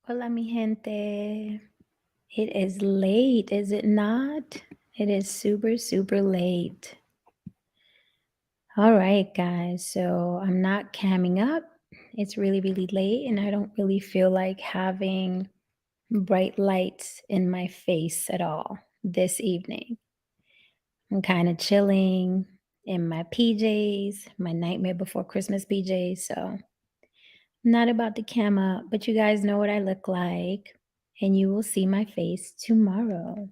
Hola, mi gente. It is late, is it not? It is super, super late. All right, guys. So I'm not camming up. It's really, really late, and I don't really feel like having bright lights in my face at all this evening. I'm kind of chilling in my PJs, my Nightmare Before Christmas PJs. So not about to cam up, but you guys know what I look like, and you will see my face tomorrow.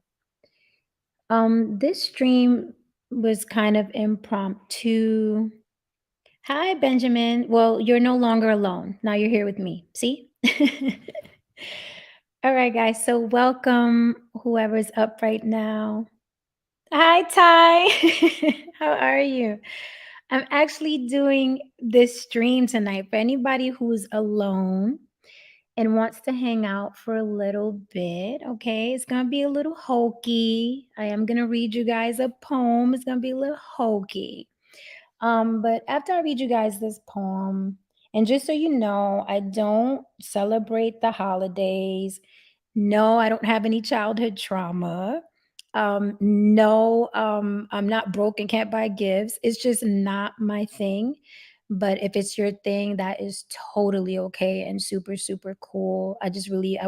This stream was kind of impromptu. Hi, Benjamin. Well, you're no longer alone. Now you're here with me. See? All right, guys. So welcome whoever's up right now. Hi, Ty. How are you? I'm actually doing this stream tonight for anybody who's alone and wants to hang out for a little bit. Okay, it's gonna be a little hokey. I am gonna read you guys a poem. It's gonna be a little hokey. But after I read you guys this poem, and just so you know, I don't celebrate the holidays. No, I don't have any childhood trauma. No, I'm not broke and can't buy gifts. It's just not my thing. But if it's your thing, that is totally okay and super, super cool. I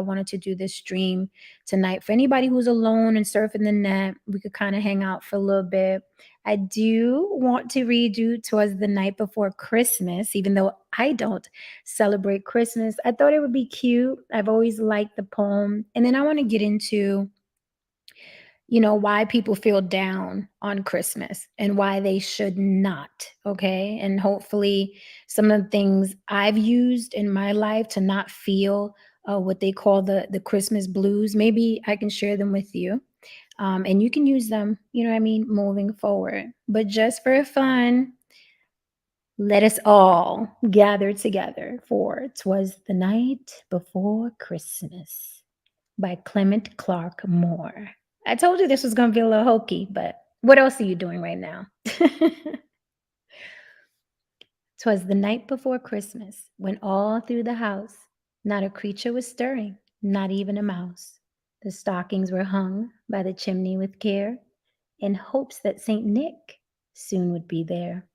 wanted to do this stream tonight. For anybody who's alone and surfing the net, we could kind of hang out for a little bit. I do want to read you "'Twas the Night Before Christmas," even though I don't celebrate Christmas. I thought it would be cute. I've always liked the poem. And then I want to get into why people feel down on Christmas and why they should not. Okay. And hopefully, some of the things I've used in my life to not feel what they call the Christmas blues, maybe I can share them with you. And you can use them, moving forward. But just for fun, let us all gather together for "'Twas the Night Before Christmas" by Clement Clark Moore. I told you this was going to be a little hokey, but what else are you doing right now? 'Twas the night before Christmas, when all through the house not a creature was stirring, not even a mouse. The stockings were hung by the chimney with care, in hopes that St. Nick soon would be there.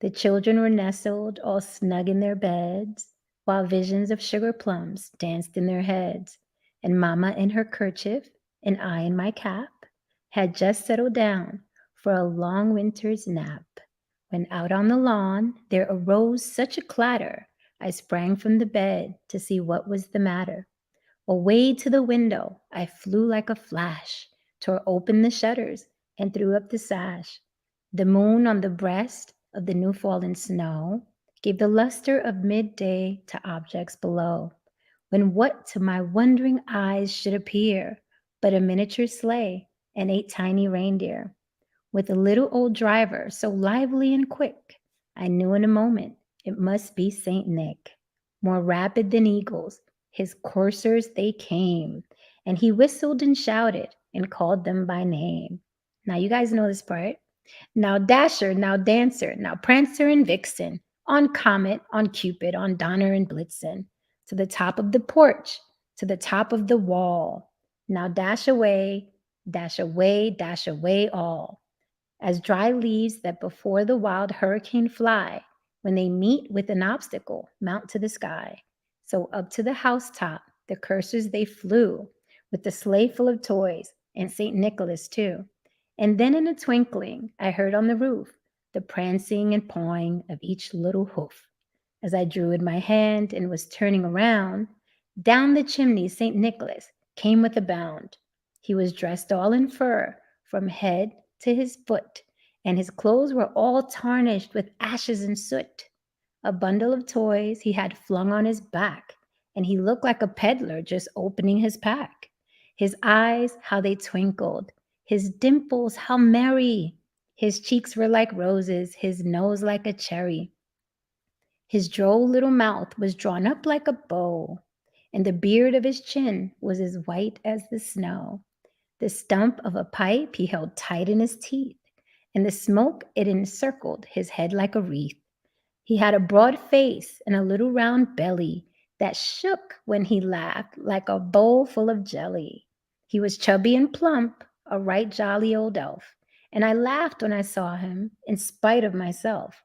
The children were nestled all snug in their beds, while visions of sugar plums danced in their heads, and Mamma in her kerchief, and I in my cap, had just settled down for a long winter's nap, when out on the lawn there arose such a clatter, I sprang from the bed to see what was the matter. Away to the window I flew like a flash, tore open the shutters, and threw up the sash. The moon on the breast of the new fallen snow gave the luster of midday to objects below, when what to my wondering eyes should appear but a miniature sleigh and 8 tiny reindeer, with a little old driver so lively and quick, I knew in a moment it must be St. Nick. More rapid than eagles, his coursers they came, and he whistled and shouted and called them by name. Now, you guys know this part. Now Dasher, now Dancer, now Prancer and Vixen, on Comet, on Cupid, on Donner and Blitzen, to the top of the porch, to the top of the wall. Now dash away, dash away, dash away all, as dry leaves that before the wild hurricane fly, when they meet with an obstacle, mount to the sky. So up to the housetop, the coursers they flew, with the sleigh full of toys, and St. Nicholas too. And then in a twinkling, I heard on the roof the prancing and pawing of each little hoof. As I drew in my hand and was turning around, down the chimney St. Nicholas came with a bound. He was dressed all in fur, from head to his foot, and his clothes were all tarnished with ashes and soot. A bundle of toys he had flung on his back, and he looked like a peddler just opening his pack. His eyes, how they twinkled, his dimples, how merry! His cheeks were like roses, his nose like a cherry. His droll little mouth was drawn up like a bow, and the beard of his chin was as white as the snow. The stump of a pipe he held tight in his teeth, and the smoke it encircled his head like a wreath. He had a broad face and a little round belly, that shook when he laughed like a bowl full of jelly. He was chubby and plump, a right jolly old elf, and I laughed when I saw him, in spite of myself.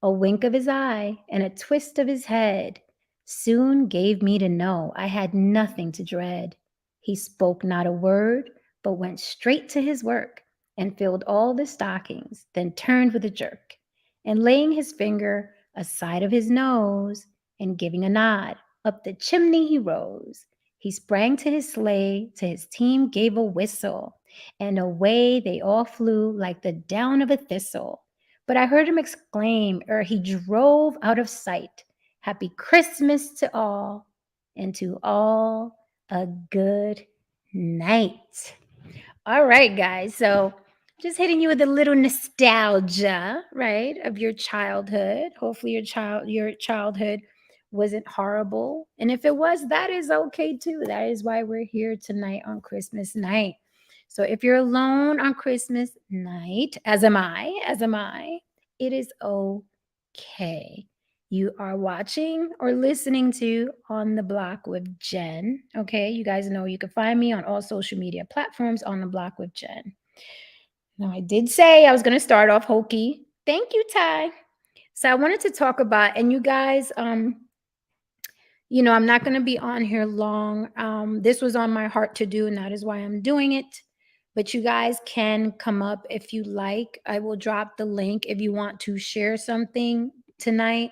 A wink of his eye and a twist of his head soon gave me to know I had nothing to dread. He spoke not a word, but went straight to his work and filled all the stockings, then turned with a jerk, and laying his finger aside of his nose and giving a nod, up the chimney he rose. He sprang to his sleigh, to his team gave a whistle, and away they all flew like the down of a thistle. But I heard him exclaim ere he drove out of sight, Happy Christmas to all, and to all a good night. All right, guys. So just hitting you with a little nostalgia, right, of your childhood. Hopefully your childhood wasn't horrible. And if it was, that is okay too. That is why we're here tonight on Christmas night. So if you're alone on Christmas night, as am I, it is okay. You are watching or listening to On the Block with Jen. Okay, you guys know you can find me on all social media platforms On the Block with Jen. Now, I did say I was going to start off hokey. Thank you, Ty. So I wanted to talk about, and you guys, I'm not going to be on here long. This was on my heart to do, and that is why I'm doing it. But you guys can come up if you like. I will drop the link if you want to share something tonight.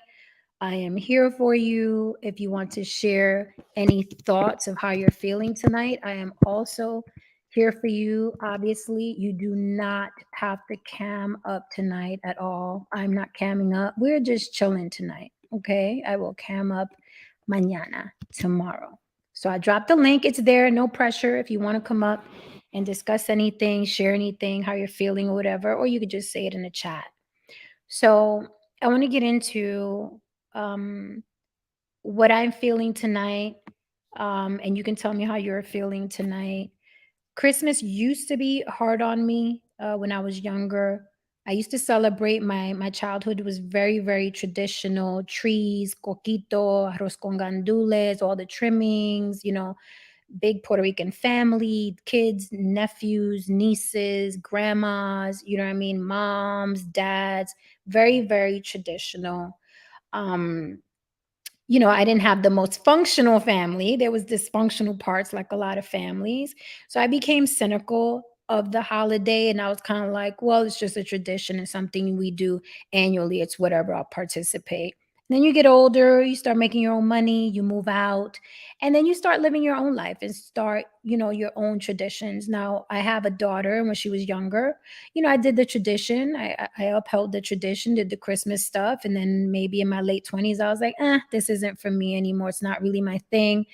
I am here for you. If you want to share any thoughts of how you're feeling tonight, I am also here for you. Obviously, you do not have to cam up tonight at all. I'm not camming up. We're just chilling tonight. Okay. I will cam up mañana, tomorrow. So I dropped the link. It's there. No pressure. If you want to come up and discuss anything, share anything, how you're feeling or whatever, or you could just say it in the chat. So I want to get into um, what I'm feeling tonight. And you can tell me how you're feeling tonight. Christmas used to be hard on me when I was younger. I used to celebrate my childhood was very, very traditional. Trees, coquito, arroz con gandules, all the trimmings, big Puerto Rican family, kids, nephews, nieces, grandmas, you know what I mean? Moms, dads, very, very traditional. Um, I didn't have the most functional family. There was dysfunctional parts like a lot of families. So I became cynical of the holiday and I was kind of like, well, it's just a tradition and something we do annually. It's whatever, I'll participate. Then you get older, you start making your own money, you move out, and then you start living your own life and start, your own traditions. Now, I have a daughter, and when she was younger, I did the tradition. I upheld the tradition, did the Christmas stuff. And then maybe in my late 20s, I was like, this isn't for me anymore. It's not really my thing.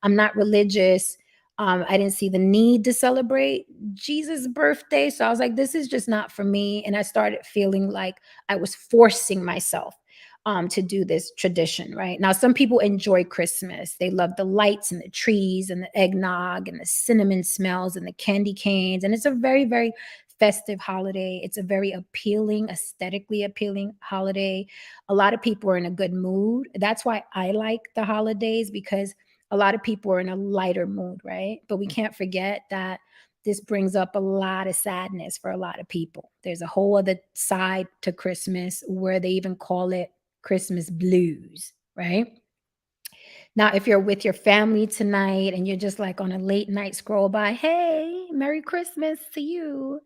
I'm not religious. I didn't see the need to celebrate Jesus' birthday. So I was like, this is just not for me. And I started feeling like I was forcing myself to do this tradition, right? Now, some people enjoy Christmas. They love the lights and the trees and the eggnog and the cinnamon smells and the candy canes. And it's a very, very festive holiday. It's a very appealing, aesthetically appealing holiday. A lot of people are in a good mood. That's why I like the holidays, because a lot of people are in a lighter mood, right? But we can't forget that this brings up a lot of sadness for a lot of people. There's a whole other side to Christmas where they even call it Christmas blues, right? Now, if you're with your family tonight and you're just like on a late night scroll by, hey, Merry Christmas to you.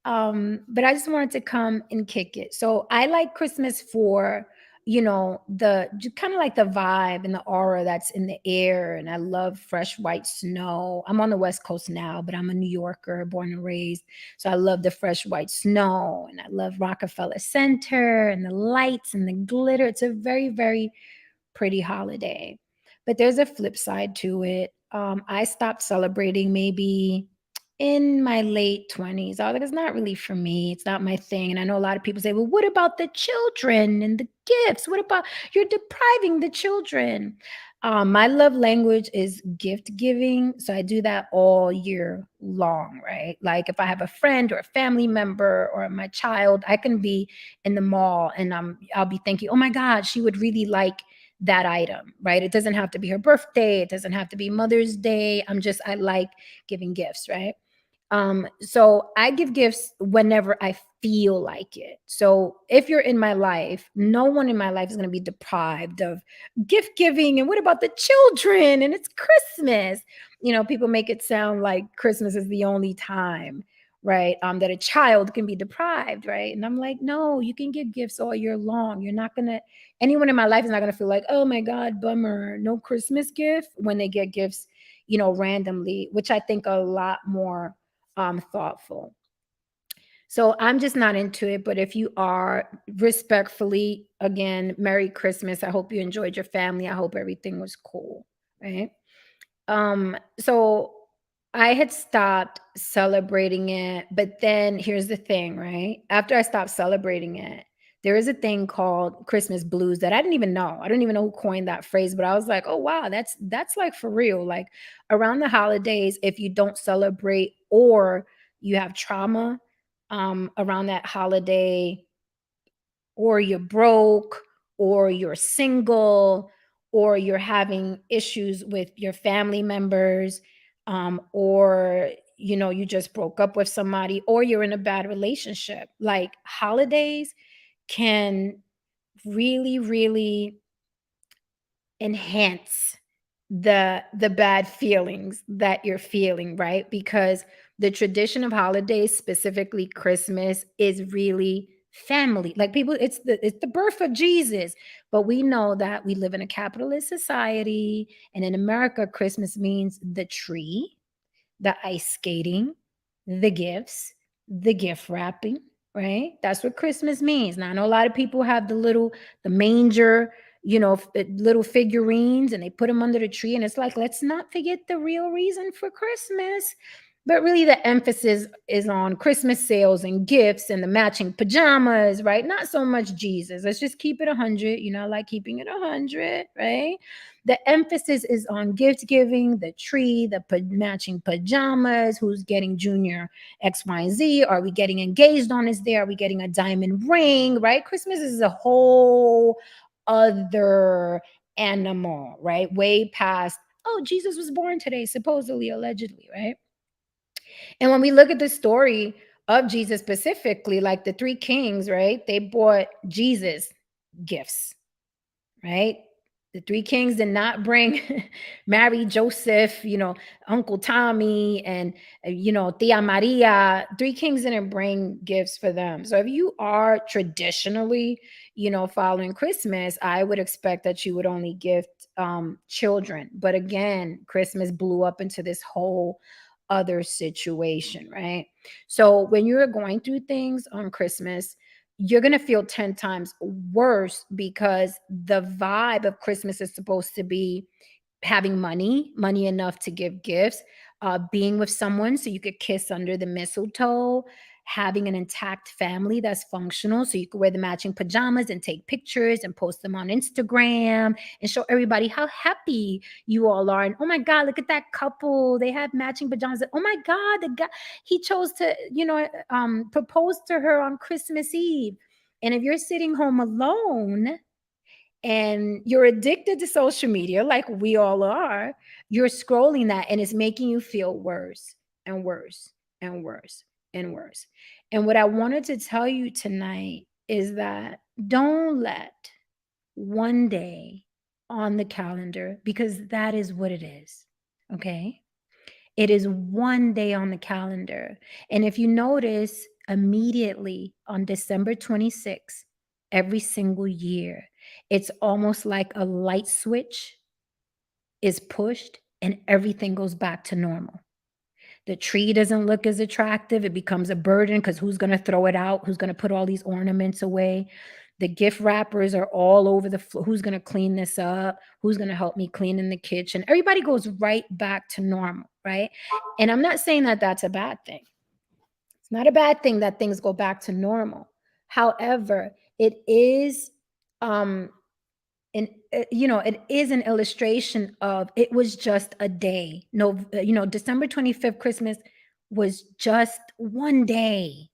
But I just wanted to come and kick it. So I like Christmas for, the kind of like the vibe and the aura that's in the air. And I love fresh white snow. I'm on the West Coast now, but I'm a New Yorker, born and raised. So I love the fresh white snow and I love Rockefeller Center and the lights and the glitter. It's a very, very pretty holiday. But there's a flip side to it. I stopped celebrating maybe in my late 20s. I was like, it's not really for me. It's not my thing. And I know a lot of people say, well, what about the children and the gifts? What about you're depriving the children? My love language is gift giving. So I do that all year long, right? Like if I have a friend or a family member or my child, I can be in the mall and I'll be thinking, oh my God, she would really like that item, right? It doesn't have to be her birthday. It doesn't have to be Mother's Day. I like giving gifts, right? So I give gifts whenever I feel like it. So if you're in my life, no one in my life is going to be deprived of gift giving. And what about the children? And it's Christmas. People make it sound like Christmas is the only time, right? That a child can be deprived, right? And I'm like, no, you can give gifts all year long. Anyone in my life is not gonna feel like, oh my God, bummer, no Christmas gift when they get gifts, randomly, which I think are a lot more thoughtful. So I'm just not into it. But if you are, respectfully, again, Merry Christmas. I hope you enjoyed your family. I hope everything was cool. Right. So I had stopped celebrating it, but then here's the thing, right? After I stopped celebrating it, there is a thing called Christmas blues that I didn't even know. I don't even know who coined that phrase, but I was like, "Oh wow, that's like for real." Like around the holidays, if you don't celebrate or you have trauma around that holiday, or you're broke, or you're single, or you're having issues with your family members, or you just broke up with somebody, or you're in a bad relationship. Like holidays can really, really enhance the bad feelings that you're feeling, right? Because the tradition of holidays, specifically Christmas, is really family. Like people, it's the birth of Jesus. But we know that we live in a capitalist society, and in America, Christmas means the tree, the ice skating, the gifts, the gift wrapping, right? That's what Christmas means. Now, I know a lot of people have the manger, little figurines, and they put them under the tree. And it's like, let's not forget the real reason for Christmas. But really, the emphasis is on Christmas sales and gifts and the matching pajamas, right? Not so much Jesus. Let's just keep it 100. I like keeping it 100, right? The emphasis is on gift giving, the tree, the matching pajamas, who's getting junior X, Y, and Z. Are we getting engaged on his day? Are we getting a diamond ring, right? Christmas is a whole other animal, right? Way past, oh, Jesus was born today, supposedly, allegedly, right? And when we look at the story of Jesus specifically, like the three kings, right? They bought Jesus gifts, right? The three kings did not bring Mary, Joseph, Uncle Tommy, and Tia Maria. Three kings didn't bring gifts for them. So if you are traditionally, following Christmas, I would expect that you would only gift children. But again, Christmas blew up into this whole other situation, right? So when you're going through things on Christmas, you're going to feel 10 times worse, because the vibe of Christmas is supposed to be having money enough to give gifts, being with someone so you could kiss under the mistletoe, having an intact family that's functional so you could wear the matching pajamas and take pictures and post them on Instagram and show everybody how happy you all are. And oh my God, look at that couple. They have matching pajamas. Oh my God, the guy, he chose to, propose to her on Christmas Eve. And if you're sitting home alone, and you're addicted to social media like we all are, you're scrolling that and it's making you feel worse and worse and worse and worse. And what I wanted to tell you tonight is that don't let one day on the calendar, because that is what it is. Okay. It is one day on the calendar. And if you notice, immediately on December 26th, every single year, it's almost like a light switch is pushed and everything goes back to normal. The tree doesn't look as attractive. It becomes a burden because who's going to throw it out? Who's going to put all these ornaments away? The gift wrappers are all over the floor. Who's going to clean this up? Who's going to help me clean in the kitchen? Everybody goes right back to normal, right? And I'm not saying that that's a bad thing. It's not a bad thing that things go back to normal. However, it is and it is an illustration of, it was just a day. No, December 25th, Christmas was just one day.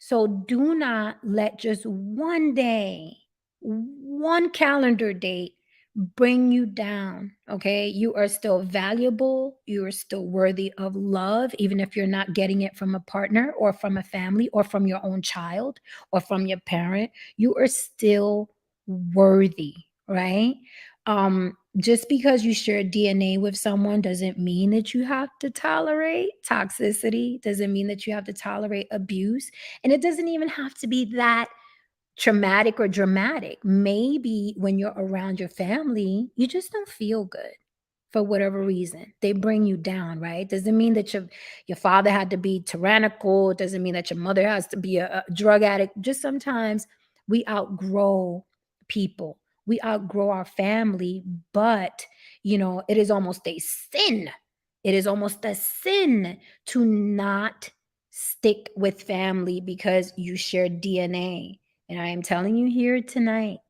So do not let just one day, one calendar date bring you down. Okay. You are still valuable. You are still worthy of love, even if you're not getting it from a partner or from a family or from your own child or from your parent. You are still worthy, right? Just because you share DNA with someone doesn't mean that you have to tolerate toxicity, doesn't mean that you have to tolerate abuse. And it doesn't even have to be that traumatic or dramatic. Maybe when you're around your family, you just don't feel good for whatever reason. They bring you down, right? Doesn't mean that your father had to be tyrannical. It doesn't mean that your mother has to be a drug addict. Just sometimes we outgrow people. We outgrow our family, but it is almost a sin. It is almost a sin to not stick with family because you share DNA. And I am telling you here tonight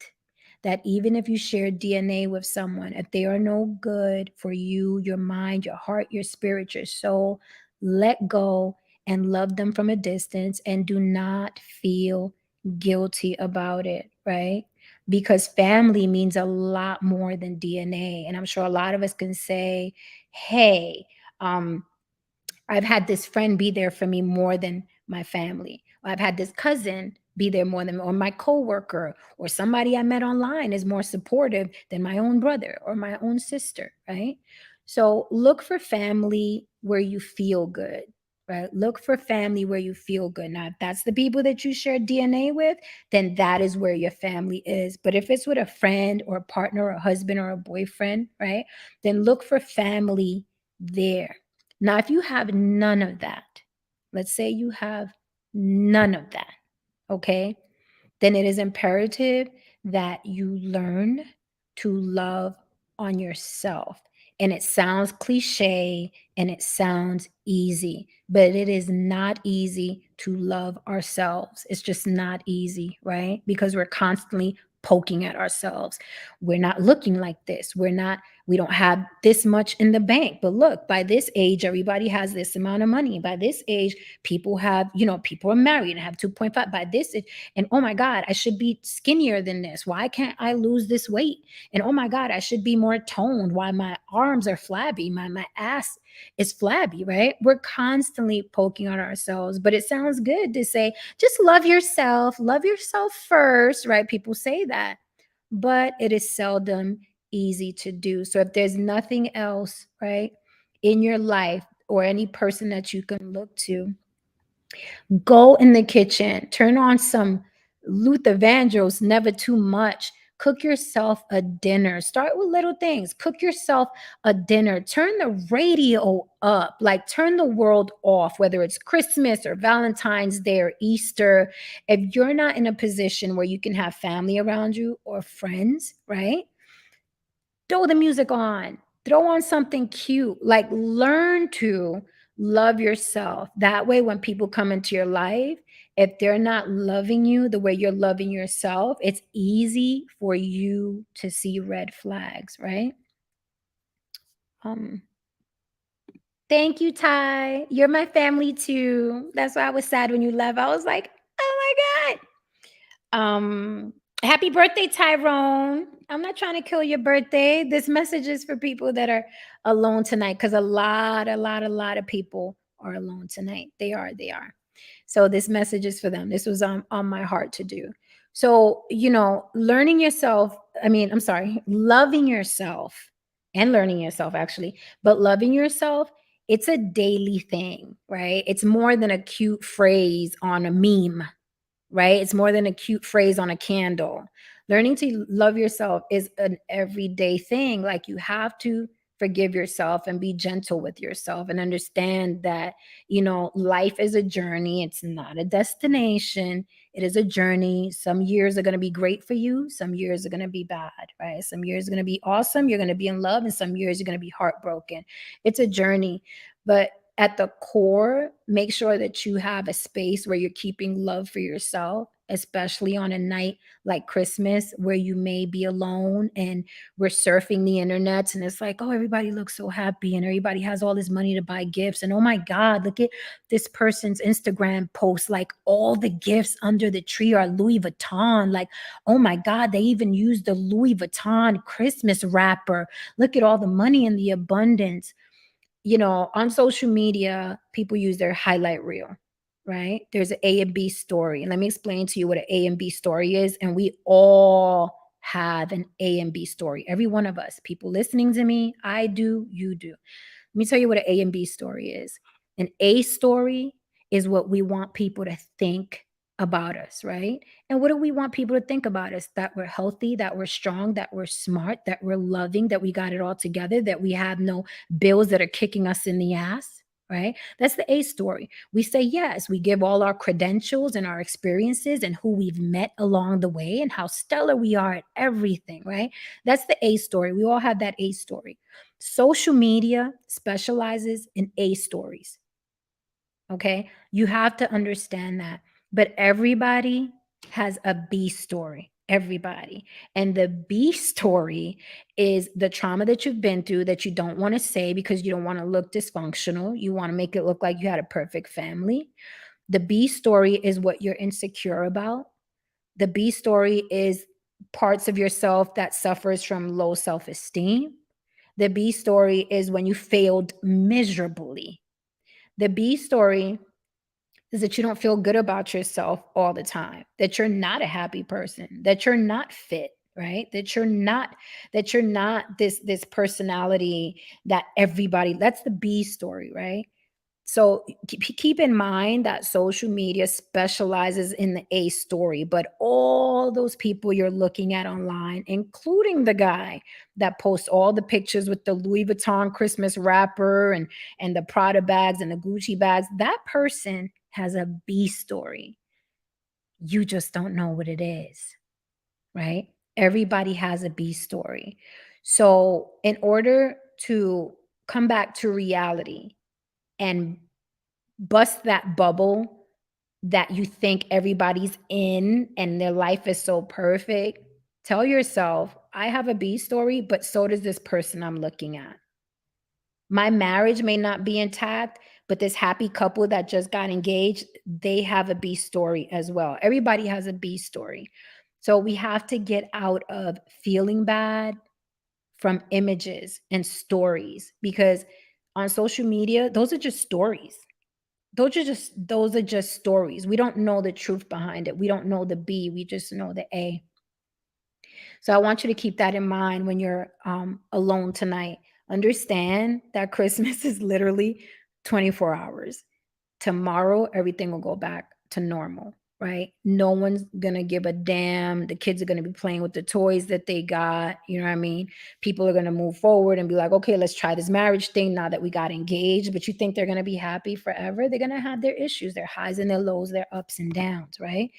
that even if you share DNA with someone, if they are no good for you, your mind, your heart, your spirit, your soul, let go and love them from a distance and do not feel guilty about it, right? Because family means a lot more than DNA. And I'm sure a lot of us can say, hey, um, I've had this friend be there for me more than my family. I've had this cousin be there more than, or my coworker, or somebody I met online is more supportive than my own brother or my own sister, right? So look for family where you feel good, right? Look for family where you feel good. Now, if that's the people that you share DNA with, then that is where your family is. But if it's with a friend or a partner or a husband or a boyfriend, right? Then look for family there. Now, if you have none of that, let's say you have none of that, okay, then it is imperative that you learn to love on yourself. And it sounds cliche and it sounds easy, but it is not easy to love ourselves. It's just not easy, right? Because we're constantly poking at ourselves. We're not looking like this. We don't have this much in the bank. But look, by this age, everybody has this amount of money. By this age, people are married and have 2.5. By this age, and oh my God, I should be skinnier than this. Why can't I lose this weight? And oh my God, I should be more toned. Why my arms are flabby? My ass is flabby, right? We're constantly poking on ourselves, but it sounds good to say, just love yourself first, right? People say that, but it is seldom easy to do. So if there's nothing else, right, in your life or any person that you can look to, go in the kitchen, turn on some Luther Vandross, Never Too Much. Cook yourself a dinner. Start with little things. Cook yourself a dinner. Turn the radio up, like turn the world off, whether it's Christmas or Valentine's Day or Easter. If you're not in a position where you can have family around you or friends, right? Throw the music on, throw on something cute, like learn to love yourself. That way, when people come into your life, if they're not loving you the way you're loving yourself, it's easy for you to see red flags, right? Um, Thank you, Ty. You're my family too. That's why I was sad when you left. I was like, oh my God. Happy birthday, Tyrone. I'm not trying to kill your birthday. This message is for people that are alone tonight because a lot of people are alone tonight. They are. So this message is for them. This was on my heart to do. So, learning yourself, I'm sorry, loving yourself and learning yourself actually, but loving yourself, it's a daily thing, right? It's more than a cute phrase on a meme, right? It's more than a cute phrase on a candle. Learning to love yourself is an everyday thing. Like you have to forgive yourself and be gentle with yourself and understand that, life is a journey. It's not a destination. It is a journey. Some years are going to be great for you. Some years are going to be bad, right? Some years are going to be awesome. You're going to be in love, and some years you're going to be heartbroken. It's a journey. But at the core, make sure that you have a space where you're keeping love for yourself especially on a night like Christmas where you may be alone and we're surfing the internet and it's like, oh, everybody looks so happy and everybody has all this money to buy gifts. And oh my God, look at this person's Instagram post. Like all the gifts under the tree are Louis Vuitton. Like, oh my God, they even used the Louis Vuitton Christmas wrapper. Look at all the money and the abundance. On social media, people use their highlight reel, right? There's an A and B story. And let me explain to you what an A and B story is. And we all have an A and B story. Every one of us, people listening to me, I do, you do. Let me tell you what an A and B story is. An A story is what we want people to think about us, right? And what do we want people to think about us? That we're healthy, that we're strong, that we're smart, that we're loving, that we got it all together, that we have no bills that are kicking us in the ass, right? That's the A story. We say yes, we give all our credentials and our experiences and who we've met along the way and how stellar we are at everything, right? That's the A story. We all have that A story. Social media specializes in A stories. Okay. You have to understand that. But everybody has a B story. Everybody. And the B story is the trauma that you've been through that you don't want to say because you don't want to look dysfunctional. You want to make it look like you had a perfect family. The B story is what you're insecure about. The B story is parts of yourself that suffers from low self-esteem. The B story is when you failed miserably. The B story is that you don't feel good about yourself all the time, that you're not a happy person, that you're not fit, right? That you're not this personality that everybody, that's the B story, right? So keep in mind that social media specializes in the A story, but all those people you're looking at online, including the guy that posts all the pictures with the Louis Vuitton Christmas wrapper and the Prada bags and the Gucci bags, that person has a B story. You just don't know what it is, right? Everybody has a B story. So in order to come back to reality and bust that bubble that you think everybody's in and their life is so perfect, tell yourself, I have a B story, but so does this person I'm looking at. My marriage may not be intact, but this happy couple that just got engaged, they have a B story as well. Everybody has a B story. So we have to get out of feeling bad from images and stories because on social media, those are just stories. Those are just stories. We don't know the truth behind it. We don't know the B, we just know the A. So I want you to keep that in mind when you're alone tonight. Understand that Christmas is literally 24 hours. Tomorrow, everything will go back to normal, right? No one's gonna give a damn. The kids are gonna be playing with the toys that they got. You know what I mean? People are gonna move forward and be like, okay, let's try this marriage thing now that we got engaged. But you think they're gonna be happy forever? They're gonna have their issues, their highs and their lows, their ups and downs, right?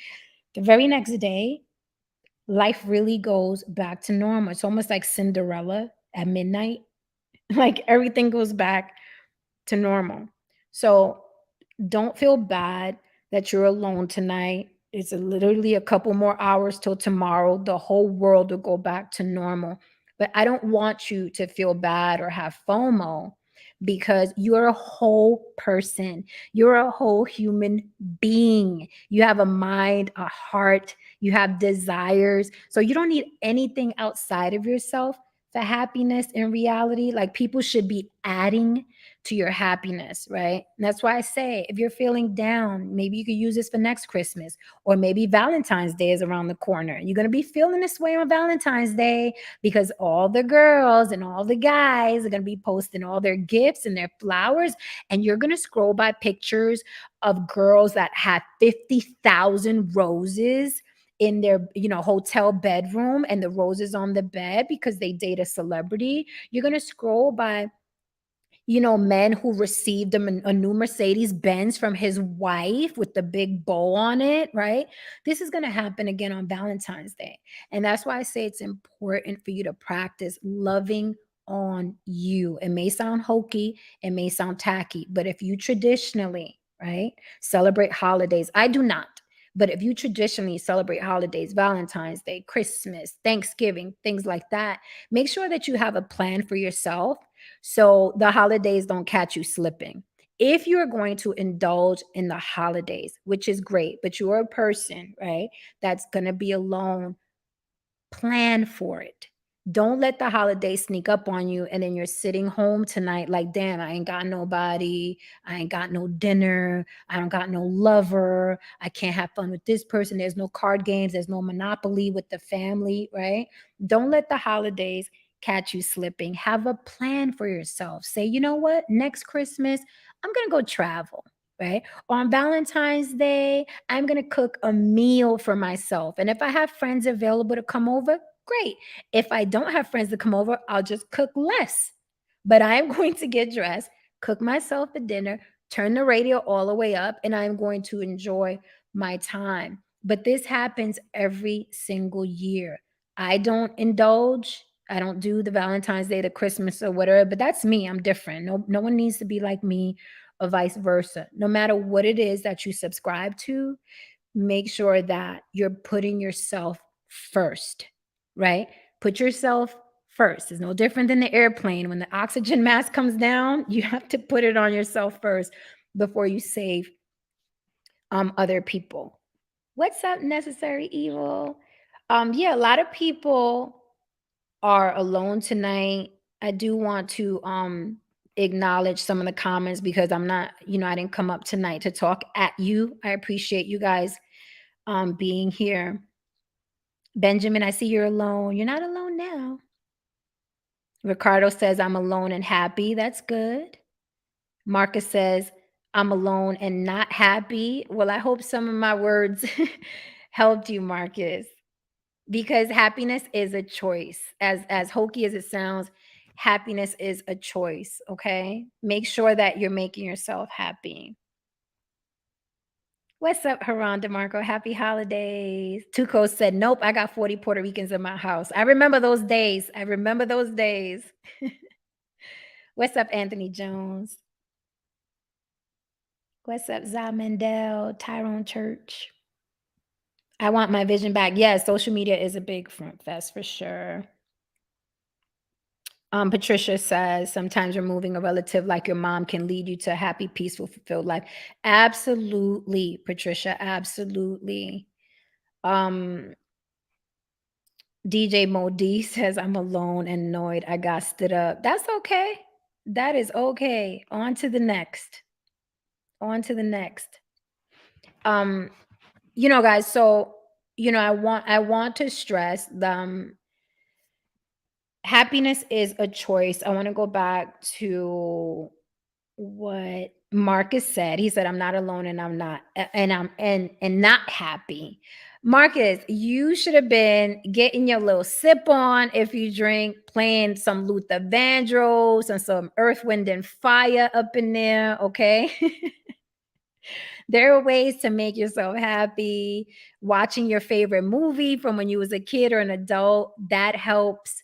The very next day, life really goes back to normal. It's almost like Cinderella at midnight. Like everything goes back to normal. So don't feel bad that you're alone tonight. It's literally a couple more hours till tomorrow. The whole world will go back to normal. But I don't want you to feel bad or have FOMO because you're a whole person. You're a whole human being. You have a mind, a heart, you have desires. So you don't need anything outside of yourself for happiness in reality. Like people should be adding to your happiness, right? And that's why I say if you're feeling down, maybe you could use this for next Christmas, or maybe Valentine's Day is around the corner. You're going to be feeling this way on Valentine's Day because all the girls and all the guys are going to be posting all their gifts and their flowers. And you're going to scroll by pictures of girls that have 50,000 roses in their hotel bedroom and the roses on the bed because they date a celebrity. You're going to scroll by men who received a new Mercedes Benz from his wife with the big bow on it, right? This is going to happen again on Valentine's Day. And that's why I say it's important for you to practice loving on you. It may sound hokey, it may sound tacky, but if you traditionally, right, celebrate holidays, I do not. But if you traditionally celebrate holidays, Valentine's Day, Christmas, Thanksgiving, things like that, make sure that you have a plan for yourself so the holidays don't catch you slipping. If you're going to indulge in the holidays, which is great, but you're a person, right, that's going to be alone, plan for it. Don't let the holidays sneak up on you and then you're sitting home tonight like, damn, I ain't got nobody. I ain't got no dinner. I don't got no lover. I can't have fun with this person. There's no card games. There's no Monopoly with the family, right? Don't let the holidays catch you slipping. Have a plan for yourself. Say, you know what? Next Christmas, I'm going to go travel, right? On Valentine's Day, I'm going to cook a meal for myself. And if I have friends available to come over, great. If I don't have friends to come over, I'll just cook less. But I'm going to get dressed, cook myself a dinner, turn the radio all the way up, and I'm going to enjoy my time. But this happens every single year. I don't indulge. I don't do the Valentine's Day, the Christmas, or whatever, but that's me. I'm different. No one needs to be like me or vice versa. No matter what it is that you subscribe to, make sure that you're putting yourself first, right? Put yourself first. It's no different than the airplane. When the oxygen mask comes down, you have to put it on yourself first before you save other people. What's up, necessary evil? Yeah, a lot of people are alone tonight. I do want to acknowledge some of the comments because I'm not, I didn't come up tonight to talk at you. I appreciate you guys being here. Benjamin, I see you're alone. You're not alone now. Ricardo says, I'm alone and happy. That's good. Marcus says, I'm alone and not happy. Well, I hope some of my words helped you, Marcus, because happiness is a choice. As hokey as it sounds, happiness is a choice, okay? Make sure that you're making yourself happy. What's up, Haran DeMarco? Happy holidays. Tuco said, nope, I got 40 Puerto Ricans in my house. I remember those days. I remember those days. What's up, Anthony Jones? What's up, Za Mendel, Tyrone Church? I want my vision back. Yes, social media is a big front fest for sure. Patricia says, sometimes removing a relative like your mom can lead you to a happy, peaceful, fulfilled life. Absolutely, Patricia, absolutely. DJ Modi says, I'm alone and annoyed. I got stood up. That's okay. That is okay. On to the next. On to the next. Guys, so I want to stress happiness is a choice. I want to go back to what Marcus said. He said, I'm not alone and I'm not and I'm and not happy. Marcus, you should have been getting your little sip on if you drink, playing some Luther Vandross and some Earth, Wind, and Fire up in there. Okay. There are ways to make yourself happy. Watching your favorite movie from when you was a kid or an adult, that helps.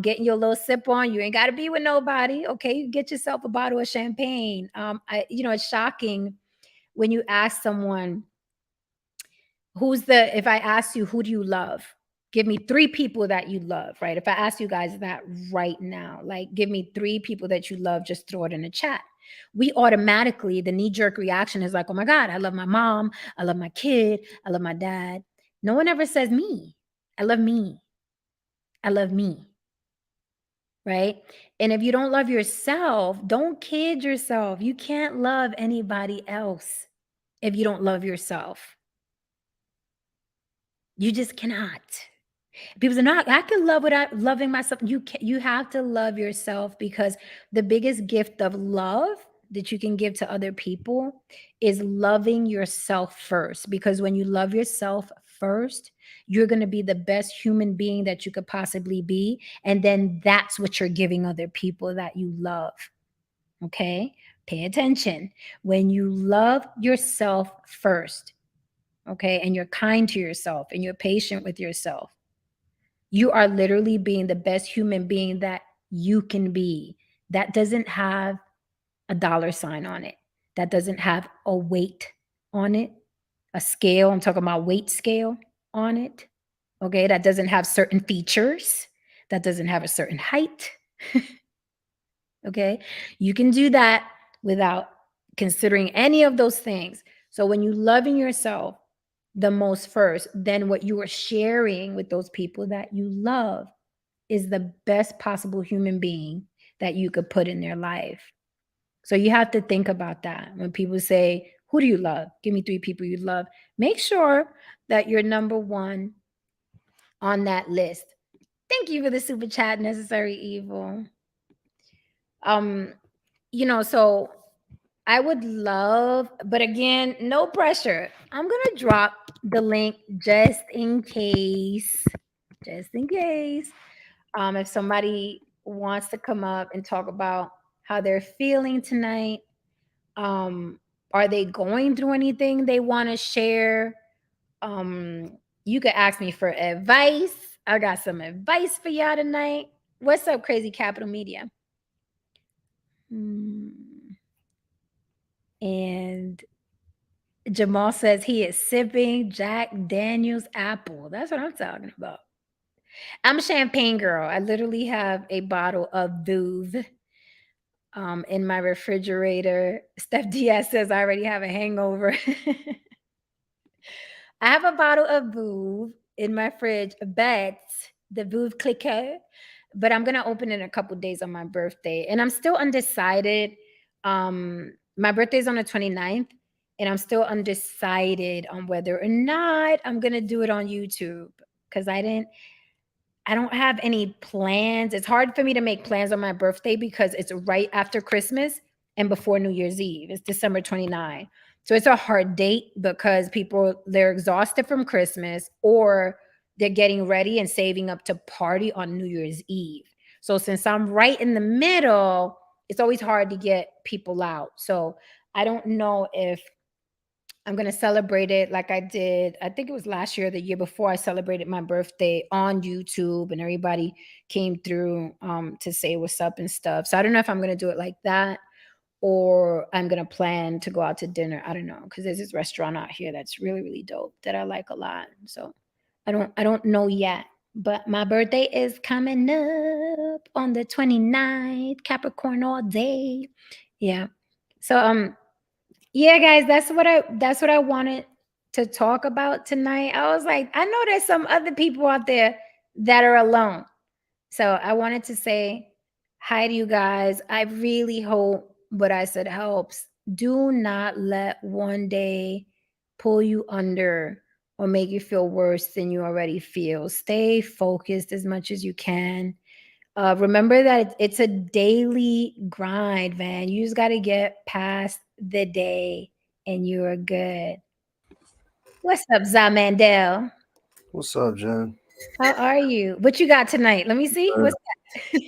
Getting your little sip on. You ain't got to be with nobody. Okay, you get yourself a bottle of champagne. It's shocking when you ask someone, if I ask you, who do you love? Give me 3 people that you love, right? If I ask you guys that right now, like give me 3 people that you love, just throw it in the chat. We automatically, the knee-jerk reaction is like, oh my God, I love my mom, I love my kid, I love my dad. No one ever says me. I love me. I love me. Right? And if you don't love yourself, don't kid yourself. You can't love anybody else if you don't love yourself. You just cannot. People say, no, I can love without loving myself. You have to love yourself, because the biggest gift of love that you can give to other people is loving yourself first. Because when you love yourself first, you're going to be the best human being that you could possibly be. And then that's what you're giving other people that you love. Okay? Pay attention. When you love yourself first, okay, and you're kind to yourself and you're patient with yourself, you are literally being the best human being that you can be. That doesn't have a dollar sign on it. That doesn't have a weight on it. a scale. I'm talking about weight scale on it. Okay, that doesn't have certain features, that doesn't have a certain height. Okay, you can do that without considering any of those things. So when you loving yourself the most first, then what you are sharing with those people that you love is the best possible human being that you could put in their life. So you have to think about that. When people say, who do you love? Give me three people you love. Make sure that you're number one on that list. Thank you for the super chat, Necessary Evil. Um, so I would love, but again, no pressure. I'm gonna drop the link just in case, just in case. If somebody wants to come up and talk about how they're feeling tonight, um, are they going through anything they want to share? Um, you could ask me for advice. I got some advice for y'all tonight. What's up, Crazy Capital Media? And Jamal says he is sipping Jack Daniels apple. That's what I'm talking about. I'm a champagne girl. I literally have a bottle of Veuve in my refrigerator. Steph Diaz says I already have a hangover. I have a bottle of Veuve in my fridge, but the Veuve Clicquot, but I'm gonna open it in a couple days on my birthday, and I'm still undecided. My birthday's on the 29th, and I'm still undecided on whether or not I'm gonna do it on YouTube because I don't have any plans. It's hard for me to make plans on my birthday because it's right after Christmas and before New Year's Eve. It's December 29. So it's a hard date because people they're exhausted from Christmas or they're getting ready and saving up to party on New Year's Eve. So since I'm right in the middle, it's always hard to get people out. So I don't know if I'm going to celebrate it like I did. I think it was last year, or the year before. I celebrated my birthday on YouTube, and everybody came through to say what's up and stuff. So I don't know if I'm going to do it like that, or I'm going to plan to go out to dinner. I don't know, because there's this restaurant out here that's really really dope that I like a lot. So I don't know yet. But my birthday is coming up on the 29th, Capricorn all day. Yeah. So yeah, guys, that's what I wanted to talk about tonight. I was like, I know there's some other people out there that are alone. So I wanted to say hi to you guys. I really hope what I said helps. Do not let one day pull you under or make you feel worse than you already feel. Stay focused as much as you can. Remember that it's a daily grind, man. You just got to get past the day and you're good. What's up, Zamandel? What's up, Jen? How are you? What you got tonight? Let me see. Uh, What's that?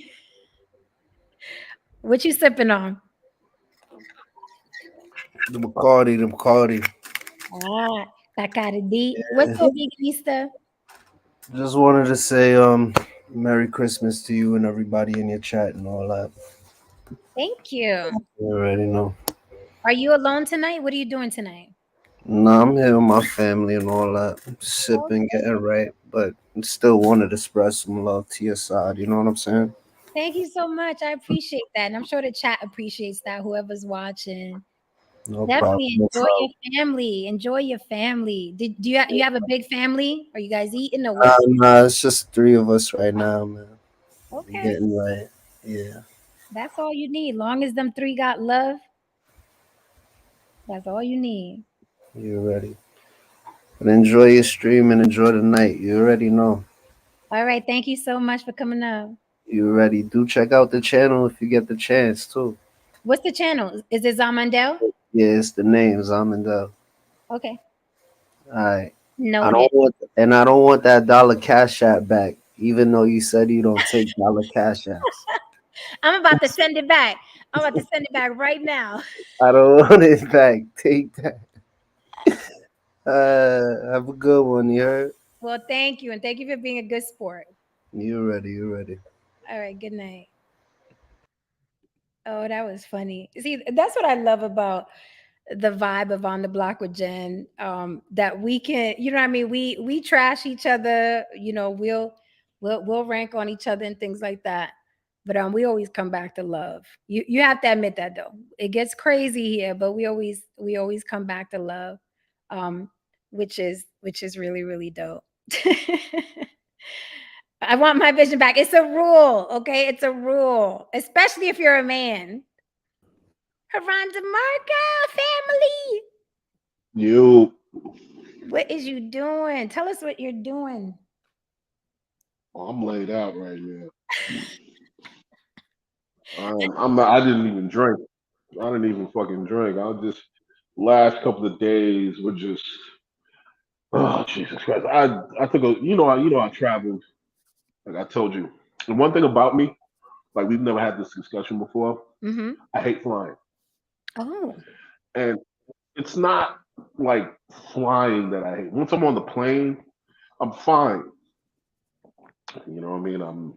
What you sipping on? the McCarty. Ah, Bacardi. What's up, Big Easter? Just wanted to say, Merry Christmas to you and everybody in your chat and all that. Thank you. You already know. Are you alone tonight? What are you doing tonight? Nah, I'm here with my family and all that. Sipping, Okay. getting right, but still wanted to spread some love to your side. You know what I'm saying? Thank you so much. I appreciate that. And I'm sure the chat appreciates that, whoever's watching. No problem. Definitely No enjoy problem. your family. Enjoy your family. Do you have a big family? Are you guys eating or what's Nah, it's just three of us right now, man. We okay? getting right. Yeah, That's all you need. Long as them three got love, that's all you need. you ready? But enjoy your stream and enjoy the night. You already know. All right. Thank you so much for coming up. You ready? Do check out the channel if you get the chance too. What's the channel? Is it Zamandel? Yeah, it's the names. I'm in the. Okay. Alright. Noted. I don't want that dollar cash app back. Even though you said you don't take dollar cash apps, I'm about to send it back. I'm about to send it back right now. I don't want it back. Take that. Have a good one. You heard? Well, thank you. And thank you for being a good sport. You ready? You ready? All right. Good night. Oh, that was funny. See, that's what I love about the vibe of On the Block with Jen, that we can, you know what I mean? We trash each other, we'll rank on each other and things like that. But we always come back to love. You have to admit that though. It gets crazy here, but we always come back to love. Um, which is really, really dope. I want my vision back. It's a rule, okay? It's a rule, especially if you're a man. Haran DeMarco family. You, What is you doing? Tell us what you're doing. I'm laid out right now. I'm not. I didn't even drink. I didn't even fucking drink. I just last couple of days were just. Oh Jesus Christ! I took a. I traveled. Like I told you. And one thing about me, like we've never had this discussion before. Mm-hmm. I hate flying, Oh. and it's not like flying that I hate. Once I'm on the plane, I'm fine. You know what I mean? I'm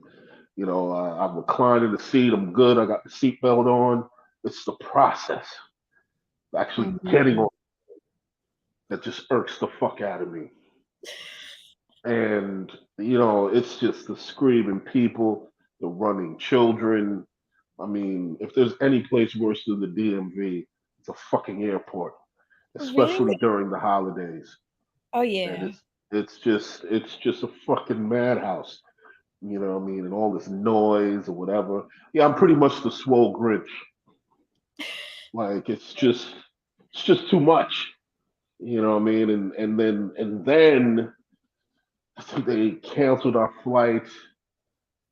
reclined in the seat. I'm good. I got the seatbelt on. It's the process, actually getting Mhm. on, that just irks the fuck out of me. And it's just the screaming people, the running children. I mean, if there's any place worse than the DMV, it's a fucking airport, especially Really? during the holidays. Oh And yeah. it's just a fucking madhouse. You know what I mean? And all this noise or whatever. Yeah, I'm pretty much the swole Grinch. Like it's just too much. You know what I mean? And then I think they canceled our flight.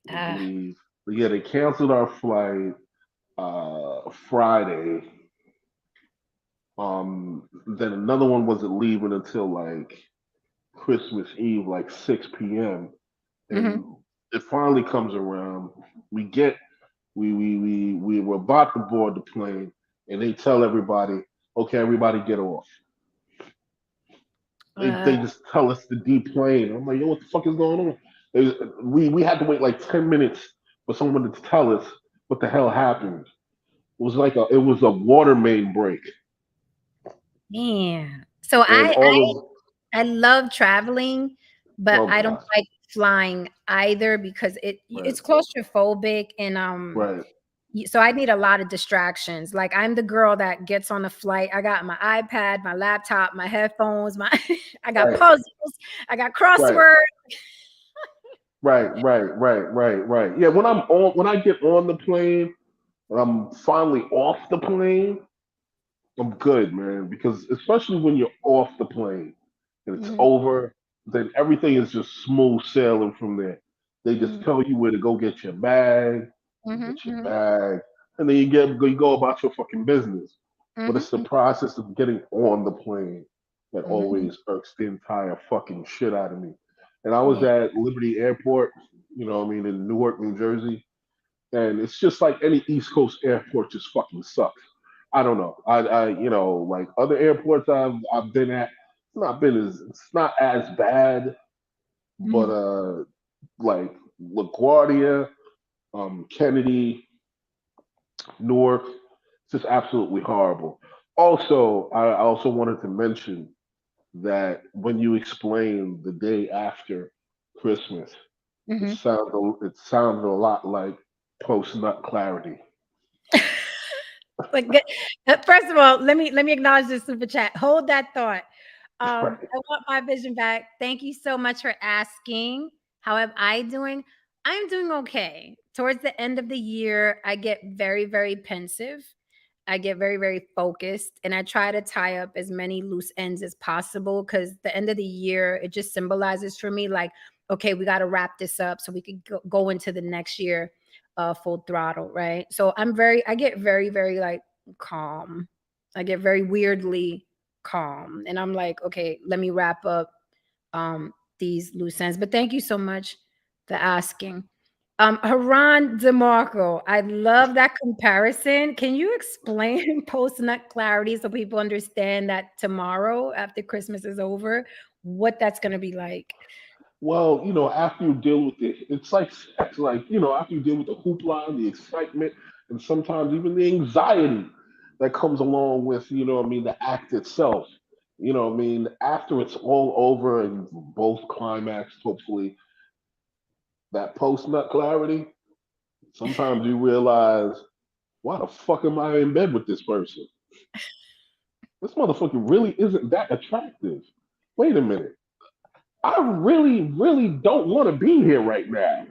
I Ah. believe. But yeah, they canceled our flight Friday. Then another one wasn't leaving until like Christmas Eve, like 6 p.m. Mm-hmm. And it finally comes around. We get we were about to board the plane, and they tell everybody, okay, everybody get off. They Uh, just tell us to deplane. I'm like, yo, what the fuck is going on? We had to wait like 10 minutes for someone to tell us what the hell happened. It was a water main break, yeah. So and I all I of I love traveling, but oh I don't god, like flying either because right, it's claustrophobic and right, so I need a lot of distractions. Like I'm the girl that gets on the flight. I got my iPad, my laptop, my headphones, my I got right, puzzles, I got right, crosswords. right. Yeah, when I get on the plane, when I'm finally off the plane, I'm good, man. Because especially when you're off the plane and it's Mhm, over, then everything is just smooth sailing from there. They just mhm, tell you where to go get your bag, you mhm, get your mhm, bag, and then you go about your fucking business. But mhm, it's the process of getting on the plane that mhm. always irks the entire fucking shit out of me. And I was Yeah. at Liberty Airport, in Newark, New Jersey, and it's just like any East Coast airport just fucking sucks. I don't know. Like other airports I've been at, it's not as bad, but Mhm. like LaGuardia, Kennedy, Newark, it's just absolutely horrible. Also, I also wanted to mention that when you explain the day after Christmas, it Mhm. sounded it sounded a lot like post nut clarity. Like, first of all, let me acknowledge this super chat. Hold that thought. Right. I want my vision back. Thank you so much for asking. How am I doing? I'm doing okay. Towards the end of the year, I get very, very pensive. I get very, very focused, and I try to tie up as many loose ends as possible because the end of the year, it just symbolizes for me like, okay, we got to wrap this up so we could go into the next year full throttle, right? So I get very, very like calm. I get very weirdly calm, and I'm like, okay, let me wrap up these loose ends. But thank you so much for asking. Haran DeMarco, I love that comparison. Can you explain post nut clarity so people understand that tomorrow, after Christmas is over, what that's going to be like? Well, after you deal with it's like after you deal with the hoopla, the excitement, and sometimes even the anxiety that comes along with, the act itself. After it's all over and both climaxed, hopefully, that post nut clarity, sometimes you realize, why the fuck am I in bed with this person? This motherfucker really isn't that attractive. Wait a minute. I really, really don't want to be here right now.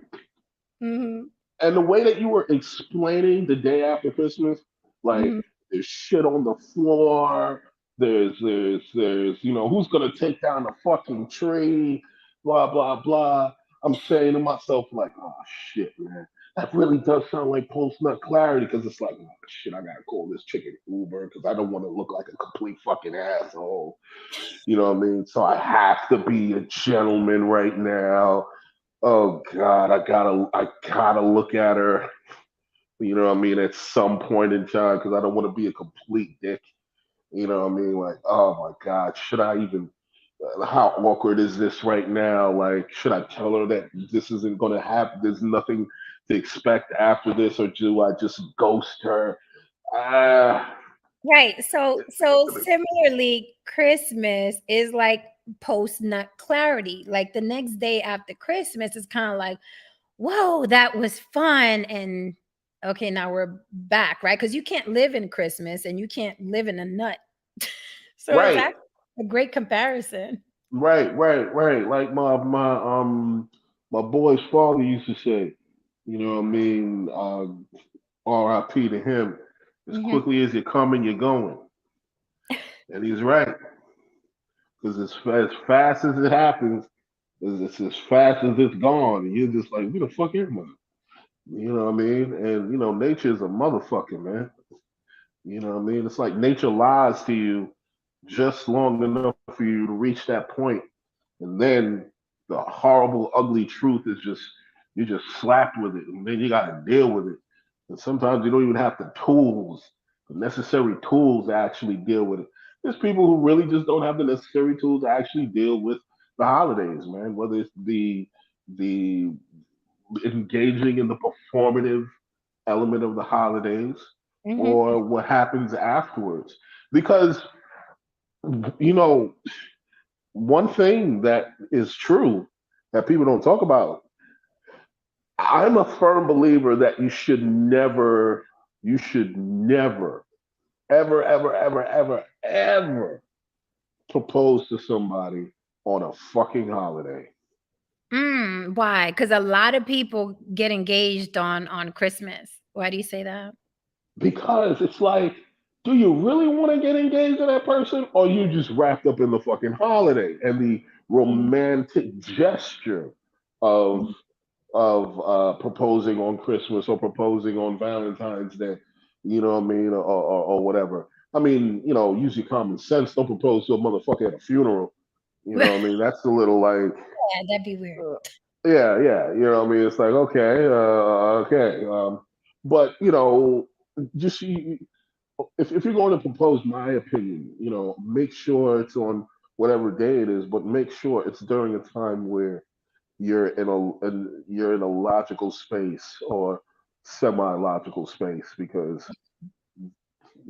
Mm-hmm. And the way that you were explaining the day after Christmas, like Mm-hmm. there's shit on the floor, there's who's gonna take down the fucking tree, blah blah blah. I'm saying to myself like, oh shit, man, that really does sound like post nut clarity because it's like, oh shit, I gotta call this chicken Uber because I don't want to look like a complete fucking asshole. You know what I mean? So I have to be a gentleman right now. Oh God, I gotta look at her. You know what I mean? At some point in time, because I don't want to be a complete dick. You know what I mean? Like, oh my God, should I even? How awkward is this right now? Like, should I tell her that this isn't going to happen? There's nothing to expect after this, or do I just ghost her? Ah, Right. So similarly, Christmas is like post nut clarity. Like the next day after Christmas is kind of like, whoa, that was fun. And okay, now we're back, right? Because you can't live in Christmas and you can't live in a nut. So it's right, actually a great comparison. right. Like my boy's father used to say, you know what I mean? R.I.P. to him. As Hmm. quickly as you're coming, you're going. And he's right. Because as fast as it happens, it's as fast as it's gone. And you're just like, who the fuck am I? You know what I mean? And, nature is a motherfucker, man. You know what I mean? It's like nature lies to you just long enough for you to reach that point. And then the horrible, ugly truth is just, you're just slapped with it. And then you got to deal with it. And sometimes you don't even have the necessary tools to actually deal with it. There's people who really just don't have the necessary tools to actually deal with the holidays, man. Whether it's the engaging in the performative element of the holidays Hmm. or what happens afterwards. Because, you know, one thing that is true that people don't talk about, I'm a firm believer that you should never, ever propose to somebody on a fucking holiday. Why? Because a lot of people get engaged on Christmas. Why do you say that? Because it's like, do you really want to get engaged to that person, or you just wrapped up in the fucking holiday and the Mhm. romantic gesture of Mhm. proposing on Christmas or proposing on Valentine's Day, you know what I mean, or whatever. I mean, use your common sense. Don't propose to a motherfucker at a funeral. You know what I mean? That's a little like, Yeah, that'd be weird. uh, yeah. You know what I mean? It's like, okay, okay. But just if you're going to propose, my opinion, make sure it's on whatever day it is, but make sure it's during a time where you're in a logical space or semi-logical space because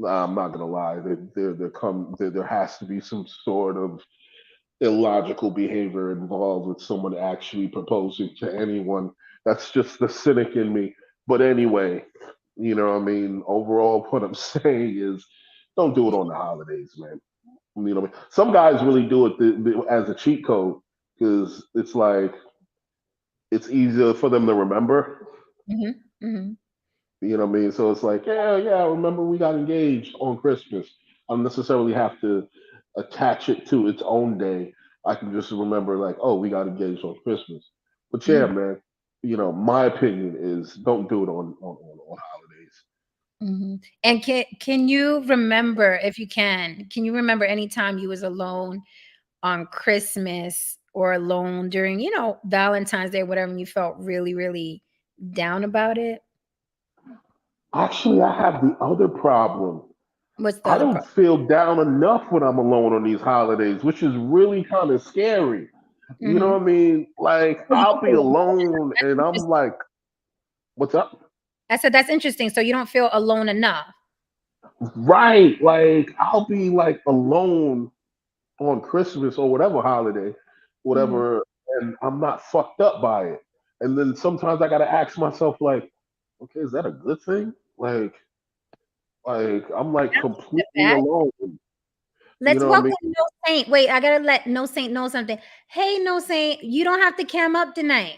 I'm not gonna lie, there has to be some sort of illogical behavior involved with someone actually proposing to anyone. That's just the cynic in me. But anyway, what I mean. Overall, what I'm saying is, don't do it on the holidays, man. You know what I mean? Some guys really do it as a cheat code because it's like it's easier for them to remember. Mhm, mhm. You know what I mean? So it's like, yeah, remember we got engaged on Christmas. I don't necessarily have to attach it to its own day. I can just remember like, oh, we got engaged on Christmas. But yeah, Mhm, man, my opinion is don't do it on holidays. mhm. And can you remember, if you can you remember any time you was alone on Christmas or alone during, Valentine's Day, whatever, and you felt really, really down about it? Actually, I have the other problem. What's the I other don't part? feel down enough when I'm alone on these holidays, which is really kind of scary. You know Mhm. what I mean? Like So you I'll don't be feel alone enough. alone That's and I'm interesting. like, what's up? I said that's interesting. So you don't feel alone enough. Right. Like I'll be like alone on Christmas or whatever holiday, Mhm. whatever, and I'm not fucked up by it. And then sometimes I gotta ask myself, like, okay, is that a good thing? Like I'm like I don't think completely that. alone. You Let's know what I mean? welcome No Saint. Wait, I gotta let No Saint know something. Hey, No Saint, you don't have to cam up tonight.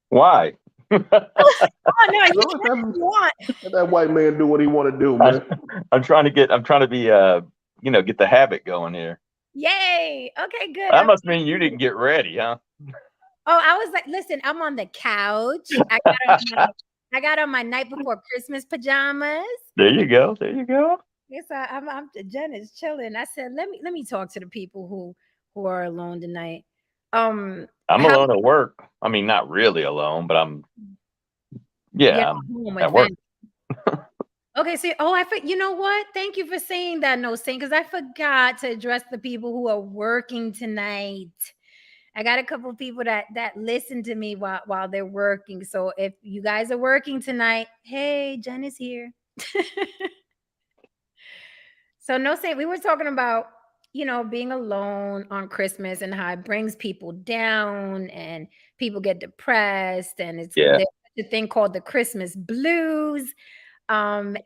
Why? Oh no, you No, can if you want. let that white man do what he want to do, I, man. I'm trying to be get the habit going here. Yay. Okay, good. That must mean you didn't get ready, huh? Oh, I was like, listen, I'm on the couch. I got on my night before Christmas pajamas. There you go. There you go. Yes, I'm Jen is chilling. I said, let me talk to the people who are alone tonight. I'm How alone at work. I mean, not really alone, but you're yeah, not I'm home with at work. family. Okay, so you know what? Thank you for saying that, No Saint, because I forgot to address the people who are working tonight. I got a couple of people that listen to me while they're working. So if you guys are working tonight, hey, Jen is here. So No Saint, we were talking about being alone on Christmas and how it brings people down and people get depressed and Yeah. there's such a thing called the Christmas blues. And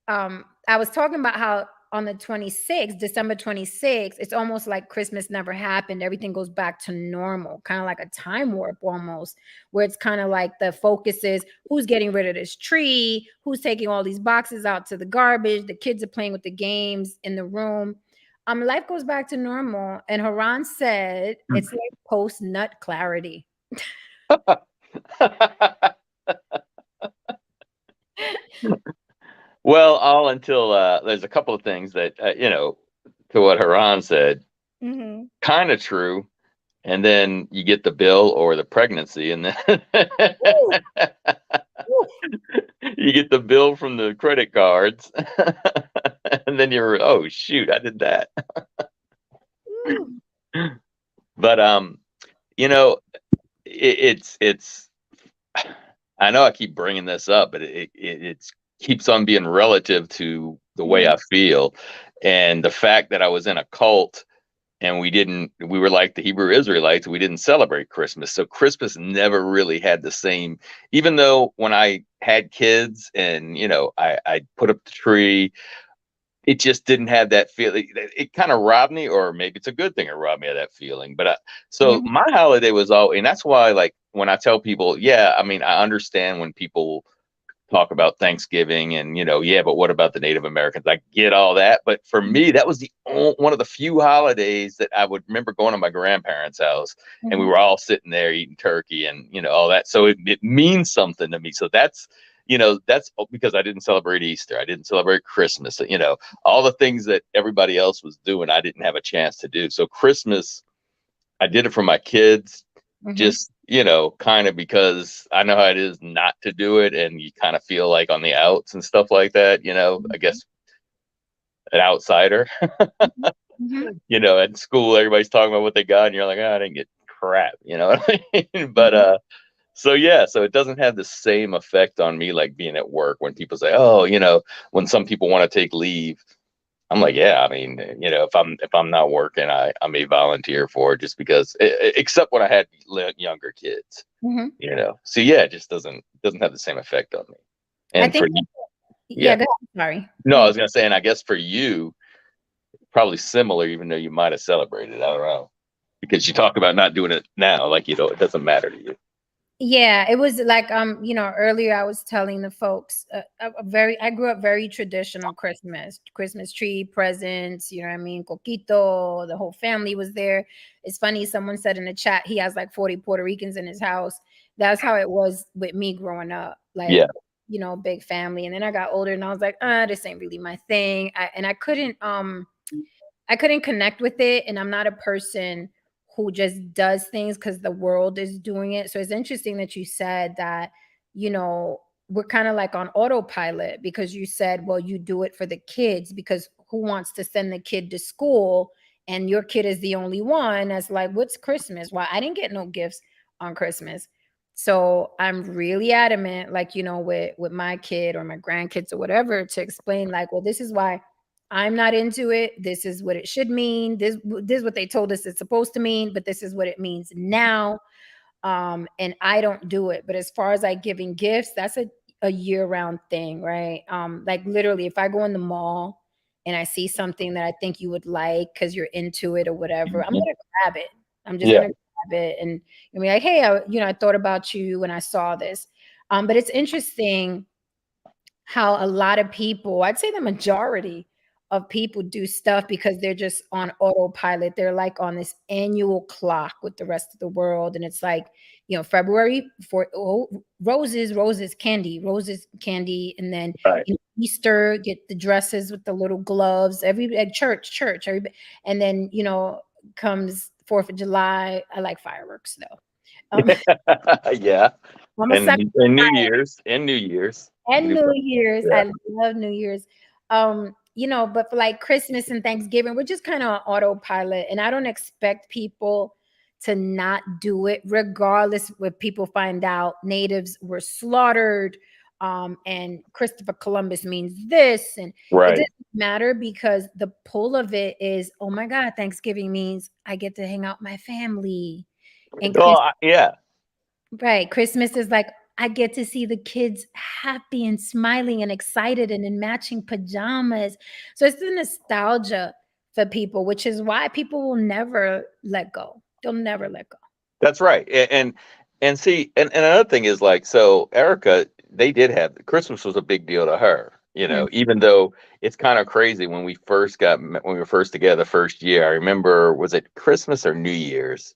I was talking about how on the 26th, December 26th, it's almost like Christmas never happened. Everything goes back to normal, kind of like a time warp almost, where it's kind of like the focus is who's getting rid of this tree, who's taking all these boxes out to the garbage, the kids are playing with the games in the room. Life goes back to normal. And Haran said it's like post nut clarity. Well, all until there's a couple of things that to what Haran said, Mm-hmm. kind of true, and then you get the bill or the pregnancy, and then Ooh, ooh, you get the bill from the credit cards, and then you're, oh shoot, I did that. ooh. But you know, it's. I know I keep bringing this up, but it keeps on being relative to the way Mhm, I feel, and the fact that I was in a cult and we were like the Hebrew Israelites, we didn't celebrate Christmas. So Christmas never really had the same, even though when I had kids and, I put up the tree, it just didn't have that feeling. It kind of robbed me, or maybe it's a good thing it robbed me of that feeling. But so mhm, my holiday was all, and that's why, like, when I tell people, yeah, I mean, I understand when people talk about Thanksgiving and, yeah, but what about the Native Americans? I get all that. But for mhm, me, that was one of the few holidays that I would remember going to my grandparents' house and we mhm, were all sitting there eating turkey and, all that. So it means something to me. So that's because I didn't celebrate Easter. I didn't celebrate Christmas. All the things that everybody else was doing, I didn't have a chance to do. So Christmas, I did it for my kids, mhm, just, kind of because I know how it is not to do it. And you kind of feel like on the outs and stuff like that, I mhm, guess an outsider, mhm, mhm, at school, everybody's talking about what they got. And you're like, oh, I didn't get crap, you know what I mean? But, mhm, so yeah, so it doesn't have the same effect on me like being at work when people say, "Oh, when some people want to take leave." I'm like, yeah, I mean, if I'm not working, I may volunteer for it just because, except when I had younger kids, mhm. So yeah, it just doesn't have the same effect on me. I And think for you, yeah, yeah, go ahead. Sorry. no, I No. was gonna say, and I guess for you, probably similar, even though you might have celebrated. I don't know because you talk about not doing it now, like it doesn't matter to you. Yeah, it was like earlier I was telling the folks I grew up very traditional Christmas tree, presents, you know what I mean, coquito, the whole family was there. It's funny, someone said in the chat he has like 40 Puerto Ricans in his house. That's how it was with me growing up. Like, Yeah, big family. And then I got older and I was like, this ain't really my thing. I couldn't connect with it, and I'm not a person who just does things because the world is doing it. So it's interesting that you said that, we're kind of like on autopilot because you said, well, you do it for the kids because who wants to send the kid to school and your kid is the only one that's like, what's Christmas? Well, I didn't get no gifts on Christmas. So I'm really adamant, like, you know, with my kid or my grandkids or whatever, to explain, like, well, this is why I'm not into it. This is what it should mean. This is what they told us it's supposed to mean, but this is what it means now. And I don't do it. But as far as like giving gifts, that's a year-round thing, right? Like literally, if I go in the mall and I see something that I think you would like because you're into it or whatever, I'm Mhm. gonna grab it. I'm just Yeah. gonna grab it and be like, hey, I thought about you when I saw this. But it's interesting how a lot of people, I'd say the majority of people, do stuff because they're just on autopilot. They're like on this annual clock with the rest of the world. And it's like, February for roses, candy. And then Right. Easter, get the dresses with the little gloves, church, everybody. And then, comes 4th of July. I like fireworks though. Yeah. I'm a And sucker New Year's. And New Year's. We and do. New Year's. Yeah. I love New Year's. But for like Christmas and Thanksgiving, we're just kind of on autopilot. And I don't expect people to not do it, regardless if people find out natives were slaughtered. And Christopher Columbus means this. And it Right. doesn't matter because the pull of it is, oh my God, Thanksgiving means I get to hang out with my family. And Well, yeah. Right. Christmas is like, I get to see the kids happy and smiling and excited and in matching pajamas. So it's the nostalgia for people, which is why people will never let go. They'll never let go. That's right. And see, and another thing is like, so Erica, they did have Christmas was a big deal to her, Mm. even though it's kind of crazy when when we were first together the first year. I remember, was it Christmas or New Year's,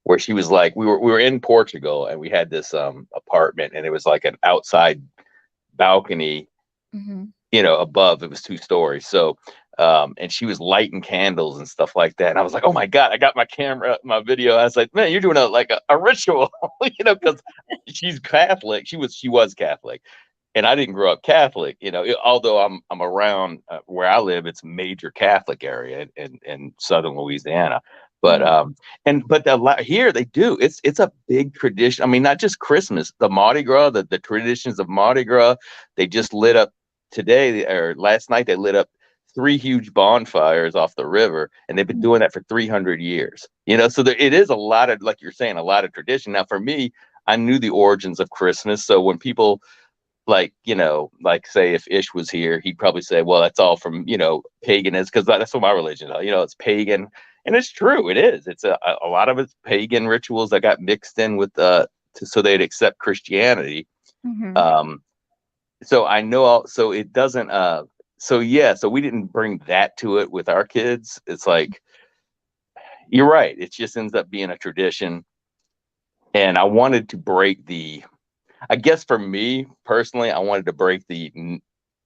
where she was like, we were in Portugal and we had this apartment and it was like an outside balcony, Mm-hmm. above. It was 2 stories. So and she was lighting candles and stuff like that. And I was like, oh my God, I got my camera, my video. I was like, man, you're doing a ritual, because she's Catholic. She was Catholic. And I didn't grow up Catholic, although I'm around where I live, it's a major Catholic area in southern Louisiana. But here they do. It's a big tradition. I mean, not just Christmas, the Mardi Gras, the traditions of Mardi Gras. They just lit up today or last night. They lit up 3 huge bonfires off the river, and they've been doing that for 300 years. So it is a lot of, like you're saying, a lot of tradition. Now, for me, I knew the origins of Christmas, so when people like say if Ish was here, he'd probably say, well, that's all from paganism, because that's what my religion is. It's pagan, and it's true. It is. It's a lot of it's pagan rituals that got mixed in with so they'd accept Christianity. Mm-hmm. So I know. So it doesn't. So yeah. So we didn't bring that to it with our kids. It's like, you're right. It just ends up being a tradition, and I wanted to break the. I guess for me personally, I wanted to break the, I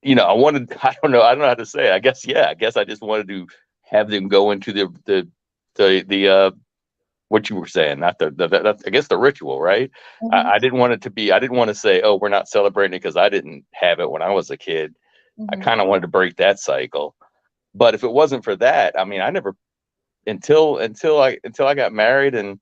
don't know how to say it. I guess I just wanted to have them go into the what you were saying, not I guess the ritual, right? Mm-hmm. I didn't want it to be, I didn't want to say, oh, we're not celebrating because I didn't have it when I was a kid. I Mm-hmm. kind of wanted to break that cycle. But if it wasn't for that, I mean, I never, until I got married and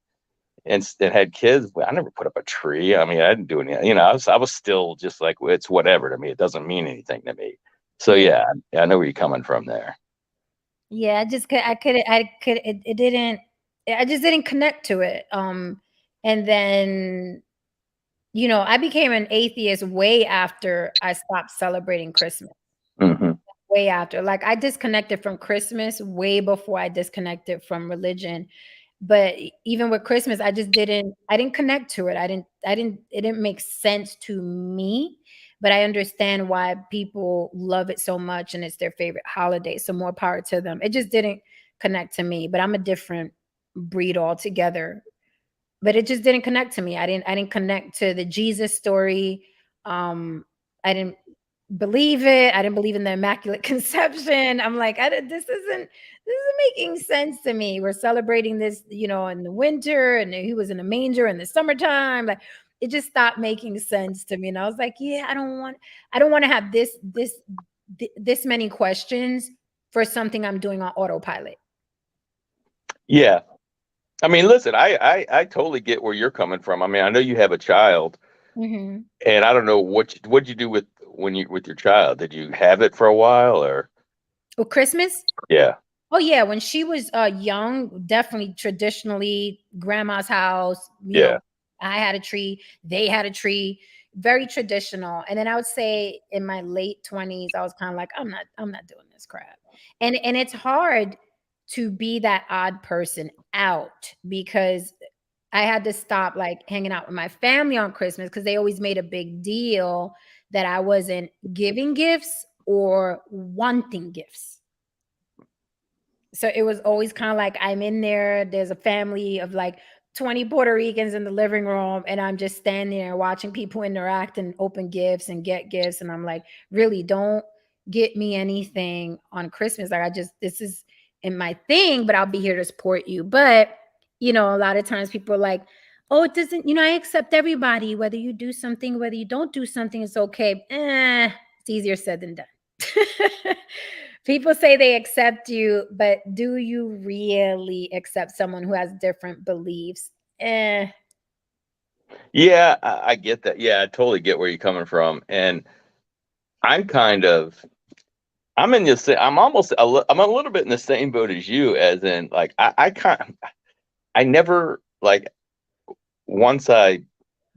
had kids, I never put up a tree. I mean, I didn't do anything. I was still just like, it's whatever to me. It doesn't mean anything to me. So yeah, I know where you're coming from there. Yeah, it didn't, I just didn't connect to it. And then, I became an atheist way after I stopped celebrating Christmas. Mm-hmm. Way after. Like, I disconnected from Christmas way before I disconnected from religion. But even with Christmas, I didn't connect to it. It didn't make sense to me. But I understand why people love it so much and it's their favorite holiday. So more power to them. It just didn't connect to me. But I'm a different breed altogether. But it just didn't connect to me. I didn't connect to the Jesus story. I didn't believe it. I didn't believe in the Immaculate Conception. I'm like, this isn't making sense to me. We're celebrating this, in the winter, and he was in a manger in the summertime. Like, it just stopped making sense to me. And I was like, yeah, I don't want to have this many questions for something I'm doing on autopilot. Yeah. I mean, listen, I totally get where you're coming from. I mean, I know you have a child, Hmm. and I don't know what'd you do with your child? Did you have it for a while or? Well, Christmas. Yeah, Oh yeah, when she was young, definitely traditionally grandma's house, yeah, I had a tree, they had a tree, very traditional. And then I would say in my late 20s, I was kind of like, I'm not doing this crap. And it's hard to be that odd person out because I had to stop like hanging out with my family on Christmas because they always made a big deal that I wasn't giving gifts or wanting gifts. So it was always kind of like I'm in there. There's a family of like 20 Puerto Ricans in the living room, and I'm just standing there watching people interact and open gifts and get gifts. And I'm like, really, don't get me anything on Christmas. Like, this is in my thing, but I'll be here to support you. But, a lot of times people are like, oh, it doesn't, I accept everybody, whether you do something, whether you don't do something, it's okay. It's easier said than done. People say they accept you, but do you really accept someone who has different beliefs? yeah. I get that. Yeah, I totally get where you're coming from, and I'm kind of I'm in the same. I'm a little bit in the same boat as you, as in like I never like once I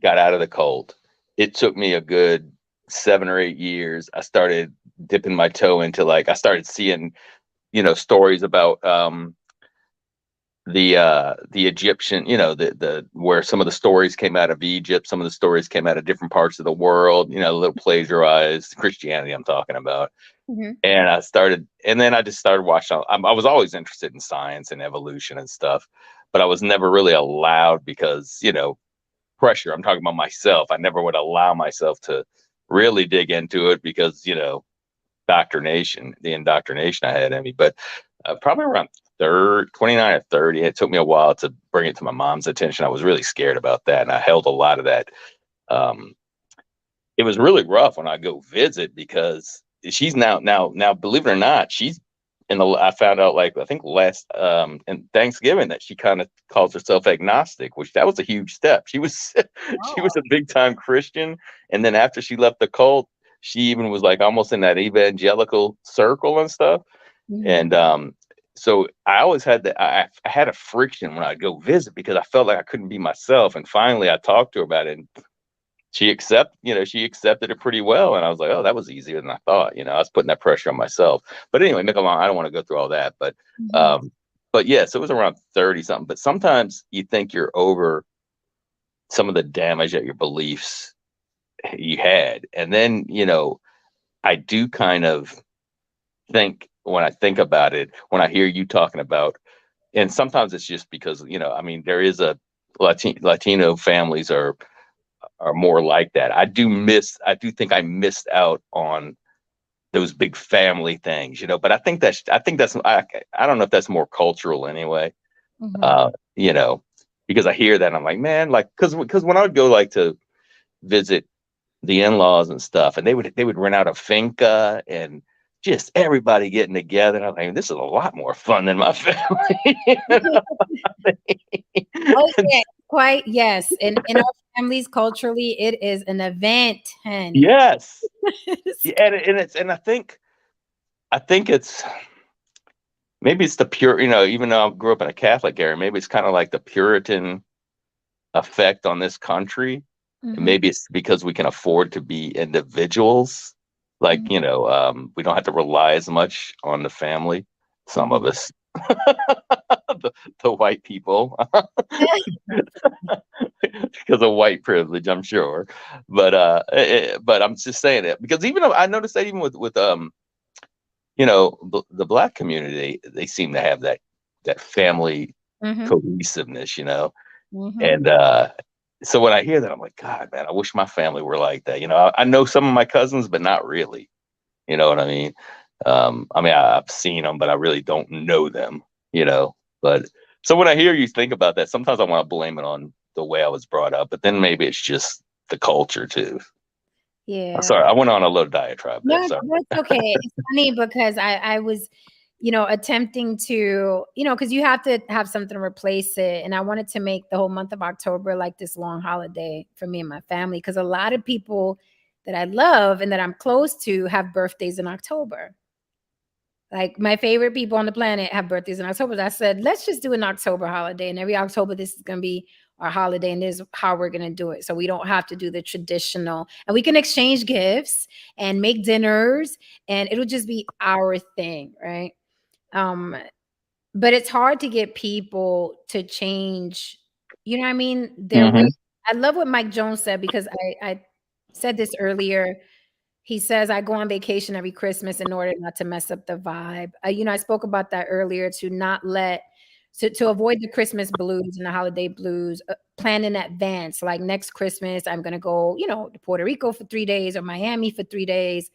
got out of the cult, it took me a good 7 or 8 years. I started dipping my toe into like I started seeing, stories about the Egyptian, the where some of the stories came out of Egypt, some of the stories came out of different parts of the world, a little plagiarized Christianity I'm talking about. Mhm. And then I just started watching. I was always interested in science and evolution and stuff, but I was never really allowed because, pressure. I'm talking about myself. I never would allow myself to really dig into it because, the indoctrination I had in me. But probably around 29 or 30, it took me a while to bring it to my mom's attention. I was really scared about that. And I held a lot of that. Um, it was really rough when I go visit because she's now, believe it or not, she's I found out like I think last in Thanksgiving that she kind of calls herself agnostic, which that was a huge step. She was she was Oh. a big time Christian, and then after she left the cult, she even was like almost in that evangelical circle and stuff. Mhm. And so I always had that. I had a friction when I'd go visit because I felt like I couldn't be myself. And finally, I talked to her about it, and she accepted it pretty well. And I was like, oh, that was easier than I thought. I was putting that pressure on myself. But anyway, make a long, I don't want to go through all that. Mhm. But yeah, so it was around 30 something. But sometimes you think you're over some of the damage that your beliefs you had. And then, I do kind of think when I think about it, when I hear you talking about, and sometimes it's just because, I mean, there is a Latino families are more like that. I do think I missed out on those big family things, but I don't know if that's more cultural anyway. Mhm. Uh, you know, because I hear that and I'm like, man, like, cause when I would go like to visit the in-laws and stuff, and they would rent out a finca and just everybody getting together. And I'm like, this is a lot more fun than my family. Oh yeah, quite yes. In our families, culturally, it is an event, honey. Yes. Yeah, and I think it's maybe it's the pure, even though I grew up in a Catholic area, maybe it's kind of like the Puritan effect on this country. And Mhm. maybe it's because we can afford to be individuals. Like, Mhm. we don't have to rely as much on the family. Some Mhm. of us, the white people, because of white privilege, I'm sure. But I'm just saying it because even though I noticed that even with the black community, they seem to have that family Mhm. cohesiveness, Mhm. and so when I hear that, I'm like, God, man, I wish my family were like that. I know some of my cousins, but not really. You know what I mean? I've seen them, but I really don't know them. But so when I hear you think about that, sometimes I want to blame it on the way I was brought up, but then maybe it's just the culture too. I'm Yeah. sorry, I went on a little diatribe there. No, Sorry. that's okay. It's funny because I was attempting to, because you have to have something to replace it. And I wanted to make the whole month of October like this long holiday for me and my family, because a lot of people that I love and that I'm close to have birthdays in October. Like my favorite people on the planet have birthdays in October. I said, let's just do an October holiday. And every October, this is going to be our holiday. And this is how we're going to do it. So we don't have to do the traditional, and we can exchange gifts and make dinners, and it'll just be our thing. Right. But it's hard to get people to change, you know what I mean? Their way. I love what Mike Jones said, because I said this earlier. He says, I go on vacation every Christmas in order not to mess up the vibe. I spoke about that earlier, to not let, to avoid the Christmas blues and the holiday blues, plan in advance. Like next Christmas, I'm going to go, to Puerto Rico for 3 days or Miami for 3 days.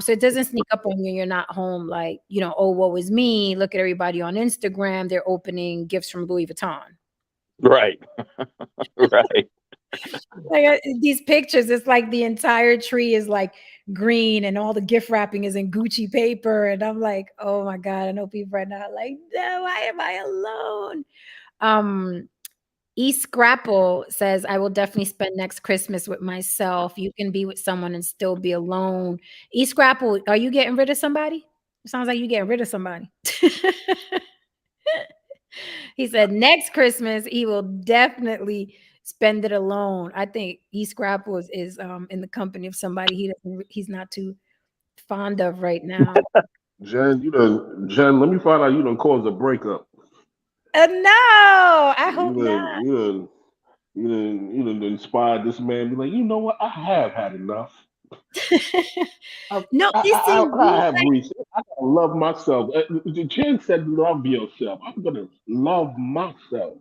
So it doesn't sneak up on you. You're not home like, oh, woe is me. Look at everybody on Instagram. They're opening gifts from Louis Vuitton. Right. Right. Like these pictures, it's like the entire tree is like green and all the gift wrapping is in Gucci paper. And I'm like, oh my God, I know people are not like, no, why am I alone? E Scrapple says, I will definitely spend next Christmas with myself. You can be with someone and still be alone. E Scrapple, are you getting rid of somebody? It sounds like you're getting rid of somebody. He said next Christmas he will definitely spend it alone. I think E Scrapple is in the company of somebody he's not too fond of right now. Jen, let me find out you done caused a breakup. No, I hope not. You done inspired this man. Be like, you know what? I have had enough. No, listen. I have reached. I gotta love myself. Jen said, "Love yourself." I'm gonna love myself.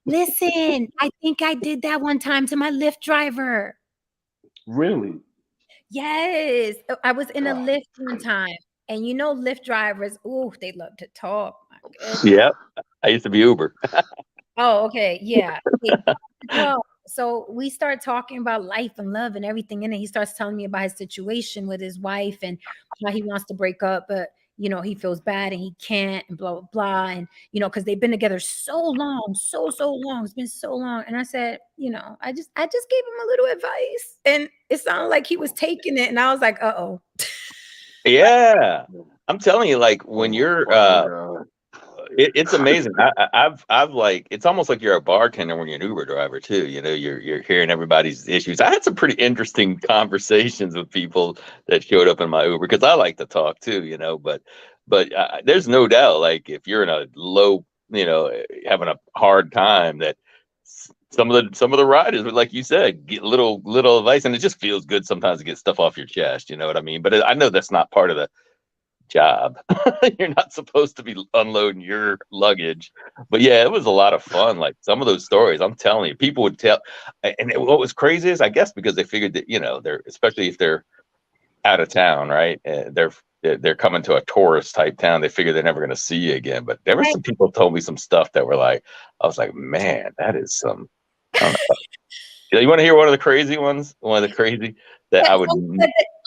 Listen, I think I did that one time to my Lyft driver. Really? Yes, I was in a God. Lyft one time, and Lyft drivers, ooh, they love to talk. My goodness. Yep. I used to be Uber. Oh, okay. Yeah. So we start talking about life and love and everything. And then he starts telling me about his situation with his wife and how he wants to break up, but he feels bad and he can't, and blah, blah, blah. And, because they've been together so long, so long. It's been so long. And I said, I just gave him a little advice, and it sounded like he was taking it. And I was like, uh-oh. Yeah. I'm telling you, like when you're it's amazing. I've like, it's almost like you're a bartender when you're an Uber driver too. You're hearing everybody's issues. I had some pretty interesting conversations with people that showed up in my Uber, because I like to talk too. But there's no doubt, like if you're in a low, having a hard time, that some of the riders would, like you said, get little advice, and it just feels good sometimes to get stuff off your chest. You know what I mean? But I know that's not part of the job. You're not supposed to be unloading your luggage. But yeah, it was a lot of fun. Like some of those stories, I'm telling you, people would tell. And what was crazy is, I guess because they figured that they're, especially if they're out of town, right? They're coming to a tourist type town. They figure they're never going to see you again. But there were some people told me some stuff that were like, I was like, man, that is some. I don't know. You want to hear one of the crazy ones? One of the crazy that I would.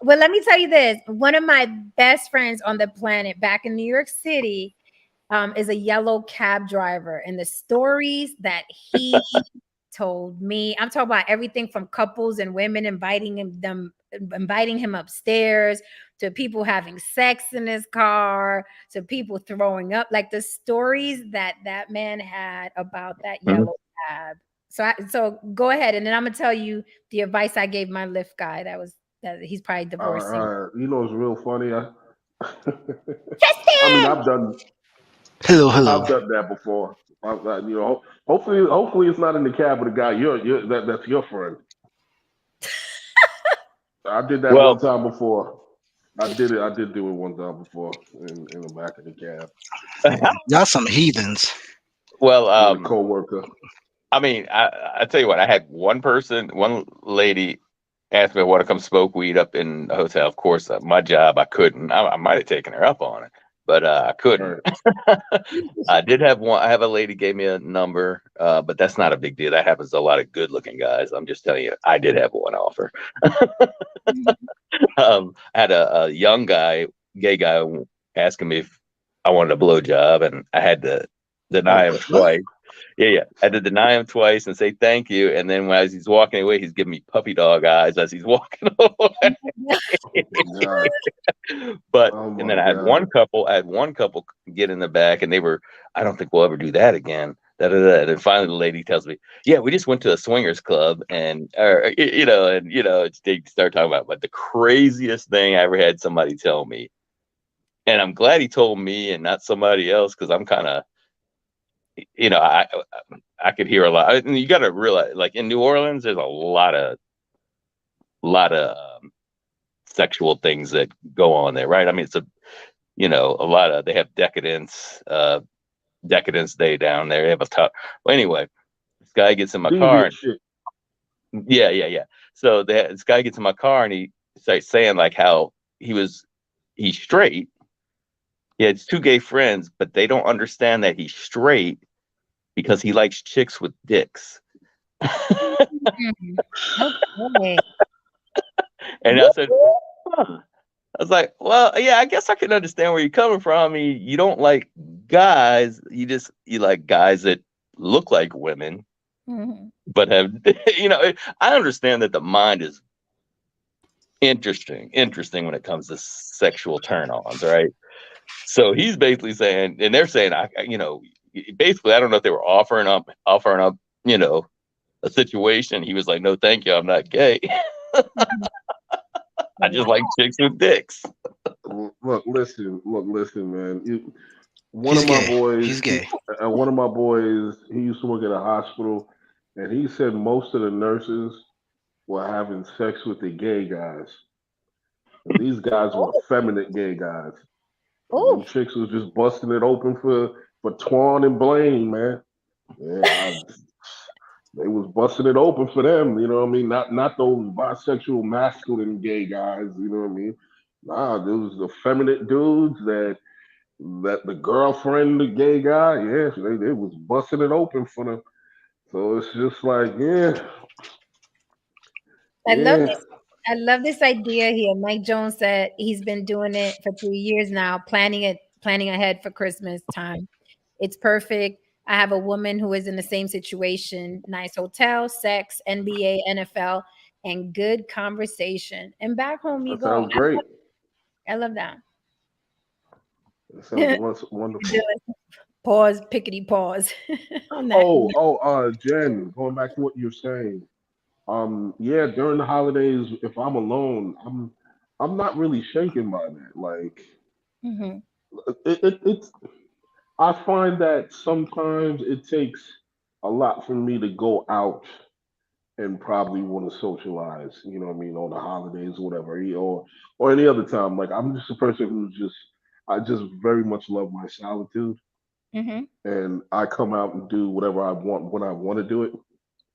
Well, let me tell you this. One of my best friends on the planet back in New York City is a yellow cab driver. And the stories that he told me, I'm talking about everything from couples and women inviting him upstairs, to people having sex in his car, to people throwing up. Like the stories that man had about that yellow cab. So go ahead, and then I'm gonna tell you the advice I gave my Lyft guy. That he's probably divorcing. It's real funny. Tristan! I mean, I've done that before. Hopefully it's not in the cab with a guy. That's your friend. I did that one time before. I did do it one time before in the back of the cab. Y'all some heathens. Well, a co-worker. I mean, I tell you what, I had one lady asked me if I want to come smoke weed up in the hotel. Of course, my job, I couldn't. I might have taken her up on it, but I couldn't. Right. I did have one. I have a lady gave me a number, but that's not a big deal. That happens to a lot of good-looking guys. I'm just telling you, I did have one offer. I had a young guy, gay guy, asking me if I wanted a blowjob, and I had to deny him twice. Yeah. I had to deny him twice and say thank you. And then as he's walking away, he's giving me puppy dog eyes as he's walking away. God. But Oh and my then I had God. one couple get in the back, and they were, I don't think we'll ever do that again. Da, da, da. And then finally the lady tells me, yeah, we just went to a swingers club, and they start talking about like the craziest thing I ever had somebody tell me. And I'm glad he told me and not somebody else, because I'm kind of, I could hear a lot. And you got to realize, like in New Orleans, there's a lot of sexual things that go on there, right? I mean, it's a lot of, they have decadence day down there. They have a tough. Well, anyway, this guy gets in my car. Deviant shit. Yeah. So this guy gets in my car, and he starts saying like how he's straight. He has 2 gay friends, but they don't understand that he's straight because he likes chicks with dicks. Okay. And I said, huh. I was like, well, yeah, I guess I can understand where you're coming from. I mean, you don't like guys, you like guys that look like women, but have, I understand that the mind is interesting when it comes to sexual turn-ons, right? So he's basically saying, and they're saying, basically, I don't know if they were offering up, a situation. He was like, no, thank you, I'm not gay. I just like chicks with dicks. Look, listen, man. One He's of my gay. boys, He's gay. one of my boys, he used to work at a hospital, and he said most of the nurses were having sex with the gay guys. And these guys were effeminate gay guys. And them Oh, chicks was just busting it open for Twan and Blaine, man. Yeah, they was busting it open for them. You know what I mean? Not those bisexual, masculine gay guys. You know what I mean? Nah, those the feminine dudes that the girlfriend, the gay guy, yeah, they was busting it open for them. So it's just like, yeah, I love yeah. this. I love this idea here. Mike Jones said he's been doing it for 3 years now, planning ahead for Christmas time. It's perfect. I have a woman who is in the same situation. Nice hotel, sex, NBA, NFL, and good conversation. And back home you That go. sounds great. I love that. That sounds wonderful. Pause, pickety pause on that. Jen, going back to what you're saying. Yeah, during the holidays, if I'm alone, I'm not really shaken by that. Like, Mhm. it's I find that sometimes it takes a lot for me to go out and probably want to socialize, you know what I mean, on the holidays or whatever, or any other time. Like I'm just a person I just very much love my solitude, Mhm. and I come out and do whatever I want when I want to do it.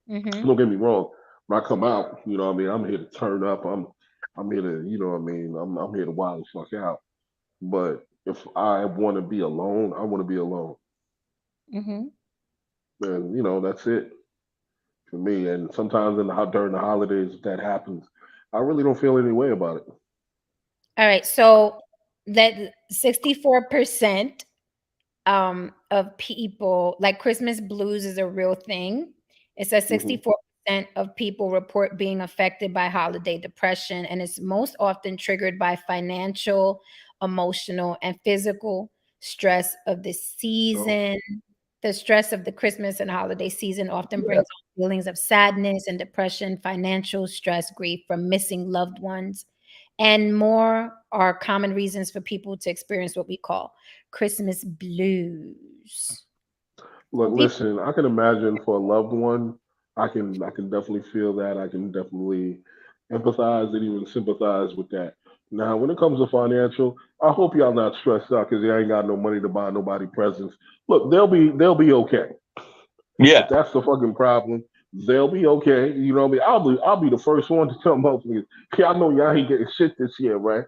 Mhm. Don't get me wrong. When I come out, you know what I mean, I'm here to turn up. I'm here to, you know what I mean, I'm here to wild the fuck out. But if I want to be alone, I want to be alone. Mhm. And that's it for me. And sometimes during the holidays, if that happens, I really don't feel any way about it. All right. So that 64% of people, like Christmas blues is a real thing. It says Hmm. 64% of people report being affected by holiday depression, and it's most often triggered by financial, emotional, and physical stress of the So season. The stress of the Christmas and holiday season often yeah, brings on feelings of sadness and depression, financial stress, grief from missing loved ones, and more are common reasons for people to experience what we call Christmas blues. look, So people, listen, I can imagine for a loved one, I can definitely feel that. I can definitely empathize and even sympathize with that. Now, when it comes to financial, I hope y'all not stressed out because you ain't got no money to buy nobody presents. Look, they'll be okay. If Yeah. that's the fucking problem, they'll be okay. You know what I mean? I'll be the first one to tell motherfuckers, yeah, I know y'all ain't getting shit this year, right?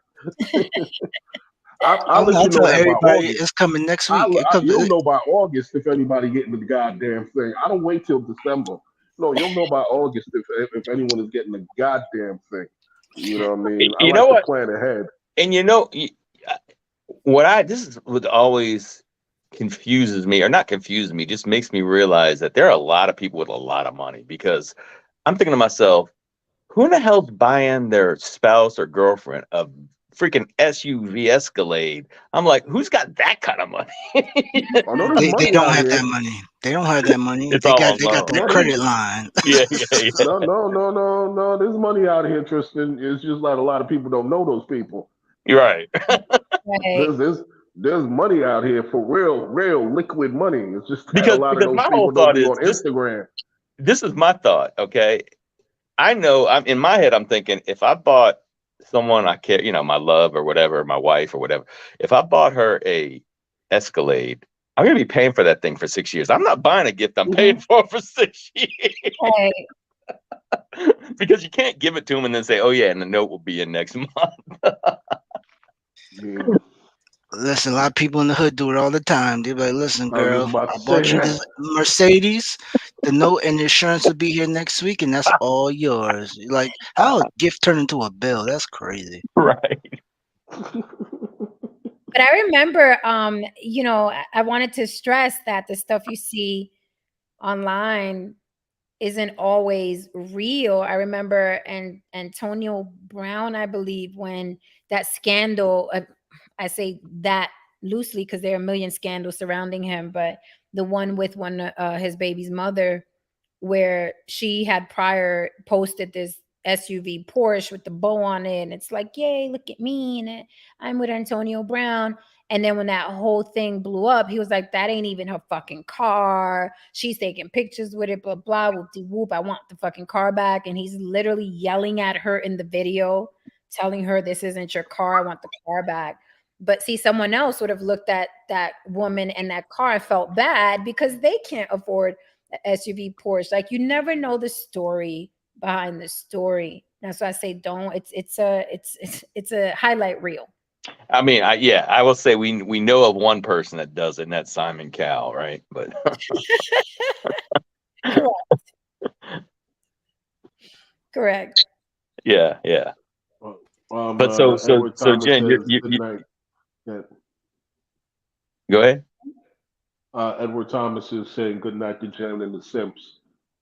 I'll let I you know tell that by everybody August. it's coming next week. It comes. You'll know by August if anybody getting the goddamn thing. I don't wait till December. No, you'll know by August if anyone is getting the goddamn thing. You know what I mean? I You like know to what? plan ahead. And This is what always confuses me, or not confuses me, just makes me realize that there are a lot of people with a lot of money, because I'm thinking to myself, who in the hell's buying their spouse or girlfriend a freaking SUV Escalade? I'm like, who's got that kind of money? I know there's They money don't out have here. that money. They don't have that money. It's all on They got loan, that No, right? credit line. Yeah, yeah, yeah. no. There's money out here, Tristan. It's just like a lot of people don't know those people. You're right. Right. There's money out here for real liquid money. It's just that a because lot of because those my whole people don't thought be is on this. Instagram. This is my thought. Okay, I know. I'm in my head. I'm thinking, if I bought someone I care, my love or whatever, my wife or whatever, if I bought her a Escalade, I'm gonna be paying for that thing for 6 years. I'm not buying a gift I'm paying for 6 years. Right. Because you can't give it to them and then say, "Oh yeah," and the note will be in next month. Yeah, Listen, a lot of people in the hood do it all the time. They're like, "Listen, I was girl, just about I to say bought you this that. Mercedes. The note and the insurance will be here next week, and that's all yours." Like, how a gift turn into a bill? That's crazy. Right. But I remember, I wanted to stress that the stuff you see online isn't always real. I remember Antonio Brown, I believe, when that scandal, I say that loosely because there are a million scandals surrounding him, but the one with his baby's mother, where she had prior posted this SUV Porsche with the bow on it, and it's like, yay, look at me, and I'm with Antonio Brown. And then when that whole thing blew up, he was like, that ain't even her fucking car. She's taking pictures with it, blah, blah, whoop de whoop. I want the fucking car back. And he's literally yelling at her in the video, telling her, this isn't your car. I want the car back. But see, someone else would have looked at that woman and that car and felt bad because they can't afford an SUV Porsche. Like, you never know the story behind the story. That's why I say don't. It's a highlight reel. I mean, I will say we know of one person that does it, and that's Simon Cowell, right? But Correct. yeah. But Edward so Thomas Jen, says good night. Yeah. go ahead. Edward Thomas is saying good night to Jen and the Simps.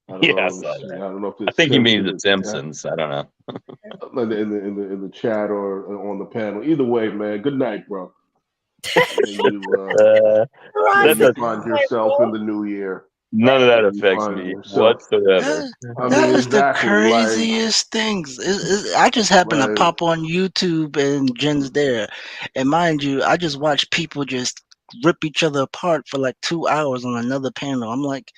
I don't Yeah, know. I saw that. I don't know if I it's think he Simps means the Simpsons. I don't know. in the chat or on the panel. Either way, man. Good night, bro. And you That when you does, find yourself in the new year. none of that When you affects find me yourself. whatsoever. I That mean, is the exactly. Like, craziest things. I just happen to like, pop on YouTube and Jen's there, and mind you, I just watch people just rip each other apart for like 2 hours on another panel. I'm like,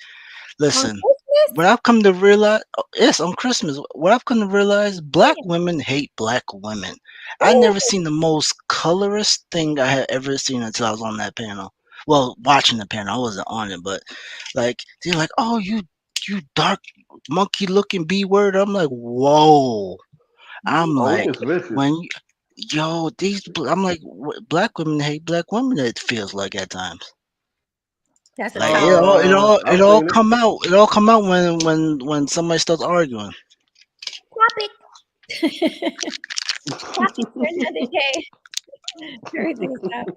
On listen, Christmas? what I've come to realize, yes, on Christmas, what I've come to realize, black Damn. women hate black women. I Ooh. never seen the most colorist thing I had ever seen until I was on that panel. Well, watching the panel, I wasn't on it, but like they're like, "Oh, you dark monkey looking B word." I'm like, "Whoa!" I'm oh, it like, gets vicious. when yo I'm like, black women hate black women. It feels like at times. That's a Like topic. I've seen it. it all come out when somebody starts arguing. Topic. Topic for another day. Everything's topic.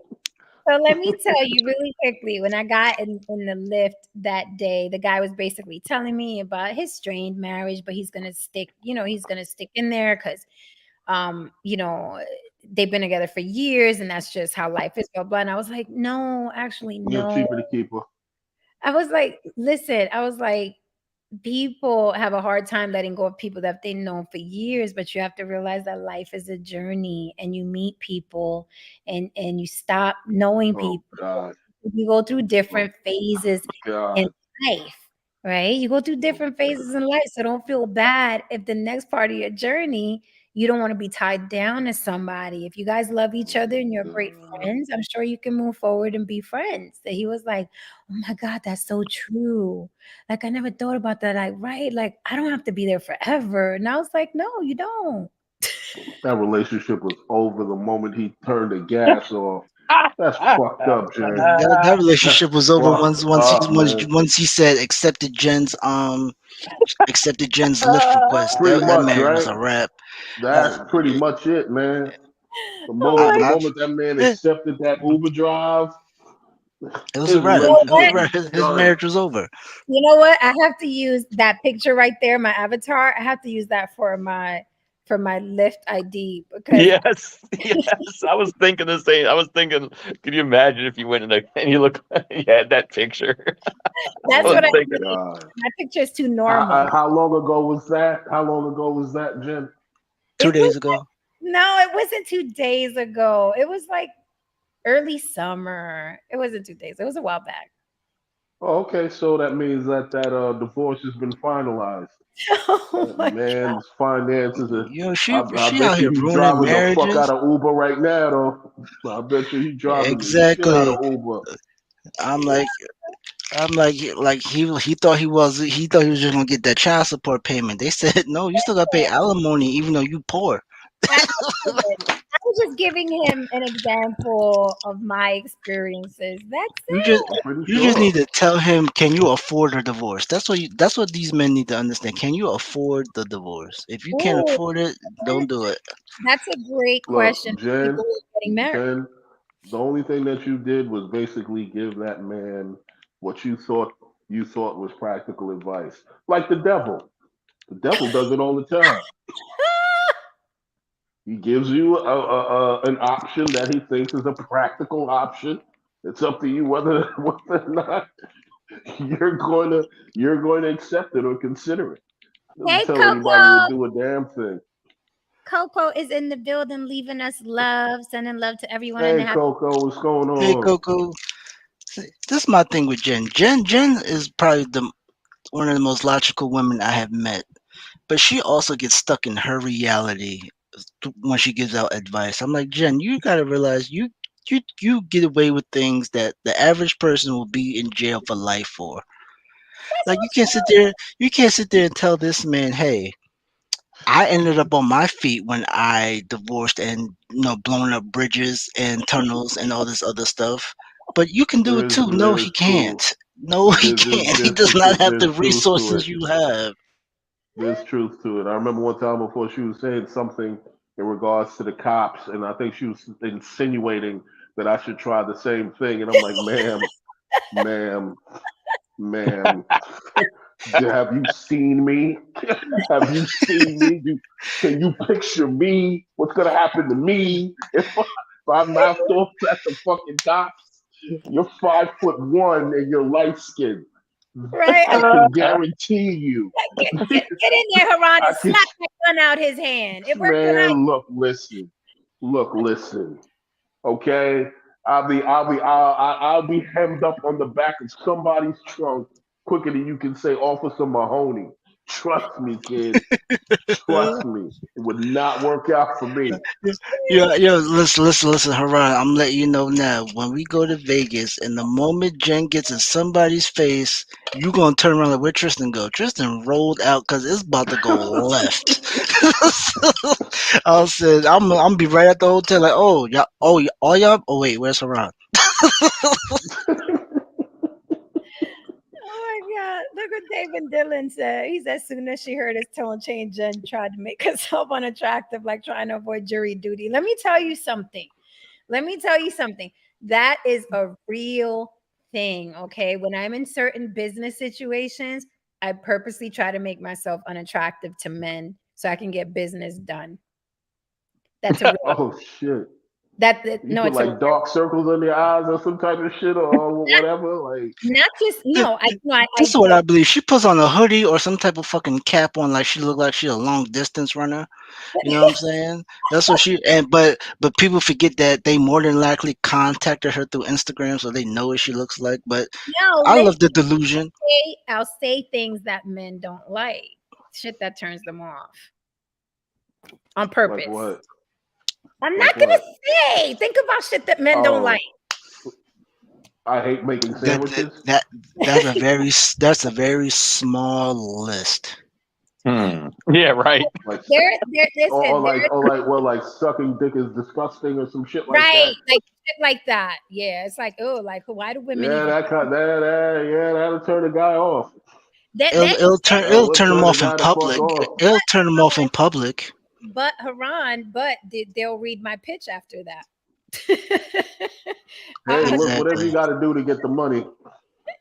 So let me tell you really quickly, when I got in the lift that day, the guy was basically telling me about his strained marriage, but he's gonna stick, he's gonna stick in there because they've been together for years and that's just how life is, blah blah. And I was like, no, actually, You're no. cheaper to keep her. I was like, listen, I was like, people have a hard time letting go of people that they've known for years, but you have to realize that life is a journey and you meet people and you stop knowing Oh people. God. You go through Oh different phases in God. life, right? You go through different phases in life. So don't feel bad if the next part of your journey, you don't want to be tied down to somebody. If you guys love each other and you're great friends, I'm sure you can move forward and be friends. That he was like, oh my God, that's so true. Like, I never thought about that. Like, right? Like, I don't have to be there forever. And I was like, no, you don't. That relationship was over the moment he turned the gas off. That's fucked up, Jen. That That's relationship was over fucked up, man. once he said accepted Jen's lift request. Pretty That much, marriage was right? a wrap. That's pretty much it, man. Oh The my I, moment that man it, accepted that Uber drive, it was a his wrap. You know It was a what? wrap. relationship was His done. marriage was over. You know what? I have to use that picture right there, my avatar. I have to use that for my Lyft ID because Yes, yes. I was thinking the same. I was thinking, could you imagine if you went in there and you look, you had that picture? I that's Oh was what I my thinking, need. God. My picture is too normal. How long ago was that? How long ago was that, Jen? 2 days It was ago. no, it wasn't 2 days ago. It was like early summer. It wasn't 2 days. It was a while back. Oh, okay, so that means that divorce has been finalized. Oh That my god. man's finances are. Yo, I she bet out you here he's ruining driving the fuck out marriages. of Uber right now, though. I bet you he's driving the shit out Exactly. of Uber. I'm like, he thought he thought he was just gonna get that child support payment. They said no, you still gotta pay alimony even though you poor. Listen, I was just giving him an example of my experiences. That's You just I'm pretty you just sure. need to tell him, can you afford a divorce? That's what these men need to understand. Can you afford the divorce? If you it. can't Ooh, afford it, don't do it. that's a great question Look, for people who are getting married. Jen, the only thing that you did was basically give that man what you thought was practical advice. Like the devil. The devil does it all the time. He gives you an option that he thinks is a practical option. It's up to you whether or not you're going to accept it or consider it. He doesn't Hey, tell anybody to Coco. do a damn thing. Coco is in the building, leaving us love, sending love to everyone in the Hey happy. Coco, what's going Hey on? Coco, see, this is my thing with Jen. Jen is probably the one of the most logical women I have met, but she also gets stuck in her reality when she gives out advice. I'm like, Jen, you gotta realize you get away with things that the average person will be in jail for life for. That's Like you can't sit there and tell this man, hey, I ended up on my feet when I divorced and blown up bridges and tunnels and all this other stuff. But you can do it too. No, he There's truth. can't. No, he can't. He does not have the There's truth to resources it. you have. There's truth to it. I remember one time before she was saying something in regards to the cops, and I think she was insinuating that I should try the same thing. And I'm like, ma'am, ma'am, have you seen me? Have you seen me? Can you picture me? What's gonna happen to me if I mouthed off at the fucking cops? You're 5'1" and you're light skinned. right. I can guarantee you. Get in there, Haran, I and can, slap that gun out his hand. It worked tonight. man. Listen. Okay, I'll be hemmed up on the back of somebody's trunk quicker than you can say Officer Mahoney. Trust me, kid. Trust me. It would not work out for me. Listen, Haran. I'm letting you know now. When we go to Vegas, and the moment Jen gets in somebody's face, you gonna turn around like where Tristan go? Tristan rolled out because it's about to go left. I said, I'm gonna be right at the hotel. Like, oh y'all, all y'all. Oh wait, where's Haran? Oh my God. Look what David Dillon said. He said, as soon as she heard his tone change, Jen tried to make herself unattractive, like trying to avoid jury duty. Let me tell you something. That is a real thing. Okay. When I'm in certain business situations, I purposely try to make myself unattractive to men so I can get business done. That's a real, Oh shit! You no, put it's a like dark circles under your eyes or some type of shit or whatever. Like, not just, no, I, no, This is what I believe. She puts on a hoodie or some type of fucking cap on, like she look like she's a long distance runner. You know what I'm saying? That's what she and but people forget that they more than likely contacted her through Instagram, so they know what she looks like. But no, I listen, love the delusion. I'll say things that men don't like, shit that turns them off on like purpose. what? I'm Like not gonna what? say. Think about shit that men don't like. Oh, I hate making That sandwiches. that's a very small list. Yeah, right. Like, Listen, well, like sucking dick is disgusting or some shit like right, that. like shit like that. Yeah, it's like, oh, like why do women Yeah, even? that'll turn a guy off. That It'll that it'll turn That it'll would turn them turn a off in guy the fuck public. off. It'll turn them off in public. but Haran, they'll read my pitch after that. Hey, look, whatever you Exactly. got to do to get the money,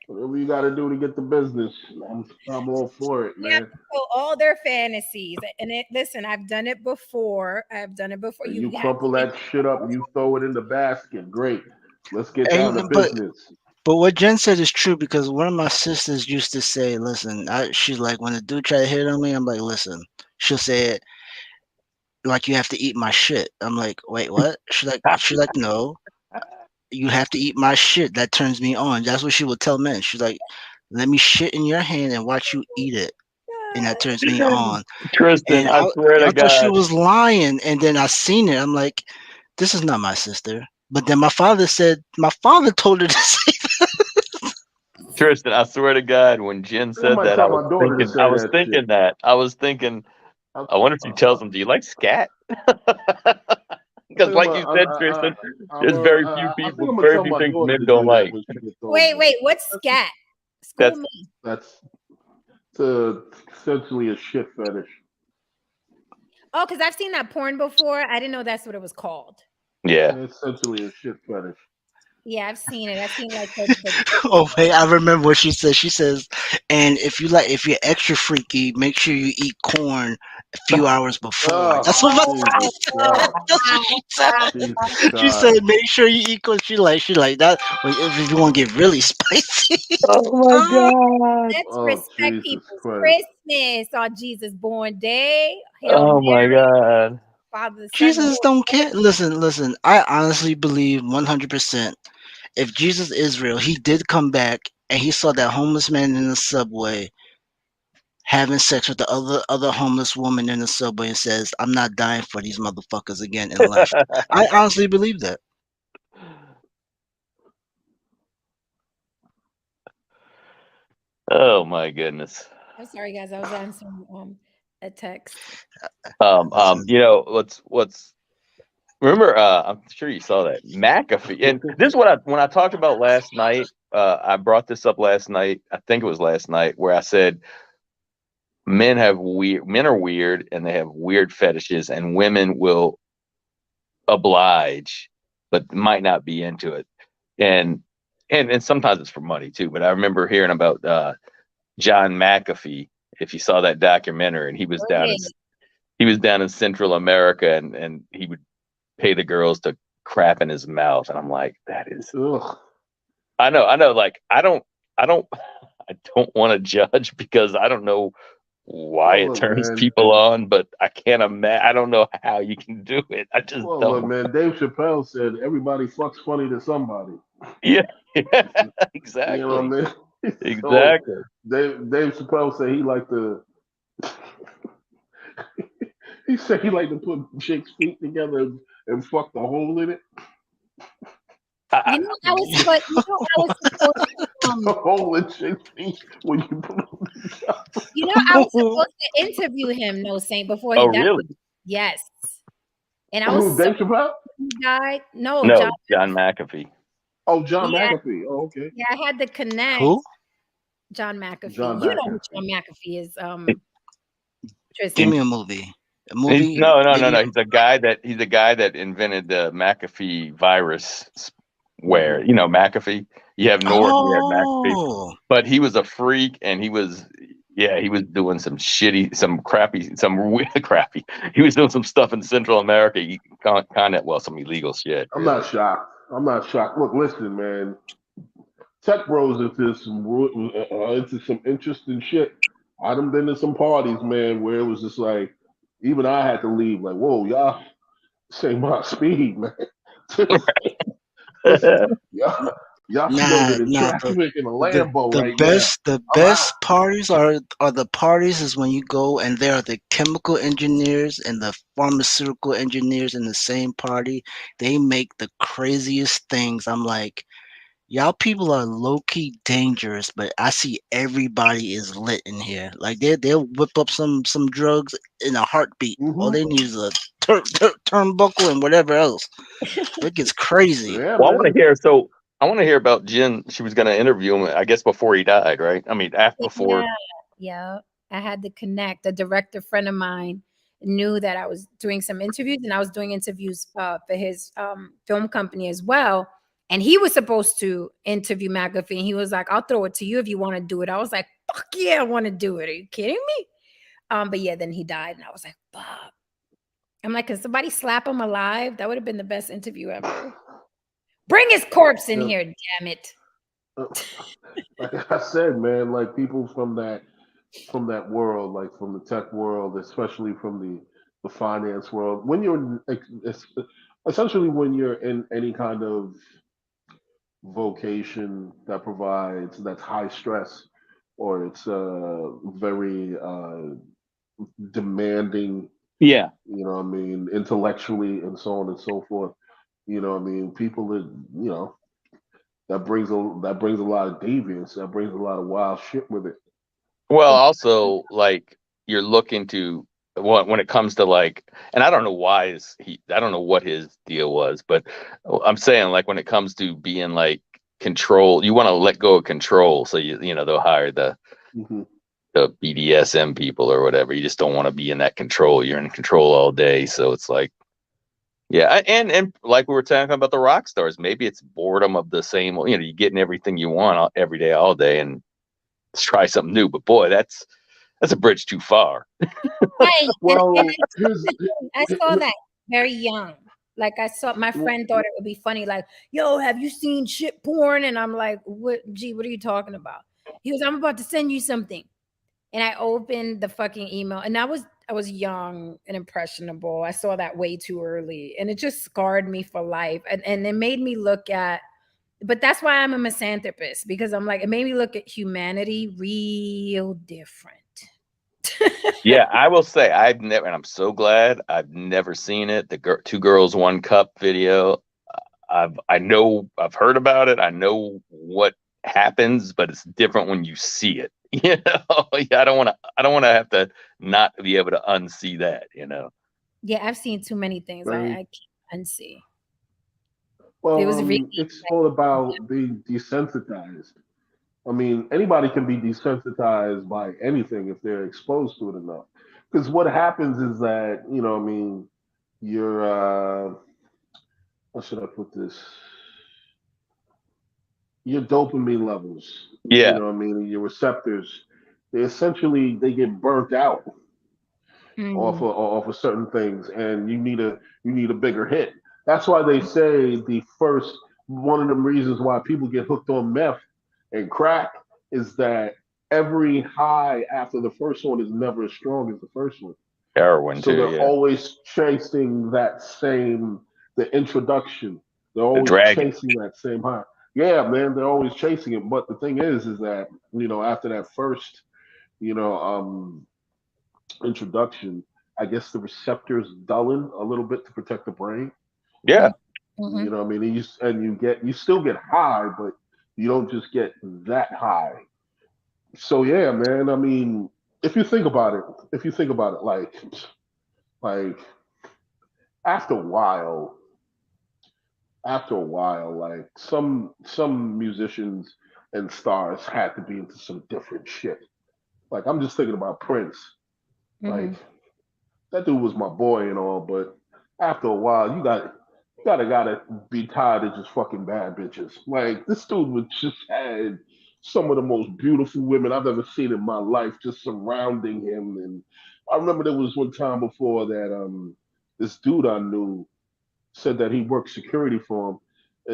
whatever you got to do to get the business, I'm all for it, Yeah, man. so all their fantasies, and listen, I've done it before. And You you have crumple to. that shit up and you throw it in the basket. Great. Let's get down to And business. but what Jen said is true because one of my sisters used to say, "Listen," she's like, when a dude try to hit on me, I'm like, "Listen." She'll say it like, "You have to eat my shit." I'm like, "Wait, what?" She's like, "No, you have to eat my shit. That turns me on." That's what she would tell men. She's like, "Let me shit in your hand and watch you eat it, and that turns me on." Tristan, And I swear to I thought she God. was lying, and then I seen it. I'm like, "This is not my sister." But then my father said, my father told her to say, Tristan, I swear to God, when Jen I said might that, I tell was my daughter to thinking, I say was that shit. thinking that. I was thinking, I, I wonder if she tells him, "Do you like scat?" Because, like you said, Tristan, there's very few I think people, I'm gonna very tell few my things daughter men to don't do that like. when she gets Wait, older. wait, what's scat? School That's me. That's essentially a shit fetish. Oh, because I've seen that porn before. I didn't know that's what it was called. yeah. It's essentially a shit fetish. Yeah, I've seen it. I've seen like "Oh wait, I remember what she says." She says, "And if you're extra freaky, make sure you eat corn a few hours before." Oh, That's what my Jesus God. that's what she said. Jesus She God. said, "Make sure you eat corn." She like that. If you want to get really spicy. Oh my God. let's Oh, respect Jesus people's Christ. Christmas on Jesus born day. Hail Oh my Mary, God. Father, the Son, Jesus Holy don't care. Listen. I honestly believe 100%. If Jesus is real, he did come back and he saw that homeless man in the subway having sex with the other homeless woman in the subway and says, "I'm not dying for these motherfuckers again," and left. I honestly believe that. Oh my goodness. I'm sorry, guys. I was answering a text. Listen, What's remember, I'm sure you saw that McAfee, and this is what when I talked about last night. I brought this up last night. I think it was last night where I said men are weird and they have weird fetishes, and women will oblige, but might not be into it. And and sometimes it's for money too. But I remember hearing about John McAfee. If you saw that documentary, and Wait, he was down in Central America, and he would pay the girls to crap in his mouth, and I'm like, that is. Ugh. I know. Like I don't, I don't want to judge because I don't know why Well, it look, turns man. people on, but I can't imagine. I don't know how you can do it. I just Well, look, don't. man. Dave Chappelle said everybody fucks funny to somebody. Yeah, You know what I exactly, mean? So exactly. Dave Chappelle said he liked to. He said he liked to put chicks' feet together and fuck the hole in it. I, I was supposed to The hole in chicks' feet when you put them together. I was supposed to interview him, no Saint, before he oh, died. really? Yes. And I was so Dave Chappelle? he died. No, John. No, John McAfee. Oh, John Yeah, McAfee. Oh, okay. yeah, I had to connect who? John McAfee. John You know who McAfee. John McAfee is, Give Tristan. me a movie. A He's movie, no. maybe. He's a guy that invented the McAfee virus. Where McAfee, you have Norton, you have McAfee, Oh, but he was a freak, and he was doing some shitty, some crappy, some weird crappy. He was doing some stuff in Central America, some illegal shit, I'm not really. shocked. I'm not shocked. Look, listen, man. Tech Bros into some interesting shit. I done been to some parties, man, where it was just like, even I had to leave. Like, whoa, y'all say my speed, man. Listen, y'all, y'all nah, loaded in nah. traffic in a The Lambo the right now. best the I'm out. best parties are the parties is when you go and there are the chemical engineers and the pharmaceutical engineers in the same party. They make the craziest things. I'm like, y'all people are low key dangerous, but I see everybody is lit in here. Like they'll whip up some drugs in a heartbeat. All Hmm. they need is a turnbuckle and whatever else. It gets crazy. Yeah, Well, I want to man. hear. So I want to hear about Jen. She was going to interview him, I guess, before he died, right? I mean, after Yeah, before. yeah. I had to connect. A director friend of mine knew that I was doing some interviews, and I was doing interviews for his film company as well. And he was supposed to interview McAfee, and he was like, "I'll throw it to you if you want to do it." I was like, "Fuck yeah, I want to do it. Are you kidding me?" But yeah, then he died, and I was like, "Fuck." I'm like, "Can somebody slap him alive? That would have been the best interview ever. Bring his corpse in here, damn it." Like I said, man, like people from that world, like from the tech world, especially from the finance world, when you're essentially when you're in any kind of vocation that's high stress, or it's very demanding, Yeah. intellectually and so on and so forth. People that that brings a lot of deviance, that brings a lot of wild shit with it. Well, also, like, you're looking to when it comes to, like, and I don't know why I don't know what his deal was, but I'm saying, like, when it comes to being like control, you want to let go of control. So they'll hire the Mm-hmm. the BDSM people or whatever. You just don't want to be in that control. You're in control all day. So it's like, yeah. And like we were talking about the rock stars, maybe it's boredom of the same, you're getting everything you want every day, all day, and let's try something new. But boy, that's a bridge too far. Right. Well, And I saw that very young. Like, I saw, my friend thought it would be funny, like, "Yo, have you seen shit porn?" And I'm like, "What? Gee, what are you talking about?" He was, "I'm about to send you something." And I opened the fucking email, and I was young and impressionable. I saw that way too early, and it just scarred me for life. And it made me look at, but that's why I'm a misanthropist, because I'm like, it made me look at humanity real different. Yeah, I will say I've never, and I'm so glad I've never seen it. The Two Girls One Cup video. I've heard about it. I know what happens, but it's different when you see it. Yeah, I don't want to have to not be able to unsee that. Yeah, I've seen too many things I very can't unsee. It was well. really It's like, all about being desensitized. Anybody can be desensitized by anything if they're exposed to it enough. Because what happens is that your how should I put this? Your dopamine levels, Yeah, and your receptors, they get burnt out mm, off of certain things, and you need a bigger hit. That's why they say the first one of the reasons why people get hooked on meth and crack is that every high after the first one is never as strong as the first one. heroin So too. they're Yeah, always chasing the introduction. They're the always dragon. chasing that same high. Yeah, man, they're always chasing it. But the thing is that after that first you know um introduction, I guess the receptors dullen a little bit to protect the brain. Yeah, mhm. You still get high, but you don't just get that high. So yeah, man. If you think about it, like after a while, like some musicians and stars had to be into some different shit. Like I'm just thinking about Prince. Like Mhm. that dude was my boy and all, but after a while, gotta be tired of just fucking bad bitches. Like this dude was just had some of the most beautiful women I've ever seen in my life just surrounding him. And I remember there was one time before that this dude I knew said that he worked security for him,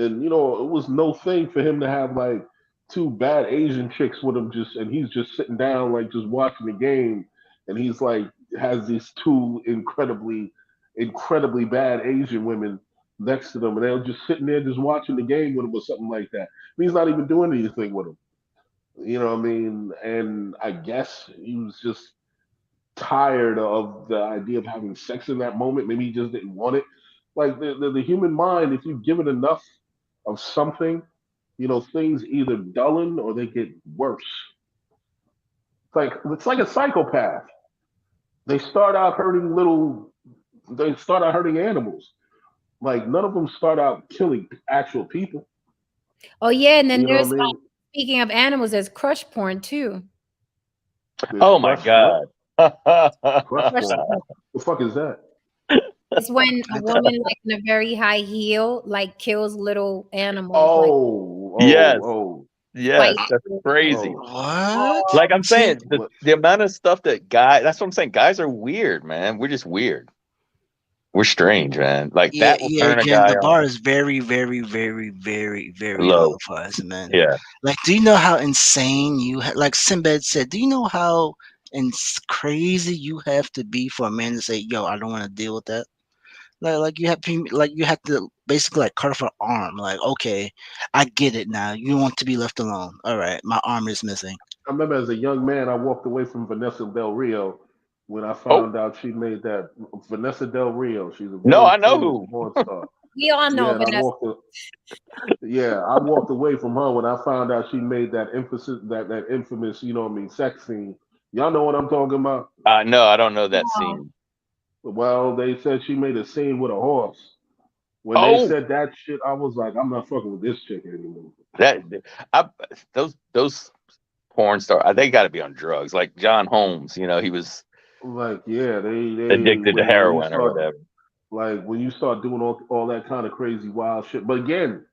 and it was no thing for him to have like two bad Asian chicks with him, and he's just sitting down like just watching the game, and he's like has these two incredibly bad Asian women next to them, and they're just sitting there just watching the game with him or something like that. And he's not even doing anything with them. You know what I mean? And I guess he was just tired of the idea of having sex in that moment. Maybe he just didn't want it. Like the human mind, if you give it enough of something, things either dullen or they get worse. It's like a psychopath. They start out hurting they start out hurting animals. Like none of them start out killing actual people. Oh yeah, and then You know there's what I like, mean? speaking of animals, there's crush porn too. There's Oh my crush what? God. Crush Crush porn. porn. The fuck is that? It's when a I th- woman, like, in a very high heel, like, kills little animals, like, Oh, Yes, oh, yes, spites that's it. crazy. oh, what? Like I'm See, saying, what? the amount of stuff that that's what I'm saying. Guys are weird, man. We're just weird. We're strange, man. Like yeah, that will yeah. turn a Again, guy the on bar is very, very, very, very, very low low. for us men. Yeah. Like, do you know how insane like Sinbad said? Do you know how crazy you have to be for a man to say, "Yo, I don't want to deal with that"? Like you have to basically like cut off an arm. Like, okay, I get it now. You want to be left alone. All right, my arm is missing. I remember as a young man, I walked away from Vanessa Del Rio when I Oh found out she made that. Vanessa Del Rio. She's a no, very I know famous who. porn star. We all know Yeah, and Vanessa. I walked away from her when I found out she made that that infamous, sex scene. Y'all know what I'm talking about? No, I don't know that Oh, scene. Well, they said she made a scene with a horse. When they Oh, said that shit, I was like, I'm not fucking with this chick anymore. that I those porn stars, they got to be on drugs. Like John Holmes, he was Like, yeah, they addicted to when you heroin or start whatever. like when you start doing all that kind of crazy wild shit. But again,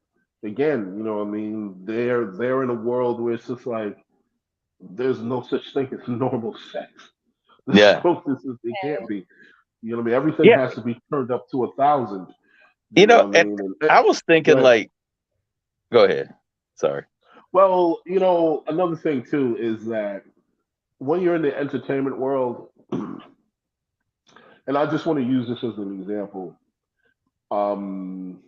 you know what I mean? They're in a world where it's just like there's no such thing as normal sex. Yeah, It can't be. You know what I mean? Everything yeah. has to be turned up to 1,000. You know what I And mean? I was thinking But like, go ahead. Sorry. well, another thing too is that when you're in the entertainment world, and I just want to use this as an example. Um,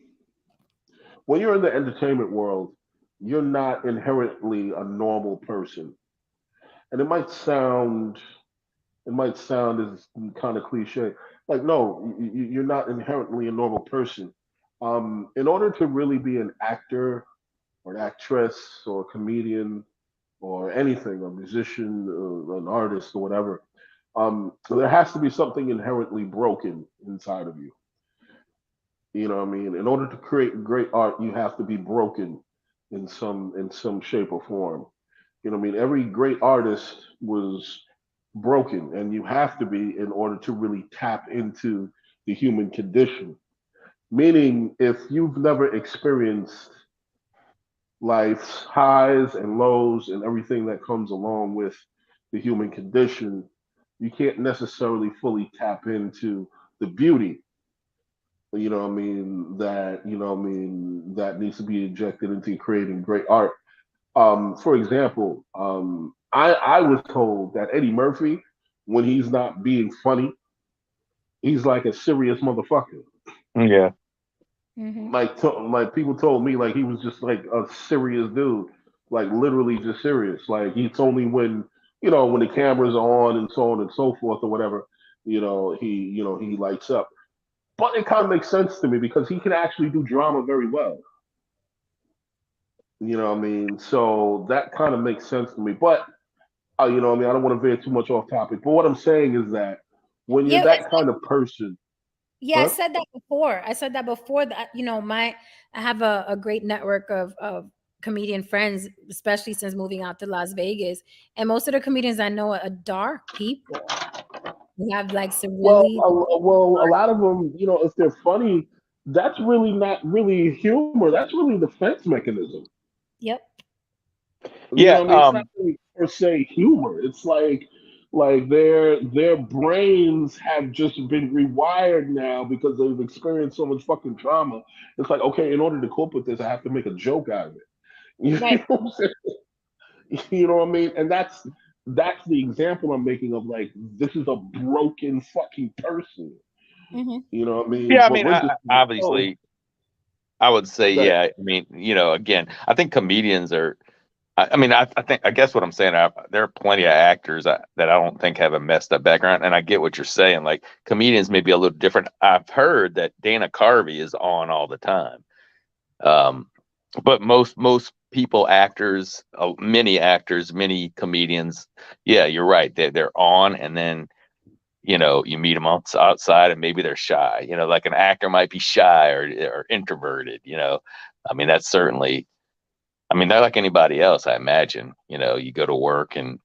when you're in the entertainment world, you're not inherently a normal person, and it might sound as kind of cliche. Like, no, you're not inherently a normal person. In order to really be an actor or an actress or a comedian or anything, a musician, an artist or whatever, there has to be something inherently broken inside of you. You know what I mean? In order to create great art, you have to be broken in some shape or form. You know what I mean? Every great artist was broken, and you have to be in order to really tap into the human condition. Meaning, if you've never experienced life's highs and lows and everything that comes along with the human condition, you can't necessarily fully tap into the beauty, that needs to be injected into creating great art. For example, I was told that Eddie Murphy, when he's not being funny, he's like a serious motherfucker. Yeah. mhm. Like people told me like he was just like a serious dude, like literally just serious. Like it's only when the cameras are on and so on and so forth or whatever, he lights up. But it kind of makes sense to me because he can actually do drama very well. You know what I mean? So that kind of makes sense to me. But I don't want to veer too much off topic. But what I'm saying is that when you're Yeah, that kind of person, yeah, I huh? said that before. I said that before that, I have a great network of comedian friends, especially since moving out to Las Vegas. And most of the comedians I know are dark people. They have like some Well, really a lot of them, if they're funny, that's really not really humor. That's really defense mechanism. yep. You know Yeah. what I mean? It's not really per se humor. It's like their brains have just been rewired now because they've experienced so much fucking trauma. It's like, okay, in order to cope with this, I have to make a joke out of it. You Right. know what I'm saying? You know what I mean? And that's the example I'm making of like this is a broken fucking person. Hmm. You know what I mean? Yeah. I But mean, we're just oh, obviously, I would say, that yeah. I mean, again, I think comedians are. I mean, I guess what I'm saying, there are plenty of actors that I don't think have a messed up background, and I get what you're saying. Like comedians may be a little different. I've heard that Dana Carvey is on all the time, um, but most people, actors, many actors, many comedians, yeah, you're right. They're on, and then you meet them outside, and maybe they're shy. Like an actor might be shy or introverted. I mean, that's certainly. I mean, they're like anybody else, I imagine. You go to work and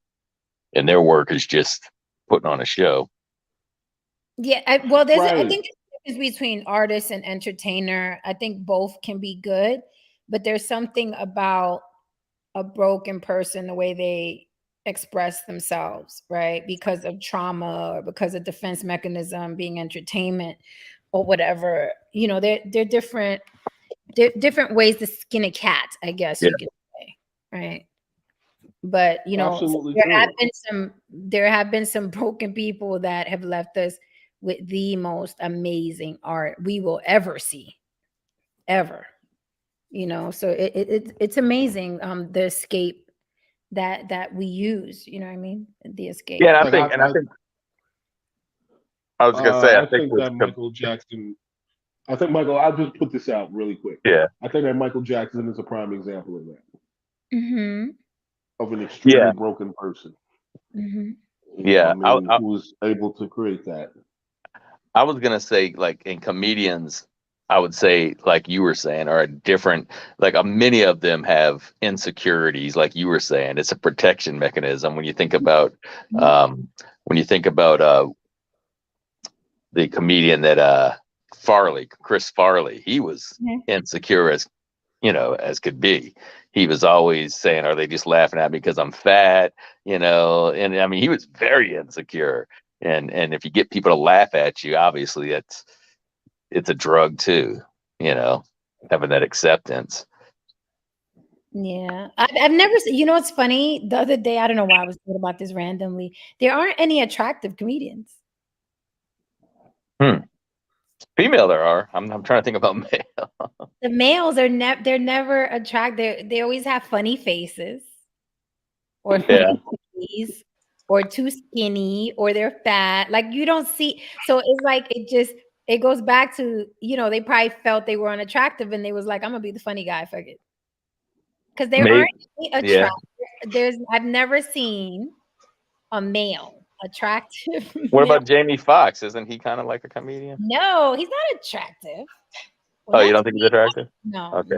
their work is just putting on a show. Yeah, well, I Right. think there's a difference between artist and entertainer. I think both can be good, but there's something about a broken person, the way they express themselves, right? Because of trauma or because of defense mechanism, being entertainment or whatever. You know, they're different. Different ways to skin a cat, I guess Yeah. you could say, right? But you know, Absolutely there have true. been some broken people that have left us with the most amazing art we will ever see, ever. You know, so it's amazing, the escape that we use. You know what I mean? The escape. Yeah, Like and I think I was gonna say, I I think think with that Michael Jackson. I think Michael. I'll just put this out really quick. yeah, I think that Michael Jackson is a prime example of that, Mm-hmm. of an yeah, extremely broken person. Mm-hmm. You know, yeah. what I mean, who was able to create that. I was gonna say, like in comedians, I would say, like you were saying, are a different. Like many of them have insecurities, like you were saying. It's a protection mechanism when you think about, um, when you think about the comedian that Chris Farley. He was insecure as as could be. He was always saying, "Are they just laughing at me because I'm fat?" And I mean, he was very insecure. And if you get people to laugh at you, obviously it's a drug too. Having that acceptance. Yeah, I've never seen. You know what's funny? The other day, I don't know why I was thinking about this randomly. There aren't any attractive comedians. Hmm. Female, there are. I'm trying to think about male. The males are they're never attractive. They always have funny faces or Yeah, funny bodies or too skinny or they're fat. Like you don't see. So it's like it goes back to, they probably felt they were unattractive and they was like, I'm gonna be the funny guy, fuck it. Because there maybe. aren't any Yeah. I've never seen a male attractive What male. about Jamie Foxx? Isn't he kind of like a comedian? No, he's not attractive. Well, Oh, you not to don't think he's me. attractive? No, Okay.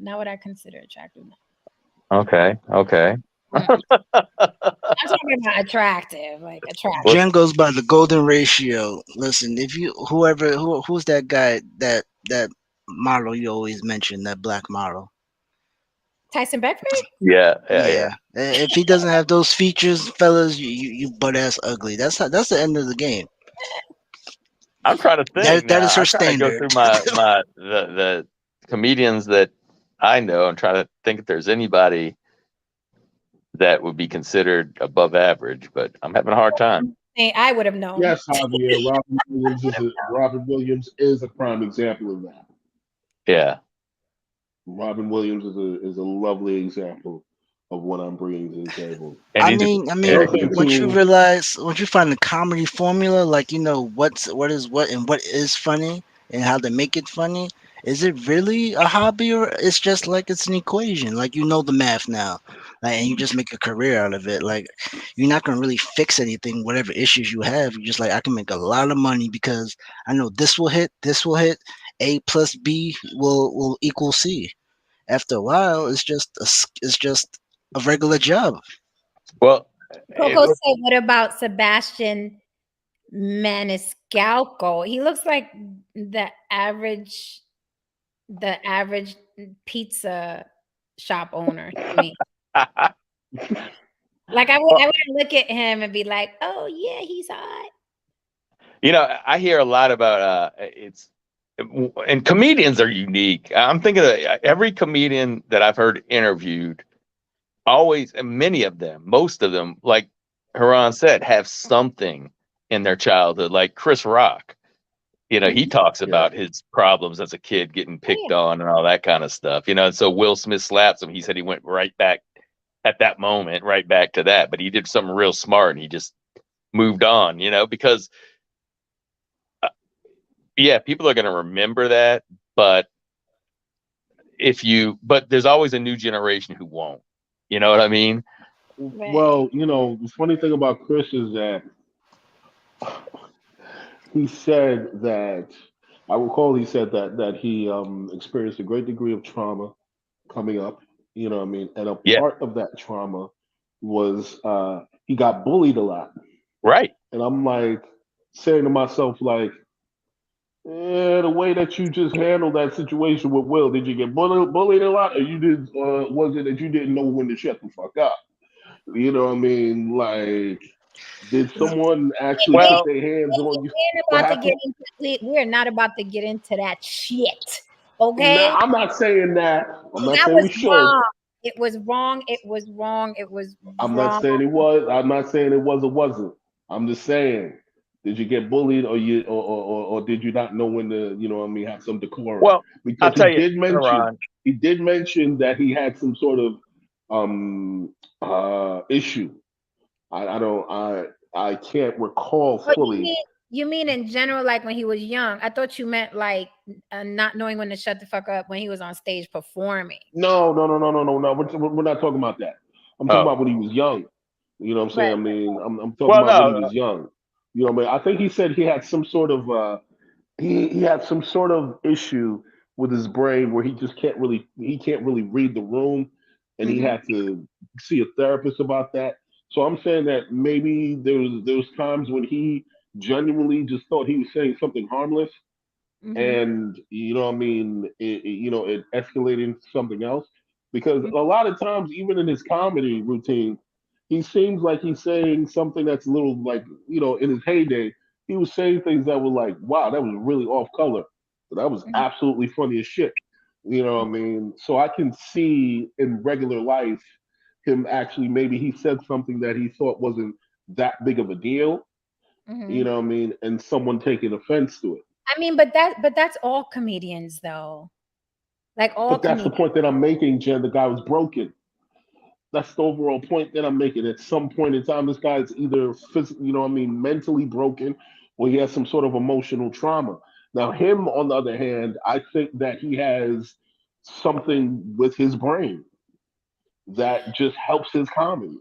not what I consider attractive. No. Okay. Okay. Mm. I'm talking about attractive, like attractive. What? Jen goes by the golden ratio. Listen, if you who's that guy that model you always mention, that black model. Tyson Beckford? Yeah. Yeah. Yeah. Yeah, if he doesn't have those features, fellas, you butt ass ugly. That's the end of the game. I'm trying to think That now. is her I'm trying to go standard. through the comedians that I know and try to think if there's anybody that would be considered above average, but I'm having a hard time. Hey, I would have known. Yes, Javier. Robin Williams is a prime example of that. Yeah. Robin Williams is a lovely example of what I'm bringing to the table. And I he's mean, I The mean, other yeah, thing too, once you find the comedy formula, like what is what and what is funny and how to make it funny, is it really a hobby or it's just like it's an equation? Like the math now, like, and you just make a career out of it. Like you're not gonna really fix anything, whatever issues you have. You're just like I can make a lot of money because I know this will hit, this will hit. A plus B will equal C. After a while, it's just a regular job. well, Coco said, what about Sebastian Maniscalco? He looks like the average pizza shop owner to me. Like I wouldn't look at him and be like, oh yeah, he's hot. I hear a lot about and comedians are unique. I'm thinking of every comedian that I've heard interviewed, always, and many of them, most of them, like Haran said, have something in their childhood. Like Chris Rock, he talks yeah, about his problems as a kid, getting Oh, picked yeah. on and all that kind of stuff. And so Will Smith slaps him. He said he went right back at that moment, right back to that. But he did something real smart and he just moved on, because yeah, people are going to remember that, but but there's always a new generation who won't. You know what I mean? Right. well, the funny thing about Chris is that he said that I recall he said that he experienced a great degree of trauma coming up. You know what I mean? And a Yeah, part of that trauma was he got bullied a lot. right. And I'm like, saying to myself like, the way that you just handled that situation with Will, did you get bullied a lot, or you did? Was it that you didn't know when to shut the fuck up? You know what I mean? Like, did someone actually put Well, their hands on you? We ain't What about to get happened? into we're not about to get into that shit. Now, Okay? I'm not saying that. I'm not That saying was we should. wrong. It was wrong. It was wrong. It was I'm not wrong. saying it was. I'm not saying it was or wasn't. I'm just saying, did you get bullied, or or did you not know when to, you know what I mean, have some decorum? well, I'll Because tell you, Ron. he did mention that he had some sort of issue. I don't I can't recall Oh, fully. you mean in general, like when he was young? I thought you meant like not knowing when to shut the fuck up when he was on stage performing. No. We're not talking about that. I'm talking Oh, about when he was young. You know what I'm saying? Right. I mean, I'm talking well, about when he no. was young. You know what I mean? I think he said he had some sort of he had some sort of issue with his brain where he can't really read the room, and he Mm-hmm. had to see a therapist about that. So I'm saying that maybe there was times when he genuinely just thought he was saying something harmless, Mm-hmm. and you know what I mean, it escalated into something else, because a lot of times even in his comedy routine he seems like he's saying something that's a little like, in his heyday he was saying things that were like, wow, that was really off color, but that was Mm-hmm. absolutely funny as shit. You know what I mean? So I can see in regular life him actually, maybe he said something that he thought wasn't that big of a deal, Mm-hmm. you know what I mean, and someone taking offense to it. I mean, but that's all comedians though. Like all But that's the comedians. point that I'm making, Jen. The guy was broken. That's the overall point that I'm making. At some point in time, this guy is either physically, you know what I mean, mentally broken, or he has some sort of emotional trauma. Now, him, on the other hand, I think that he has something with his brain that just helps his comedy.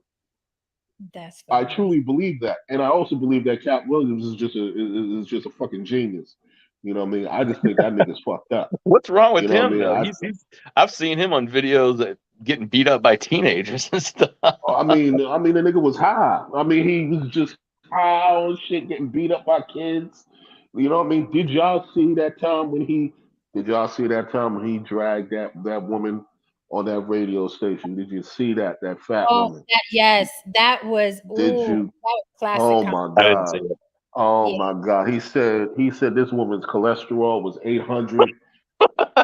That's I funny. truly believe that, and I also believe that Cat Williams is just a fucking genius. You know what I mean? I just think that nigga's fucked up. What's wrong You with know what I him mean? though? He's I've seen him on videos that getting beat up by teenagers and stuff. The nigga was high. I mean, he was just high on shit, getting beat up by kids. You know what I mean? Did y'all see that time when he dragged that woman on that radio station? Did you see that fat Oh, woman? yes, that was Did that you? was classic Oh comedy. my I didn't see god. it. Oh Yeah. my god. He said this woman's cholesterol was 800.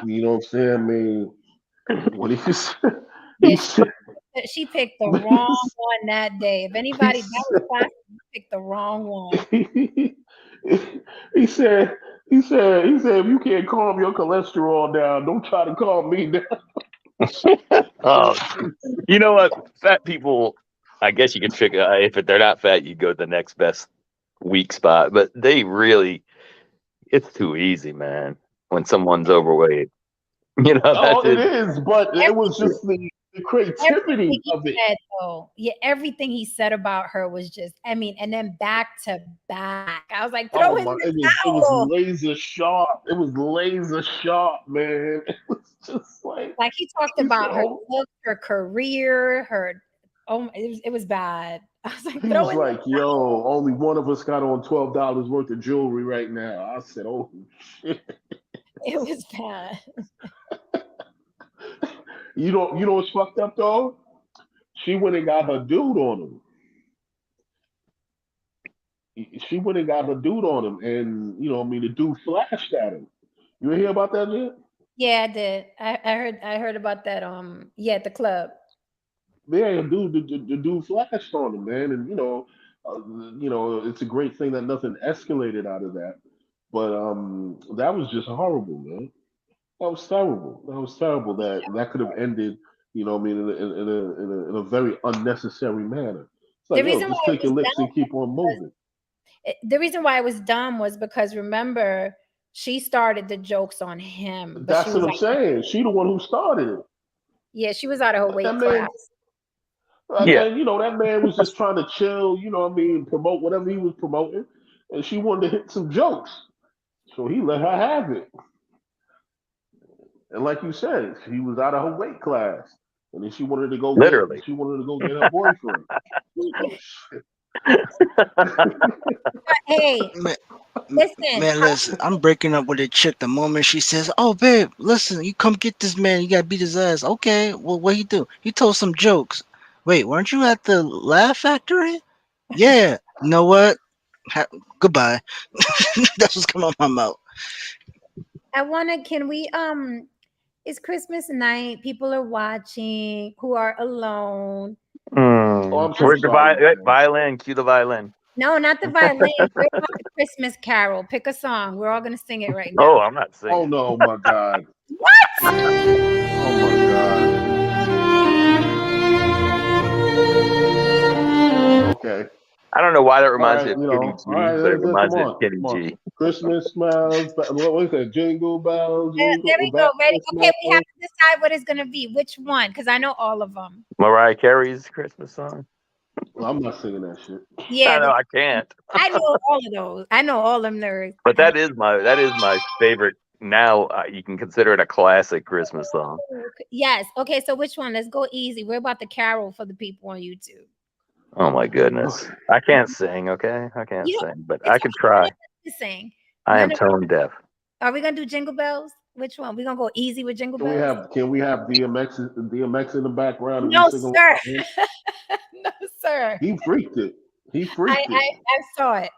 You know what I'm saying? I mean, what he said, he Yeah, said, she picked the wrong one that day. If anybody, that was classic. You picked the wrong one. he, he said, he said, if you can't calm your cholesterol down, don't try to calm me down. Oh, you know what? Fat people, I guess you could figure if they're not fat, you go to the next best weak spot. But they really, it's too easy, man. When someone's overweight, Oh, that's it it. is, but it was Yeah. just the Everything creativity he of it. said, though, yeah, everything he said about her was just, I mean, and then back to back. I was like, throw Oh in my! the It was towel. laser sharp. It was laser sharp, man. It was just like Like he talked he said. about her Oh, look, her career, her. Oh, it was bad. I was like, he throw was in the like, "Yo, only one of us got on $12 worth of jewelry right now." I said, "Oh shit." It was bad. You know what's fucked up though? She went and got her dude on him. She went and got her dude on him, and the dude flashed at him. You hear about that yet? Yeah, I did. I heard about that. Yeah, at the club. Yeah, the dude flashed on him, man, and uh, it's a great thing that nothing escalated out of that. But that was just horrible, man. That was terrible. That was terrible. That could have ended, in a very unnecessary manner. It's The like, yo, reason why just it take was your licks dumb and keep on was moving. the reason why it was dumb was because remember she started the jokes on him, but she That's was what I'm like, saying. She the one who started it. yeah, she was out of her Let weight that class. man, and, Yeah. and that man was just trying to chill. Promote whatever he was promoting, and she wanted to hit some jokes, so he let her have it. And like you said, she was out of her weight class, and then she wanted to go get Literally. get her boyfriend. Oh shit! Hey, Man, listen. man, listen. I'm breaking up with a chick the moment she says, "Oh, babe, listen, you come get this man. You gotta beat his ass." Okay, well, what he do? He told some jokes. Wait, weren't you at the Laugh Factory? Yeah. You know what? Goodbye. That's what's coming out my mouth. Can we it's Christmas night. People are watching who are alone. Oh, I'm so Where's the sorry, man. violin? Cue the violin. No, not the violin. We're about the Christmas carol. Pick a song. We're all gonna sing it right Oh, now. I'm not Oh singing. no, my God. What? Oh my God. Okay. I don't know why that All reminds right. me of You Kenny know. All G, right. but it Come reminds me of on. Kenny Come on. G. Christmas smells. What is that? Jingle bell, There jingle we go. bell. Ready? Okay, we have Smell. to decide what it's gonna be. Which one? Because I know all of them. Mariah Carey's Christmas song. Well, I'm not singing that shit. Yeah, I know I can't, I know all of those. I know all them nerds. but that is my favorite. Now you can consider it a classic Christmas song. Yes. Okay, so which one? Let's go easy. We're about the carol for the people on YouTube. Oh my goodness, I can't sing. Okay, I can't You know, sing, but it's I okay. could try. None of us can sing. I am None of, tone deaf. are we gonna do Jingle Bells? Which one? We're gonna go easy with Jingle Can we Bells? have DMX in the background and we No, sing along? sir. with him? No, sir. He freaked it. He I, freaked I it. I saw it.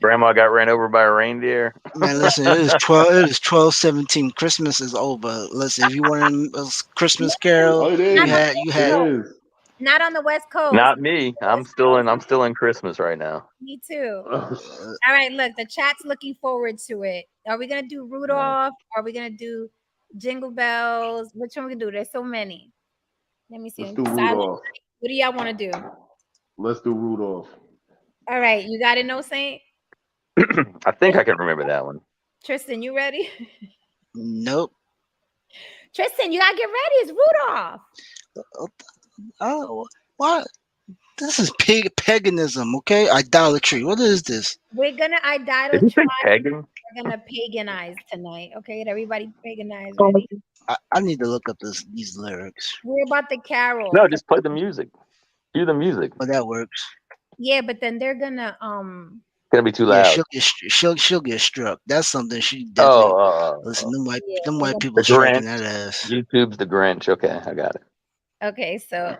Grandma got ran over by a reindeer. Man, listen, it is 12. It is 12:17. Christmas is over. Listen, if you want a Christmas Oh, carol, it Not you is. on had the you West It had. Coast. is. Not on the West Coast. Not me. I'm still in Christmas right now. Me too. Uh, All right, look, the chat's looking forward to it. Are we gonna do Rudolph? Are we gonna do Jingle Bells? Which one we gonna do? There's so many. Let me see. Let's do Silent. Rudolph. What do y'all want to do? Let's do Rudolph. All right, you got it, no Saint? I think I can remember that one. Tristan, you ready? nope. Tristan, you gotta get ready. It's Rudolph. Oh, what? This is paganism, okay? Idolatry. What is this? We're gonna Did you say idolatrize. pagan? We're gonna paganize tonight. Okay, everybody paganize. Ready? I need to look up these lyrics. We're about the carol. No, just play the music. Cue the music. But that works. Yeah, but then they're gonna It's gonna be too Yeah, loud. she'll get struck. That's something she definitely. Listen, them yeah, white they're people The striking Grinch. that ass. YouTube's the Grinch. Okay, I got it. okay, so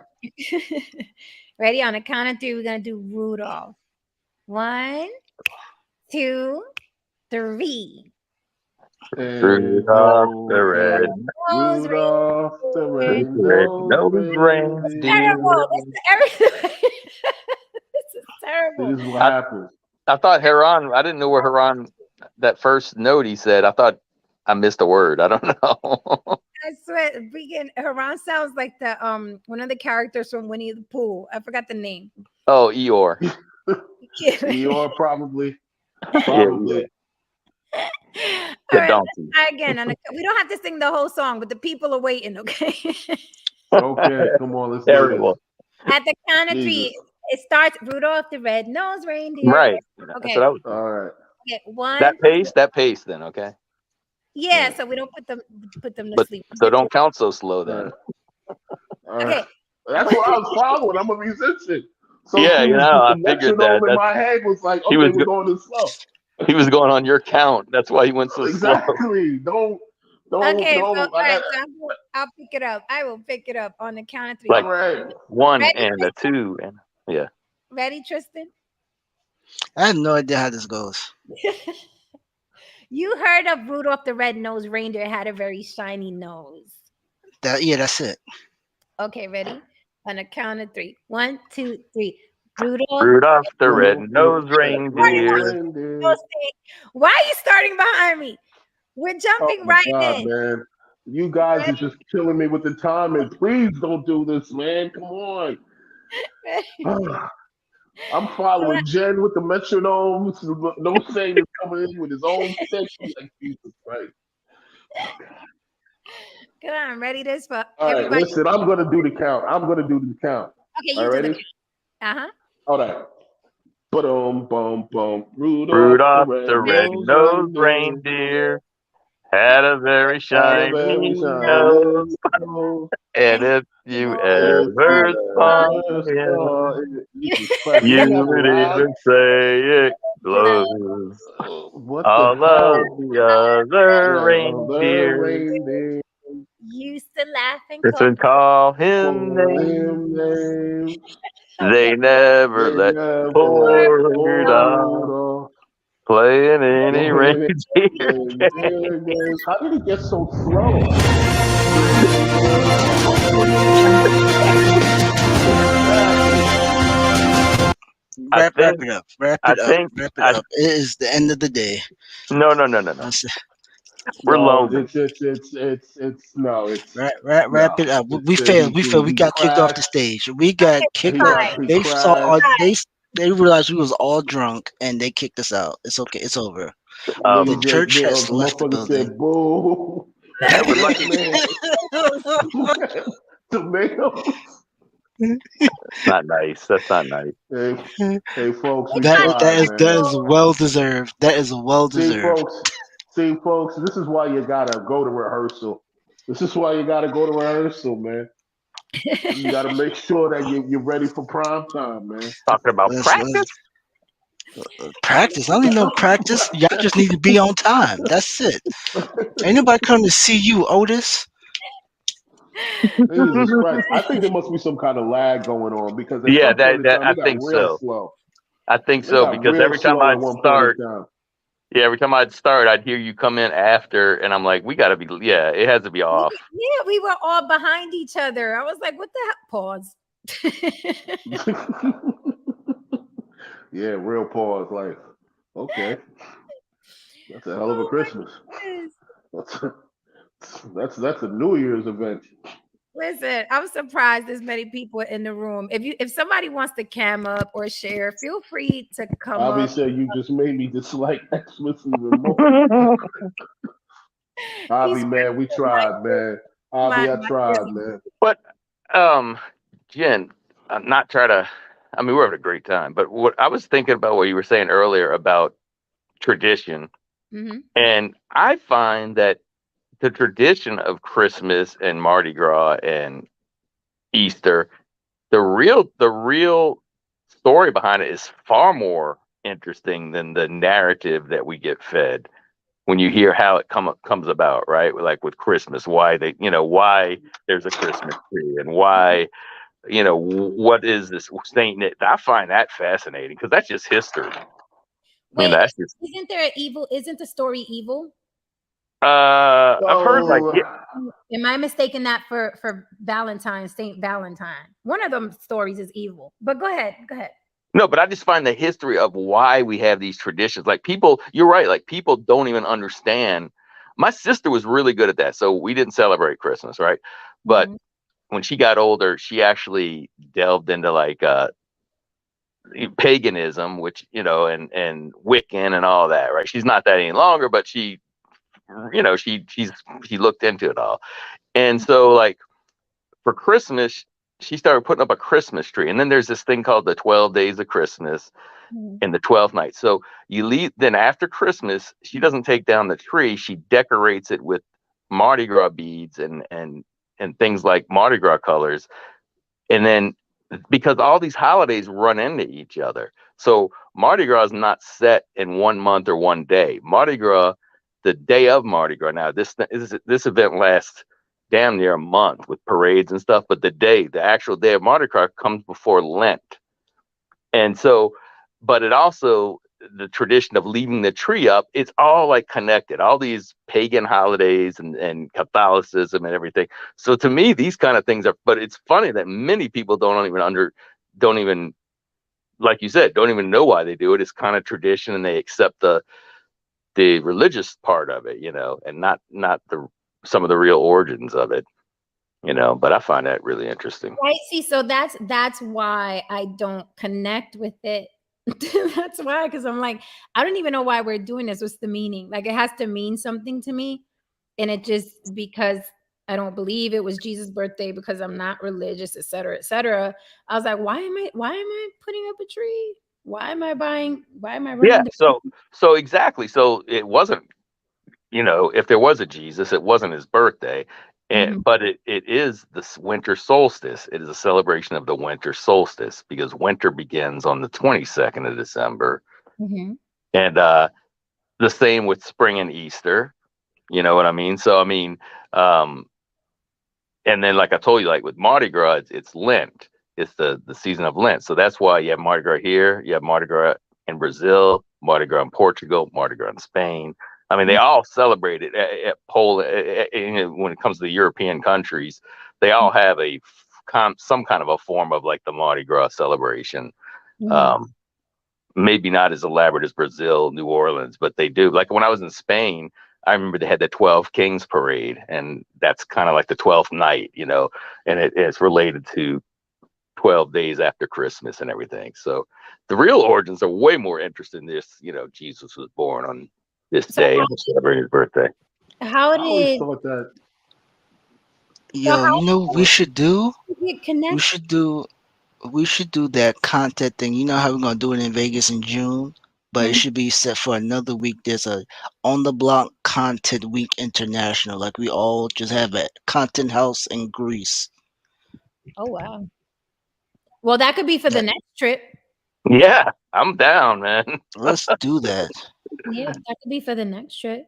ready on a count of three, we're gonna do Rudolph. 1, 2, 3. Rudolph the red, Nose Rudolph the red-nosed red-nosed terrible. reindeer. This is terrible. This is what happens. I thought Heron. I didn't know where Heron. That first note he said. I thought I missed a word. I don't know. I swear, Haran sounds like the one of the characters from Winnie the Pooh. I forgot the name. Oh, Eeyore. Eeyore probably. Yeah, Probably. All the right, let's donkey. try again. We don't have to sing the whole song, but the people are waiting, okay? Okay, come on, let's do Terrible. At the count of Jesus. 3, it starts Rudolph the Red-Nosed Reindeer. Right. Okay. That's what I was. All right. Okay, 1. That pace. Then okay. Yeah, so we don't put them to But sleep. so don't count so slow then. All right. Okay. That's what I was following. I'm a musician. So Yeah, you know, I the figured metronome that. in my head was like, He okay, was we're going this slow. He was going on your count. That's why he went so slow. Exactly. Don't. Okay, don't. so, all right, so I'll pick it up. I will pick it up on the count of 3. Like All right. 1 Ready, and a 2 and yeah. Ready, Tristan? I have no idea how this goes. You heard of Rudolph the Red-Nosed Reindeer had a very shiny nose. That's it. Okay, ready? On a count of 3. 1, 2, 3. Rudolph the red-nosed reindeer. Why are you starting behind me? We're jumping right in. Man. You guys are just killing me with the timing. Please don't do this, man. Come on. I'm following Jen with the metronome. No saying is coming in with his own section. Like Jesus Christ. Come on, ready this for All right, everybody. listen, I'm gonna do the count. Okay, you do ready? the count. Uh-huh. All right. Boom, boom, boom. Rudolph the red-nosed reindeer had a very Had a very shiny shiny nose. nose. And if You you know, If ever uh, saw you ever saw him, it, Jesus Christ, did he you have a would line? even say it glow. glows. What the All of hell? the other The reindeers reindeer Used to laugh and just call. and call him call names. him names. They never They let never let poor hold Rudolph on. playing any Playing reindeer game. games. How did he get so slow? I Wrap think, it up. Wrap I it up. think, Wrap it I up. It is the end of the day. no. That's We're No, lonely. no, it's wrap it no. up. We It's failed. We failed. We he got kicked off the crashed. stage. We got kicked off. Fine. He They saw crashed. our they realized we was all drunk and they kicked us out. It's okay. It's over. The Um, Niggas, church has the left the motherfucker building. said, "Boo!" yeah, we're This lucky. man, tomatoes. Not nice. That's not nice. Hey, hey, folks, we That tried, man. is well deserved. That is well See, deserved. folks, this is why you gotta go to rehearsal. This is why you gotta go to rehearsal, man. You gotta make sure that you're ready for prime time, man. Talking about Let's practice. practice. I don't need no practice. Y'all just need to be on time. That's it. Ain't nobody coming to see you, Otis. Jesus Christ. I think there must be some kind of lag going on because at Yeah, some point in time I it got think real so. slow. I think It so got because real every time slow at I'd one point in start, time. yeah, every time I'd start, I'd hear you come in after, and I'm like, we got to be, yeah, it has to be off. Yeah, we were all behind each other. I was like, what the hell? Pause. Yeah, real pause. Like, okay, that's a hell of a Oh my Christmas. goodness. That's that's a New Year's event. Listen, I'm surprised there's many people in the room. If somebody wants to cam up or share, feel free to come up. Obviously, you just made me dislike Xmas even more. He's Avi, man, we tried, man. Avi, I my tried, man. But, um, Jen, I'm not trying to, I mean, we're having a great time, but what I was thinking about what you were saying earlier about tradition, Mhm. and I find that the tradition of Christmas and Mardi Gras and Easter, the real story behind it is far more interesting than the narrative that we get fed when you hear how it comes about, right? Like with Christmas, why why there's a Christmas tree and why, what is this Saint Nick? I find that fascinating because that's just history. Wait, That's just isn't there an evil? Isn't the story evil? I've heard like So, Am I mistaken that for Valentine, Saint Valentine? One of them stories is evil. But go ahead. Go ahead. no, but I just find the history of why we have these traditions. Like people, you're right. Like people don't even understand. My sister was really good at that, so we didn't celebrate Christmas, right? But Mhm. when she got older, she actually delved into like paganism, which and Wiccan and all that, right? She's not that any longer, but she looked into it all, and so like for Christmas, she started putting up a Christmas tree, and then there's this thing called the 12 Days of Christmas Mhm. and the 12th night. So you leave. Then after Christmas, she doesn't take down the tree; she decorates it with Mardi Gras beads and things like Mardi Gras colors, and then because all these holidays run into each other. So Mardi Gras is not set in 1 month or one day. Mardi Gras, the day of Mardi Gras. Now this event lasts damn near a month with parades and stuff, but the actual day of Mardi Gras comes before Lent. And so, but it also, the tradition of leaving the tree up, it's all like connected, all these pagan holidays and Catholicism and everything. So to me, these kind of things are, but it's funny that many people don't even, like you said, don't even know why they do it. It's kind of tradition and they accept the religious part of it, and not some of the real origins of it, but I find that really interesting. Right. See, so that's why I don't connect with it. That's why, because I'm like, I don't even know why we're doing this. What's the meaning? Like it has to mean something to me. And it just because I don't believe it was Jesus' birthday, because I'm not religious, et cetera, et cetera. I was like, why am I putting up a tree? Why am I Yeah. running the So exactly. So it wasn't you know, if there was a Jesus, it wasn't his birthday. But it is the winter solstice. It is a celebration of the winter solstice because winter begins on the 22nd of December. And the same with spring and Easter. You know what I mean? So, I mean, and then like I told you, like with Mardi Gras, it's Lent. It's the season of Lent. So that's why you have Mardi Gras here. You have Mardi Gras in Brazil, Mardi Gras in Portugal, Mardi Gras in Spain. I mean, they all celebrate it at Poland. When it comes to the European countries, they all have some kind of a form of like the Mardi Gras celebration. Maybe not as elaborate as Brazil, New Orleans, but they do. Like when I was in Spain, I remember they had the 12 Kings parade, and that's kind of like the 12th night, you know, and it's related to 12 days after Christmas and everything. So the real origins are way more interesting in this, you know, Jesus was born on this day and celebrated his birthday. How I always did thought that. Yo, you know what we should do? it connect? We should do that content thing. You know how we're gonna do it in Vegas in June, but it should be set for another week. There's a on the block content week international. Like we all just have a content house in Greece. Oh wow. Well, that could be for the next trip. Yeah, I'm down, man. Let's do that. Yeah, that could be for the next trip.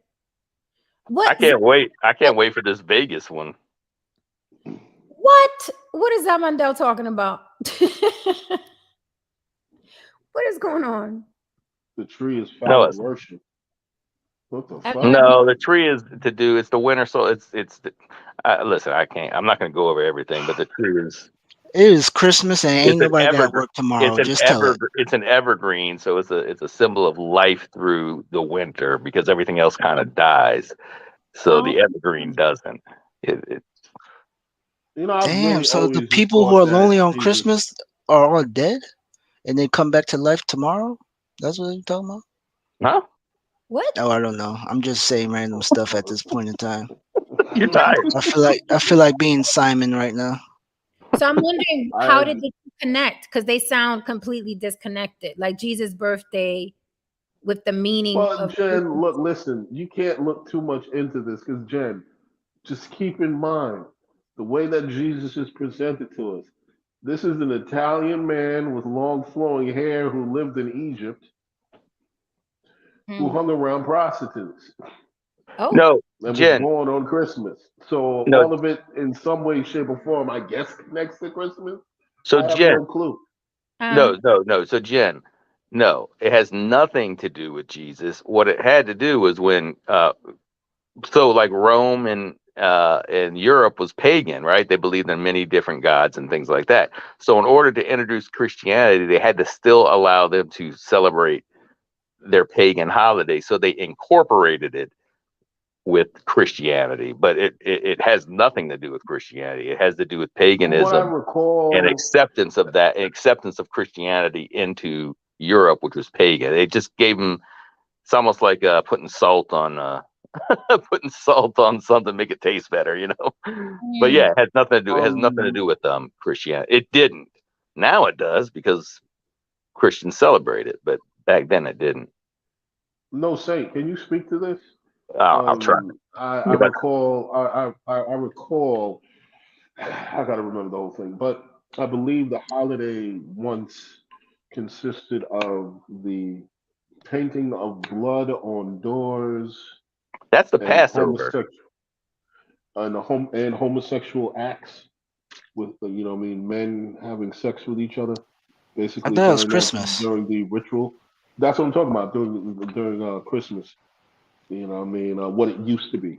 What? I can't wait. I can't wait for this Vegas one. What? What is Zamandel talking about? What is going on? The tree is No, foul it's worship. What the I fuck? mean, no. The tree is to do. It's the winter, so it's. Listen, I can't. I'm not going to go over everything, but the tree is. It is Christmas and ain't It's an nobody got evergreen. work tomorrow. Just tell it. It's an evergreen, so it's a symbol of life through the winter because everything else kind of dies. So the evergreen doesn't. It You know, I've Damn, really so the always just people who thought are that lonely on Jesus. Christmas are all dead and they come back to life tomorrow? That's what you're talking about? huh? what? Oh, I don't know. I'm just saying random stuff at this point in time. You're tired. I feel like being Simon right now. So I'm wondering, I how had- did they connect? Because they sound completely disconnected. Like Jesus' birthday with the meaning Well, of Jen, look, listen. You can't look too much into this because Jen, just keep in mind the way that Jesus is presented to us. This is an Italian man with long flowing hair who lived in Egypt, who hung around prostitutes Oh, No, and was Jen. born on Christmas. So No. all of it, in some way, shape, or form, I guess connects to Christmas. So I have Jen. no clue. No. So Jen, no, it has nothing to do with Jesus. What it had to do was when so like Rome and Europe was pagan, right? They believed in many different gods and things like that. So in order to introduce Christianity, they had to still allow them to celebrate their pagan holiday. So they incorporated it with Christianity, but it has nothing to do with Christianity. It has to do with From what I paganism recall, and acceptance of that, acceptance of Christianity into Europe, which was pagan. It just gave them. It's almost like putting salt on putting salt on something to make it taste better, you know. But yeah, it has nothing to do. It has nothing to do with Christianity. It didn't. Now it does because Christians celebrate it, but back then it didn't. no Saint, can you speak to this? I'll try. I recall. I recall. I gotta remember the whole thing, but I believe the holiday once consisted of the painting of blood on doors That's the and Passover. homosexual acts with you know what I mean men having sex with each other, I basically thought it was during Christmas. during the ritual. That's what I'm talking about during Christmas. You know what I mean? What it used to be.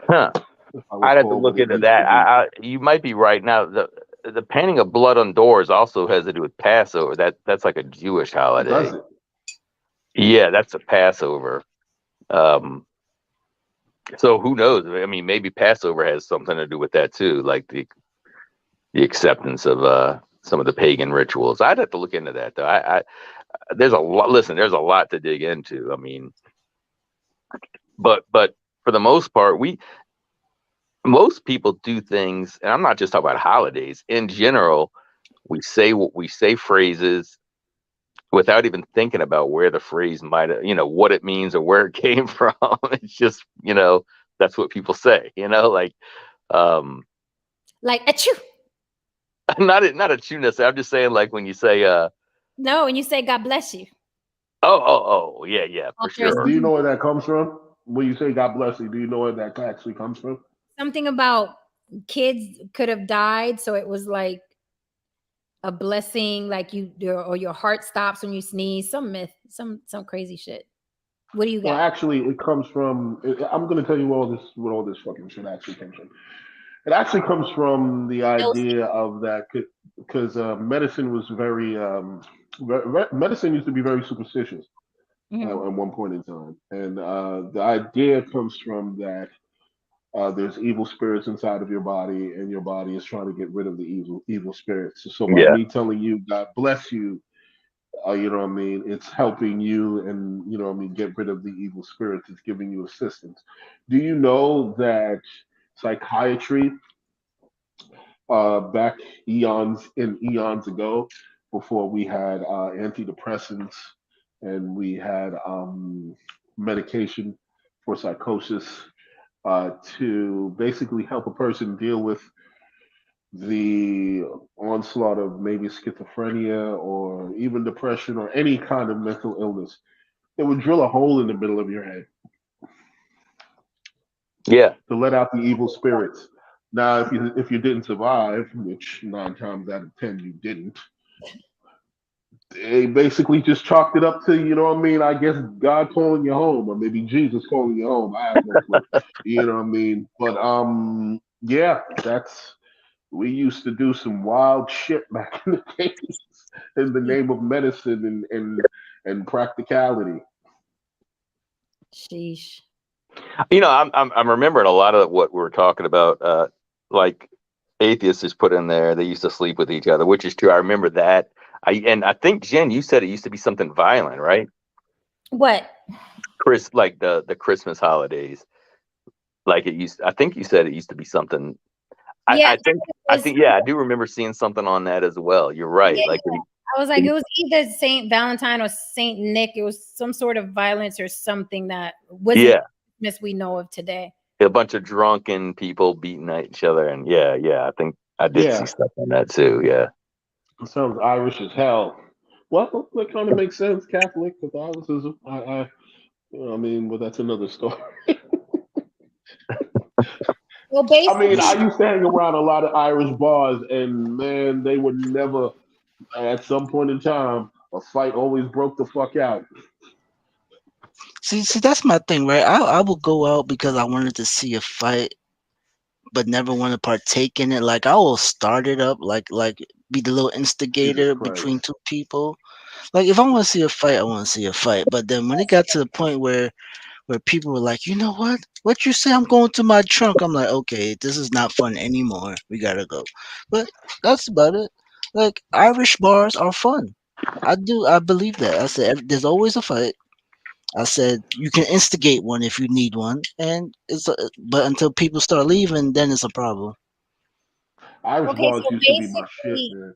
Huh. If I I'd have to recall look what it into used to that. be. You might be right now. The painting of blood on doors also has to do with Passover. That's like a Jewish holiday. Does it? Yeah, that's a Passover. Um, so who knows? I mean, maybe Passover has something to do with that too, like the acceptance of some of the pagan rituals. I'd have to look into that though. I there's a lot. Listen, there's a lot to dig into. I mean, but for the most part, most people do things, and I'm not just talking about holidays. In general, we say phrases. without even thinking about where the phrase might, what it means or where it came from. It's just, that's what people say, like, Like achoo. not a tuneness. I'm just saying, like, when you say, No, when you say God bless you. yeah, for There's sure. Do you know where that comes from? When you say God bless you, do you know where that actually comes from? something about kids could have died, so it was like a blessing, like or your heart stops when you sneeze. Some myth, some crazy shit. What do you Well, got? actually, it comes from. I'm going to tell you what all this fucking shit actually comes from. It actually comes from the idea of that because medicine was very medicine used to be very superstitious at one point in time, and the idea comes from that there's evil spirits inside of your body, and your body is trying to get rid of the evil spirits. So by Yeah. me telling you God bless you, you know what I mean, it's helping you, and you know what I mean, get rid of the evil spirits. It's giving you assistance. Do you know that psychiatry back eons ago, before we had antidepressants and we had medication for psychosis to basically help a person deal with the onslaught of maybe schizophrenia or even depression or any kind of mental illness. They would drill a hole in the middle of your head Yeah. to let out the evil spirits. Now, if you didn't survive, which 9 times out of 10 you didn't, they basically just chalked it up to, you know what I mean? I guess God calling you home, or maybe Jesus calling you home. I have no clue. You know what I mean? But yeah, that's we used to do some wild shit back in the days in the name of medicine and practicality. Sheesh. I'm remembering a lot of what we were talking about. Like atheists is put in there. They used to sleep with each other, which is true. I remember that. I think Jen, you said it used to be something violent, right? What? Chris, like the Christmas holidays. Like it used. I think you said it used to be something. Yeah, I think yeah, I do remember seeing something on that as well. You're right. yeah, Like I was like, it was either Saint Valentine or Saint Nick. It was some sort of violence or something that wasn't yeah, Christmas we know of today. a bunch of drunken people beating at each other, and yeah. I think I did see Yeah, stuff on that too. Yeah. it sounds Irish as hell. Well, that kind of makes sense, Catholic Catholicism. You know what I mean, but that's another story. Well, I mean, I basically, used to hang around a lot of Irish bars, and man, they would never. At some point in time, a fight always broke the fuck out. See, that's my thing, right? I would go out because I wanted to see a fight, but never want to partake in it. Like I will start it up, like be the little Jesus instigator Christ. between two people. Like if I want to see a fight, I want to see a fight. But then when it got to the point where people were like, you know what you say? I'm going to my trunk. I'm like, okay, this is not fun anymore. We gotta go. But that's about it. Like Irish bars are fun. I believe that. I said there's always a fight. I said you can instigate one if you need one, and but until people start leaving, then it's a problem. Irish okay, bars so used to be my shit, basically, man.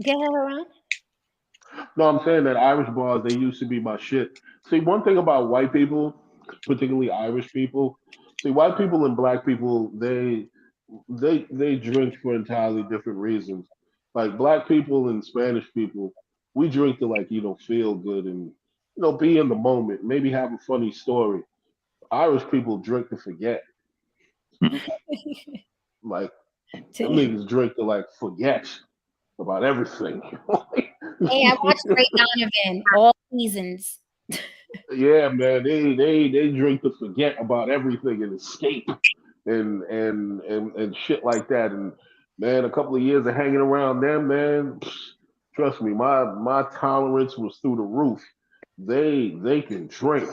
get her around. No, I'm saying that Irish bars, they used to be my shit. See, one thing about white people, particularly Irish people, see, white people and black people, they drink for entirely different reasons. Like black people and Spanish people, we drink to like, feel good and be in the moment, maybe have a funny story. Irish people drink to forget. Like them Hey, niggas drink to like forget about everything. I watched Great Donovan all seasons. Yeah, man, they drink to forget about everything and escape and shit like that. And man, a couple of years of hanging around them, man, trust me, my tolerance was through the roof. They can drink.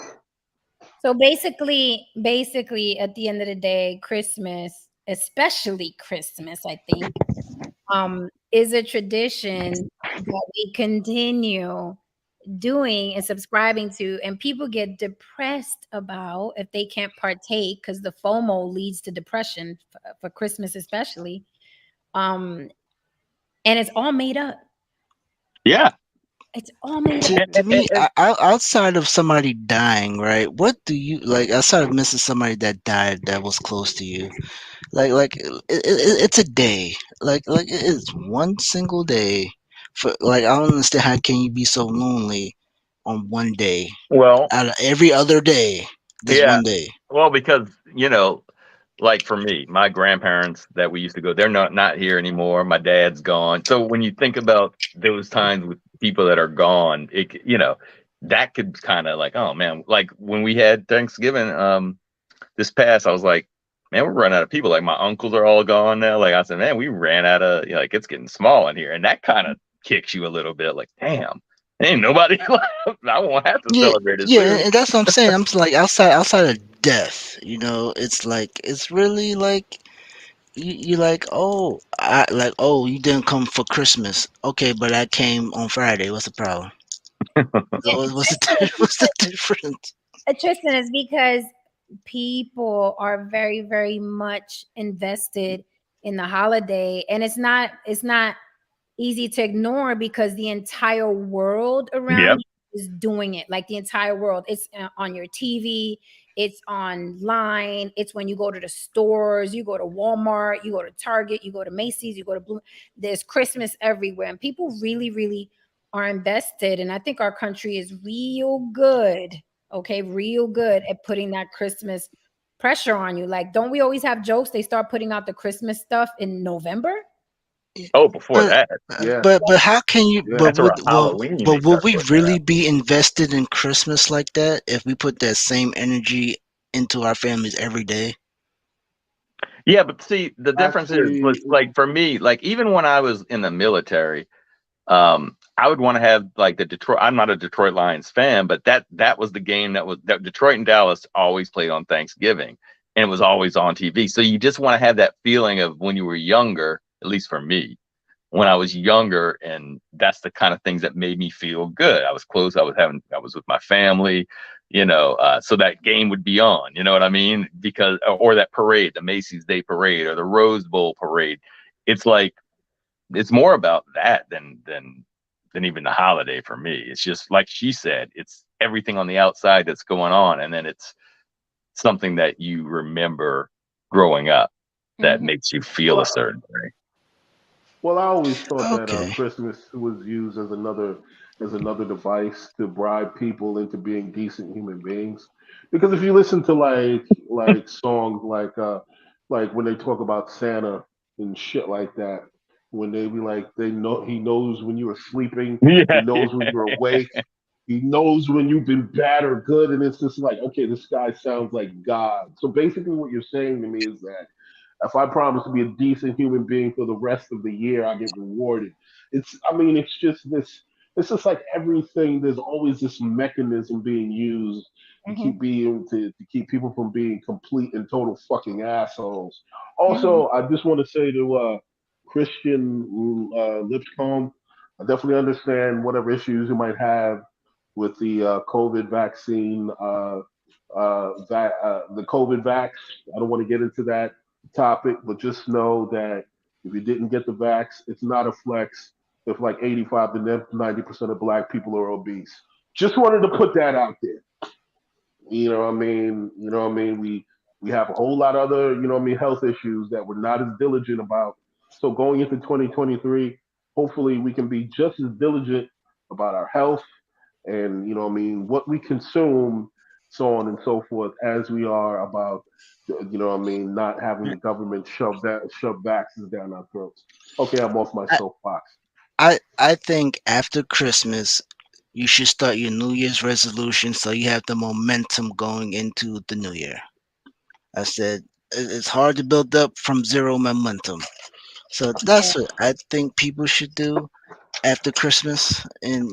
So basically, at the end of the day, Christmas, especially Christmas, I think, is a tradition that we continue doing and subscribing to, and people get depressed about if they can't partake because the FOMO leads to depression for Christmas, especially. And it's all made up. Yeah. It's all made up. To me, outside of somebody dying, right? What do you like outside of missing somebody that died that was close to you? It's a day. Like it is one single day. For like, I don't understand how can you be so lonely on one day Well, out of every other day. This yeah. one day. Well, because like for me, my grandparents that we used to go, they're not here anymore. My dad's gone. So when you think about those times with people that are gone, that could kind of like, oh man, like when we had Thanksgiving this past, I was like, man, we're running out of people. Like my uncles are all gone now. Like I said, man, we ran out of like it's getting small in here, and that kind of kicks you a little bit. Like, damn, ain't nobody left. I won't have to Yeah, celebrate it yeah, soon. and that's what I'm saying. I'm just like outside of death, it's like it's really like you like, oh, you didn't come for Christmas. Okay, but I came on Friday. What's the problem? What's the what's the difference? Tristan, is because people are very, very much invested in the holiday, and it's not easy to ignore because the entire world Yep. around you is doing it. Like the entire world, it's on your TV, it's online, it's when you go to the stores, you go to Walmart, you go to Target, you go to Macy's, you go to Blue. There's Christmas everywhere, and people really, really are invested. And I think our country is real good, okay, real good at putting that Christmas pressure on you. Like, don't we always have jokes? They start putting out the Christmas stuff in November. Oh, before But that, Yeah, but how can you? yeah. But that's would around well, Halloween they but would start we putting that really out. be invested in Christmas like that if we put that same energy into our families every day? Yeah, but see, the difference is Actually, like for me, like even when I was in the military, I would want to have like the Detroit. I'm not a Detroit Lions fan, but that was the game that Detroit and Dallas always played on Thanksgiving, and it was always on TV. So you just want to have that feeling of when you were younger, at least for me, when I was younger, and that's the kind of things that made me feel good. I was close. I was with my family, so that game would be on. You know what I mean? Because or that parade, the Macy's Day Parade or the Rose Bowl Parade. It's like it's more about that than even the holiday for me. It's just like she said, it's everything on the outside that's going on, and then it's something that you remember growing up that Mhm. makes you feel a well, certain way. Well, I always thought that Okay. Christmas was used as another device to bribe people into being decent human beings. Because if you listen to like songs like when they talk about Santa and shit like that, when they be like they know he knows when you are sleeping, he Yeah, knows when yeah. you're awake, he knows when you've been bad or good, and it's just like, okay, this guy sounds like God. So basically, what you're saying to me is that if I promise to be a decent human being for the rest of the year, I get rewarded. I mean, it's just this. It's just like everything. There's always this mechanism being used Mhm. to keep people from being complete and total fucking assholes. Mhm. Also, I just want to say to Christian Lipscomb, I definitely understand whatever issues you might have with the COVID vaccine, the COVID vax. I don't want to get into that topic, but just know that if you didn't get the vax, it's not a flex. If like 85 to 90% of black people are obese. Just wanted to put that out there. You know what I mean? You know what I mean? We have a whole lot of other, you know what I mean, health issues that we're not as diligent about. So going into 2023, hopefully we can be just as diligent about our health and you know what I mean, what we consume, so on and so forth, as we are about you know what I mean, not having the government shove vaccines down our throats. Okay, I'm off my I soapbox. I think after Christmas you should start your New Year's resolution so you have the momentum going into the new year. I said it's hard to build up from zero momentum. So Yeah. that's what I think people should do after Christmas. And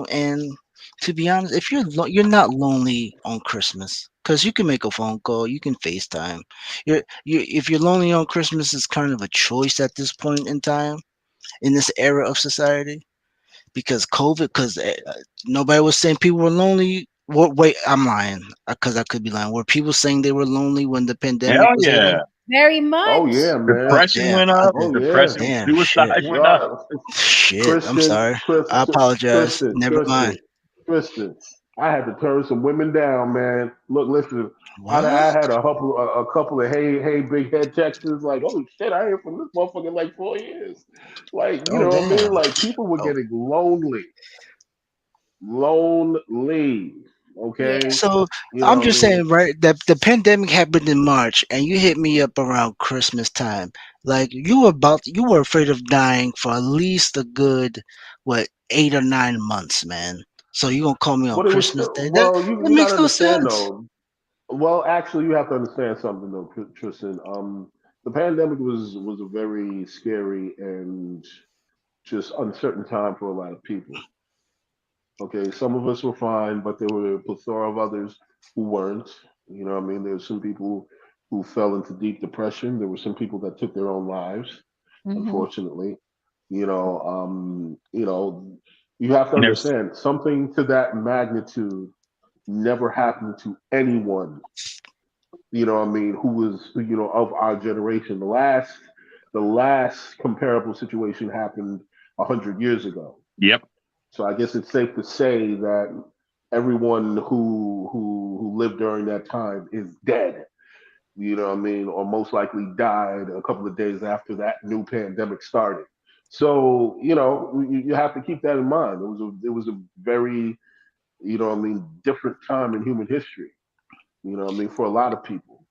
and to be honest, if you're not lonely on Christmas, because you can make a phone call, you can FaceTime. If you're lonely on Christmas, it's kind of a choice at this point in time in this era of society because COVID. Because nobody was saying people were lonely. Wait, I'm lying because I could be lying. Were people saying they were lonely when the pandemic Hell was yeah. hitting? Very Oh much. yeah, man. Oh Depression damn! went up. Oh yeah. Depression, Damn shit. suicide went up. Yo, Shit. I'm Christian, sorry. I apologize. Never mind. Tristan. I had to turn some women down, man. Look, listen. I What? had a couple of hey big head texts like, oh shit, I ain't from this motherfucker in like 4 years. Like, you Oh know what I mean? damn. Like people were Oh. getting lonely. Yeah. Okay, So you I'm know what I just mean? saying, right? That the pandemic happened in March, and you hit me up around Christmas time. Like you were afraid of dying for at least a good, what, 8 or 9 months, man. So you gonna call me on But it was Christmas still Day? That well. that You got to makes no understand sense. though. Well, actually, you have to understand something though, Tristan. The pandemic was a very scary and just uncertain time for a lot of people. Okay, some of us were fine, but there were a plethora of others who weren't. You know what I mean? There's some people who fell into deep depression. There were some people that took their own lives, Hmm. unfortunately. You know, you have to And there's understand something to that magnitude never happened to anyone, you know what I mean, who was, of our generation. The last comparable situation happened 100 years ago. yep. So I guess it's safe to say that everyone who lived during that time is dead. You know what I mean, or most likely died a couple of days after that new pandemic started. So you have to keep that in mind. It was a very, different time in human history. You know what I mean, for a lot of people.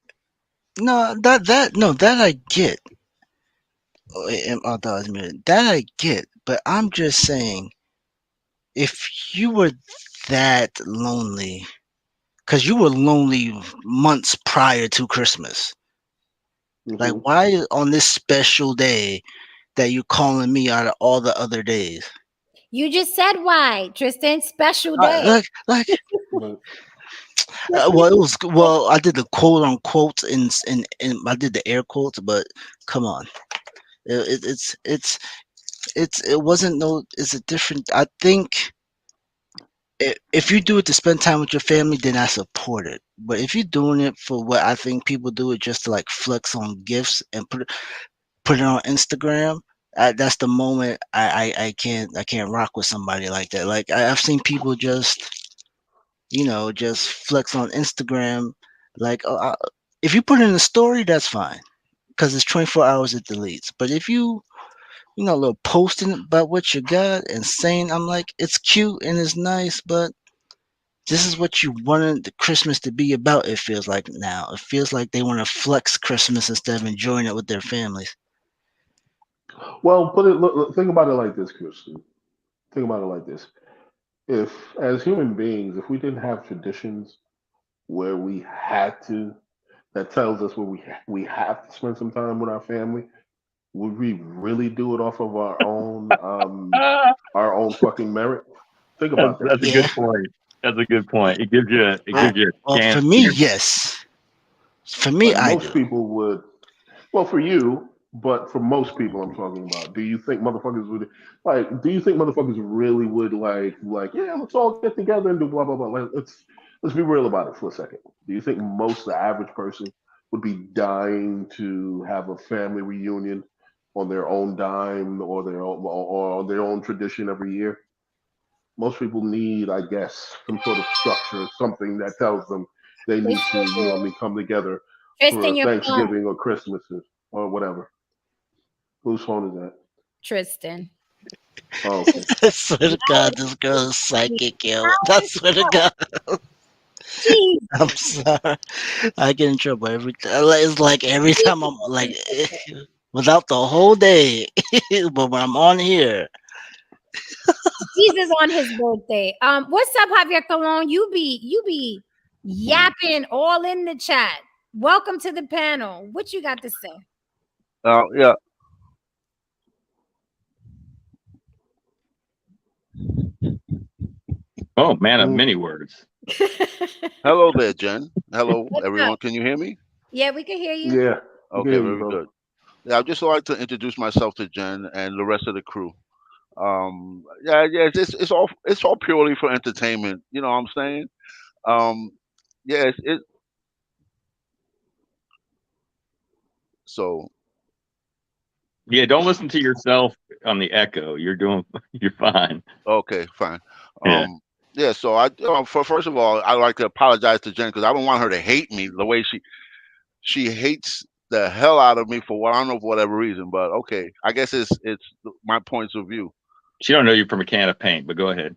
No, that I get. Oh, that was muted. That I get, but I'm just saying, if you were that lonely, because you were lonely months prior to Christmas. Like, Hmm. why on this special day that you calling me out of all the other days? You just said why, Tristan. Special Uh, day. like, But well, it was well. I did the quote unquote in I did the air quotes, but come on, it wasn't no. It's a different. I think if you do it to spend time with your family, then I support it. But if you're doing it for what I think people do it just to like flex on gifts and put it on Instagram. That's the moment I can't rock with somebody like that. Like I've seen people just flex on Instagram. Like if you put in a story, that's fine because it's 24 hours it deletes. But if little posting about what you got and saying, I'm like, it's cute and it's nice, but this is what you wanted the Christmas to be about. It feels like now. It feels like they want to flex Christmas instead of enjoying it with their families. well, think about it like this, Christian. Think about it like this. If, as human beings, if we didn't have traditions where we had to, that tells us where we have to spend some time with our family, would we really do it off of Ah, our own fucking merit? Think that's about that that's a shit. Yeah. good point. That's a good point. It I gives you a Well, for chance me, to. yes. For me, Like I most do. people would. Well, for you, but for most people, I'm talking about. Do you think motherfuckers would like? Do you think motherfuckers really would like? Yeah, let's all get together and do blah blah blah. Like, let's be real about it for a second. Do you think most the average person would be dying to have a family reunion on their own dime or on their own tradition every year? Most people need, I guess, some sort of structure, something that tells them they They need to, sure do. come together for Tristan, your phone. Thanksgiving or Christmas or whatever. Whose phone is that? Tristan. Oh, okay. I swear to Now God, it's this girl is me. psychic, yo. Now I it's swear to her. God. I'm Jesus. sorry. I get in trouble every time. It's like every time I'm like, without the whole day. But when I'm on here, Jesus on his birthday. What's up, Javier Colon? You be yapping all in the chat. Welcome to the panel. What you got to say? Yeah. Oh, man of Mm. many words. Hello there, Jen. Hello, What's up? everyone. Can you hear me? Yeah, we can hear you. Yeah, we can Okay, hear you, very bro. good. Yeah, I'd just like to introduce myself to Jen and the rest of the crew. Yeah, it's all purely for entertainment. You know what I'm saying? Um, yeah, So Yeah, don't listen to yourself on the echo. You're fine. okay, fine. Yeah. Yeah. So I, for first of all, I'd like to apologize to Jen because I don't want her to hate me the way she hates the hell out of me for I don't know for whatever reason. But okay, I guess it's my points of view. She don't know you from a can of paint, but go ahead.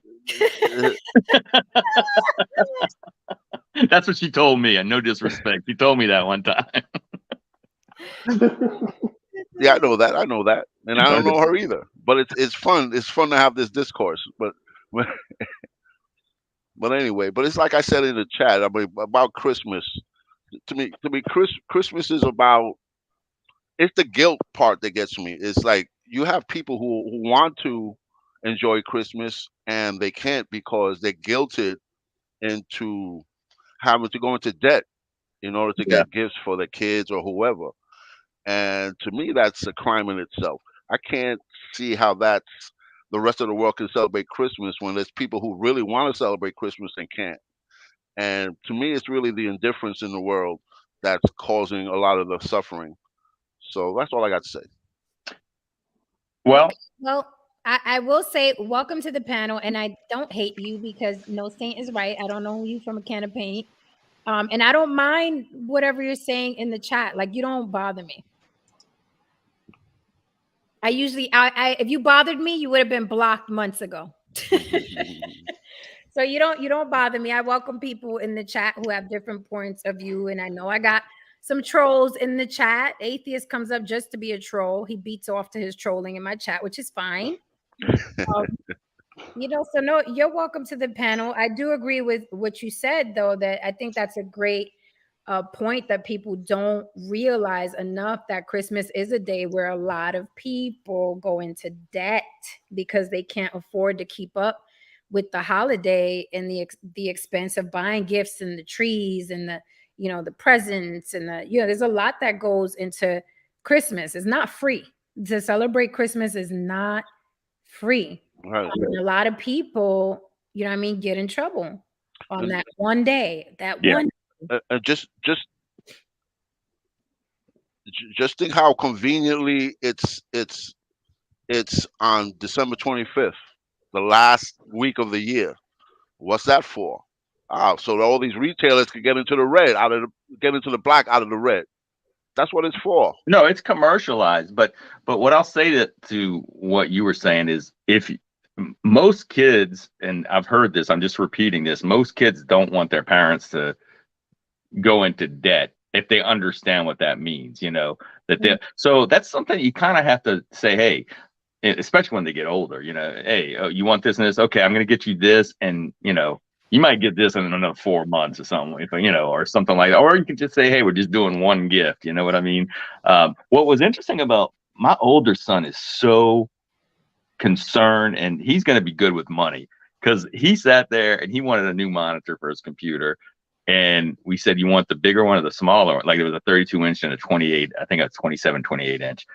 That's what she told me, and no disrespect. She told me that one time. Yeah, I know that. I know that, and I don't know her either. But it's fun. It's fun to have this discourse. But but anyway, but it's like I said in the chat. I mean, about Christmas. To me, Christmas is about. It's the guilt part that gets me. It's like you have people who want to enjoy Christmas and they can't because they're guilted into having to go into debt in order to Yeah. get gifts for their kids or whoever. And to me, that's a crime in itself. I can't see how that's the rest of the world can celebrate Christmas when there's people who really want to celebrate Christmas and can't. And to me, it's really the indifference in the world that's causing a lot of the suffering. So that's all I got to say. Well, Okay, well, I will say welcome to the panel, and I don't hate you because no saint is right. I don't know you from a can of paint. And I don't mind whatever you're saying in the chat. Like, you don't bother me. I usually, if you bothered me, you would have been blocked months ago. So you don't bother me. I welcome people in the chat who have different points of view, and I know I got some trolls in the chat. Atheist comes up just to be a troll. He beats off to his trolling in my chat, which is fine. Um, so no, you're welcome to the panel. I do agree with what you said, though, that I think that's a great point that people don't realize enough, that Christmas is a day where a lot of people go into debt because they can't afford to keep up with the holiday and the expense of buying gifts and the trees and the presents and there's a lot that goes into Christmas. It's not free. To celebrate Christmas is not free. Right. And a lot of people, get in trouble on that one day. Yeah. Just think how conveniently it's on December 25th, the last week of the year. What's that for? So all these retailers could get into the red get into the black out of the red. That's what it's for. No, it's commercialized. But what I'll say to what you were saying is, if most kids, and I've heard this, I'm just repeating this, most kids don't want their parents to go into debt if they understand what that means, that they so that's something you kind of have to say, hey, especially when they get older, hey, you want this and this, okay, I'm going to get you this, and you might get this in another 4 months or something, or something like that. Or you can just say, hey, we're just doing one gift. You know what I mean? What was interesting about my older son is so concerned, and he's going to be good with money, because he sat there and he wanted a new monitor for his computer. And we said, you want the bigger one or the smaller one? Like, there was a 32-inch and a 28, I think a 27, 28-inch.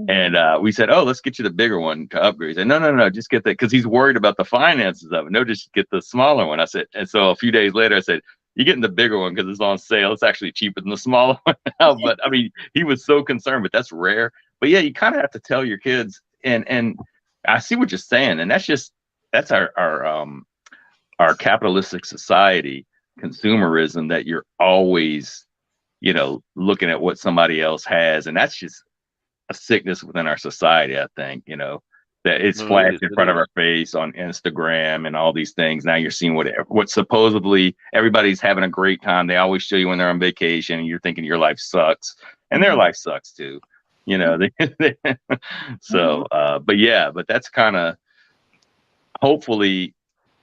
And we said, oh, let's get you the bigger one to upgrade. He said, no, just get that, because he's worried about the finances of it. No, just get the smaller one. I said, and so a few days later, I said, you're getting the bigger one because it's on sale. It's actually cheaper than the smaller one now. But I mean, he was so concerned, but that's rare. But yeah, you kind of have to tell your kids, and I see what you're saying, and that's our capitalistic society, consumerism, that you're always, looking at what somebody else has, and that's just a sickness within our society. I think, that it's flashed in front of our face on Instagram and all these things. Now you're seeing what supposedly everybody's having a great time. They always show you when they're on vacation, and you're thinking your life sucks, and their life sucks too. So, but that's kind of, hopefully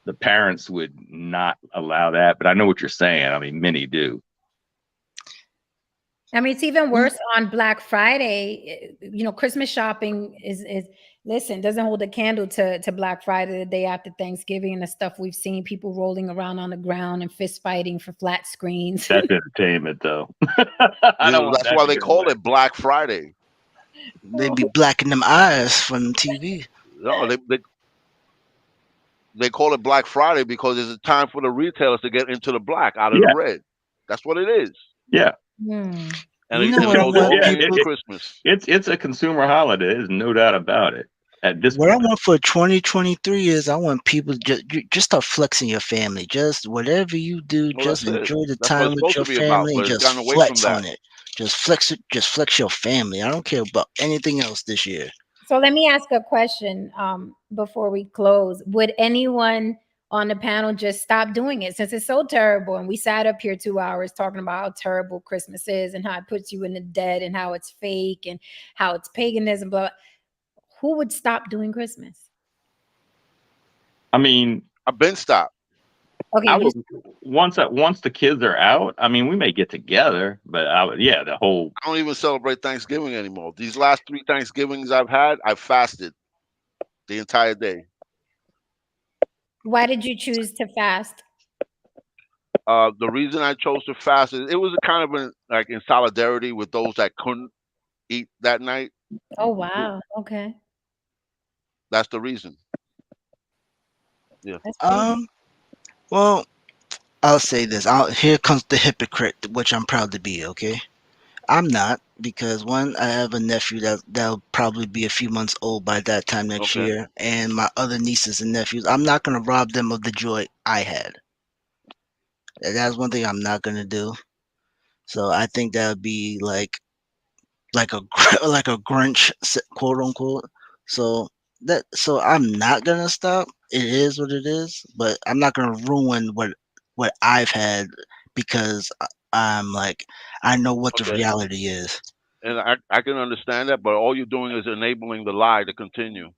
the parents would not allow that. But I know what you're saying. I mean, many do. I mean, it's even worse on Black Friday. Christmas shopping doesn't hold a candle to Black Friday, the day after Thanksgiving, and the stuff we've seen, people rolling around on the ground and fist fighting for flat screens. That's entertainment, though. That's why they call it Black Friday. They be blacking them eyes from TV. No, they call it Black Friday because it's a time for the retailers to get into the black out of the red. That's what it is. Yeah. and You it, know and what it I goes want all the Yeah, way into people. Christmas. it's a consumer holiday. There's no doubt about it at this What I point. want for 2023 is I want people just start flexing your family. Just whatever you do, Well, just that's it. enjoy the That's what time it's with supposed your to be about. family and But it's just gotten away from flex that. on it. Just flex it. Just flex your family. I don't care about anything else this year. So let me ask a question before we close. Would anyone on the panel just stop doing it since it's so terrible? And we sat up here 2 hours talking about how terrible Christmas is and how it puts you in the dead and how it's fake and how it's paganism. But who would stop doing Christmas? I mean, I've been stopped. Okay, I you would once the kids are out. I mean, we may get together, but I would, yeah, the whole. I don't even celebrate Thanksgiving anymore. These last 3 Thanksgivings I've had, I've fasted the entire day. why did you choose to fast? The reason I chose to fast is it was a kind of like in solidarity with those that couldn't eat that night. Oh wow. Okay. That's the reason. Yeah. That's crazy. Um. Well, I'll say this. Here comes the hypocrite, which I'm proud to be. Okay. I'm not because one, I have a nephew that'll probably be a few months old by that time next Okay. year, and my other nieces and nephews. I'm not gonna rob them of the joy I had. That's one thing I'm not gonna do. So I think that would be like a like a Grinch, quote unquote. So so I'm not gonna stop. It is what it is, but I'm not gonna ruin what I've had because I'm like I know what the Okay. reality is. And I can understand that, but all you're doing is enabling the lie to continue.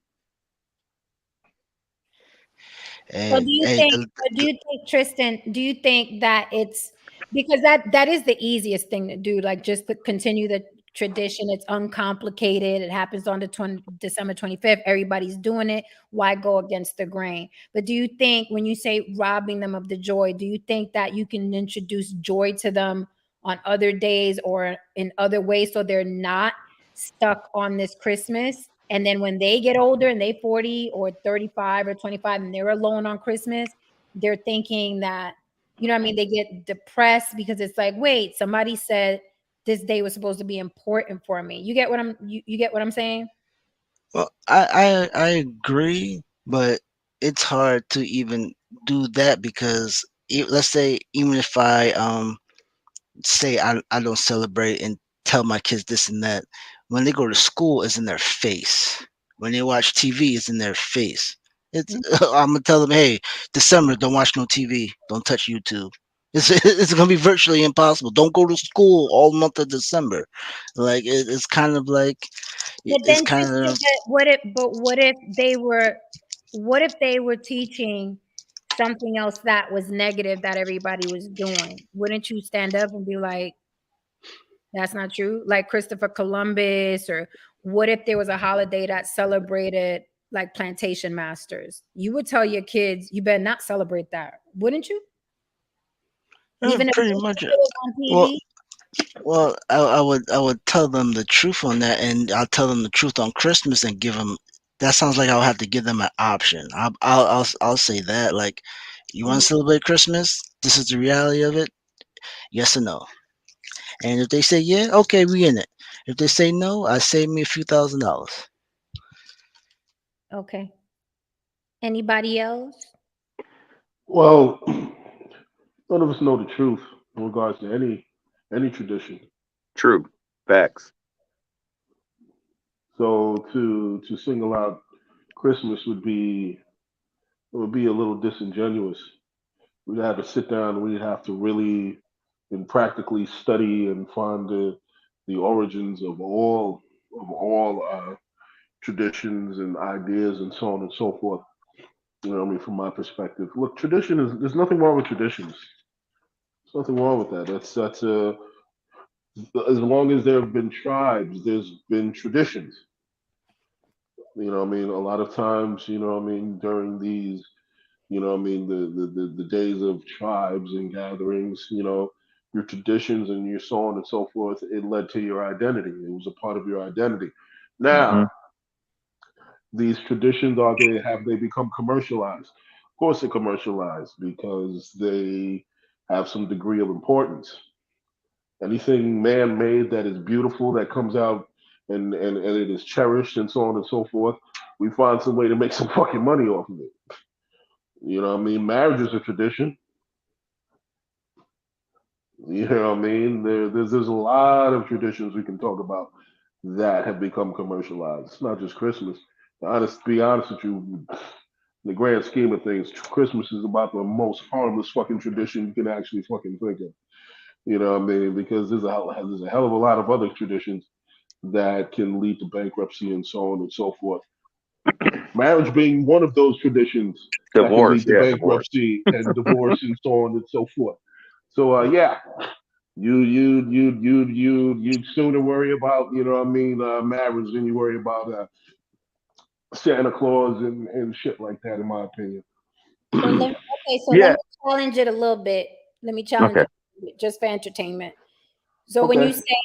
So Hey, do you hey, think, Tristan, do you think that it's because that is the easiest thing to do, like just to continue the tradition. It's uncomplicated. It happens on the December 25th. Everybody's doing it. Why go against the grain? But do you think when you say robbing them of the joy, do you think that you can introduce joy to them on other days or in other ways so they're not stuck on this Christmas? And then when they get older and they 40 or 35 or 25 and they're alone on Christmas, they're thinking that, you know what I mean? They get depressed because it's like, wait, somebody said this day was supposed to be important for me. You get what you get what I'm saying? well, I agree, but it's hard to even do that because let's say even if I say I don't celebrate and tell my kids this and that, when they go to school, it's in their face. When they watch TV, it's in their face. It's Mm. I'm gonna tell them, hey, December, don't watch no TV, don't touch YouTube. It's gonna be virtually impossible. Don't go to school all month of December. Like it's kind of like But it's then kind Tristan, of what if they were teaching something else that was negative that everybody was doing? Wouldn't you stand up and be like, that's not true? Like Christopher Columbus, or what if there was a holiday that celebrated like plantation masters? You would tell your kids, you better not celebrate that, wouldn't you? Even if pretty it much. was on Well, TV? Well, I would tell them the truth on that, and I'll tell them the truth on Christmas and give them. That sounds like I'll have to give them an option. I'll say that like, you want to celebrate Christmas? This is the reality of it. Yes or no? And if they say yeah, okay, we in it. If they say no, I save me a few $1,000s. Okay. Anybody else? Well, none of us know the truth in regards to any tradition. True. Facts. So to single out Christmas would be a little disingenuous. We'd have to sit down. We'd have to really and practically study and find the origins of all traditions and ideas and so on and so forth. You know, what I mean, from my perspective, look, tradition is there's nothing wrong with traditions. There's nothing wrong with that. That's as long as there have been tribes, there's been traditions. You know, what I mean, a lot of times, you know, what I mean, during these, you know, what I mean, the days of tribes and gatherings, you know, your traditions and your so on and so forth, it led to your identity. It was a part of your identity. Hmm. Now, these traditions they become commercialized? Of course, they're commercialized because they have some degree of importance. Anything man-made that is beautiful that comes out and it is cherished and so on and so forth, we find some way to make some fucking money off of it. You know what I mean? Marriage is a tradition. You know what I mean? There's a lot of traditions we can talk about that have become commercialized. It's not just Christmas. Be honest with you, in the grand scheme of things, Christmas is about the most harmless fucking tradition you can actually fucking think of. You know what I mean? Because there's a hell of a lot of other traditions that can lead to bankruptcy and so on and so forth. Marriage being one of those traditions that can Divorce, lead to yeah, divorce. bankruptcy and divorce and so on and so forth. So yeah, you'd sooner worry about marriage than you worry about Santa Claus and shit like that, in my opinion. So let Yeah. me challenge it a little bit. Let me challenge Okay. it a little bit, just for entertainment. So when you Okay. say,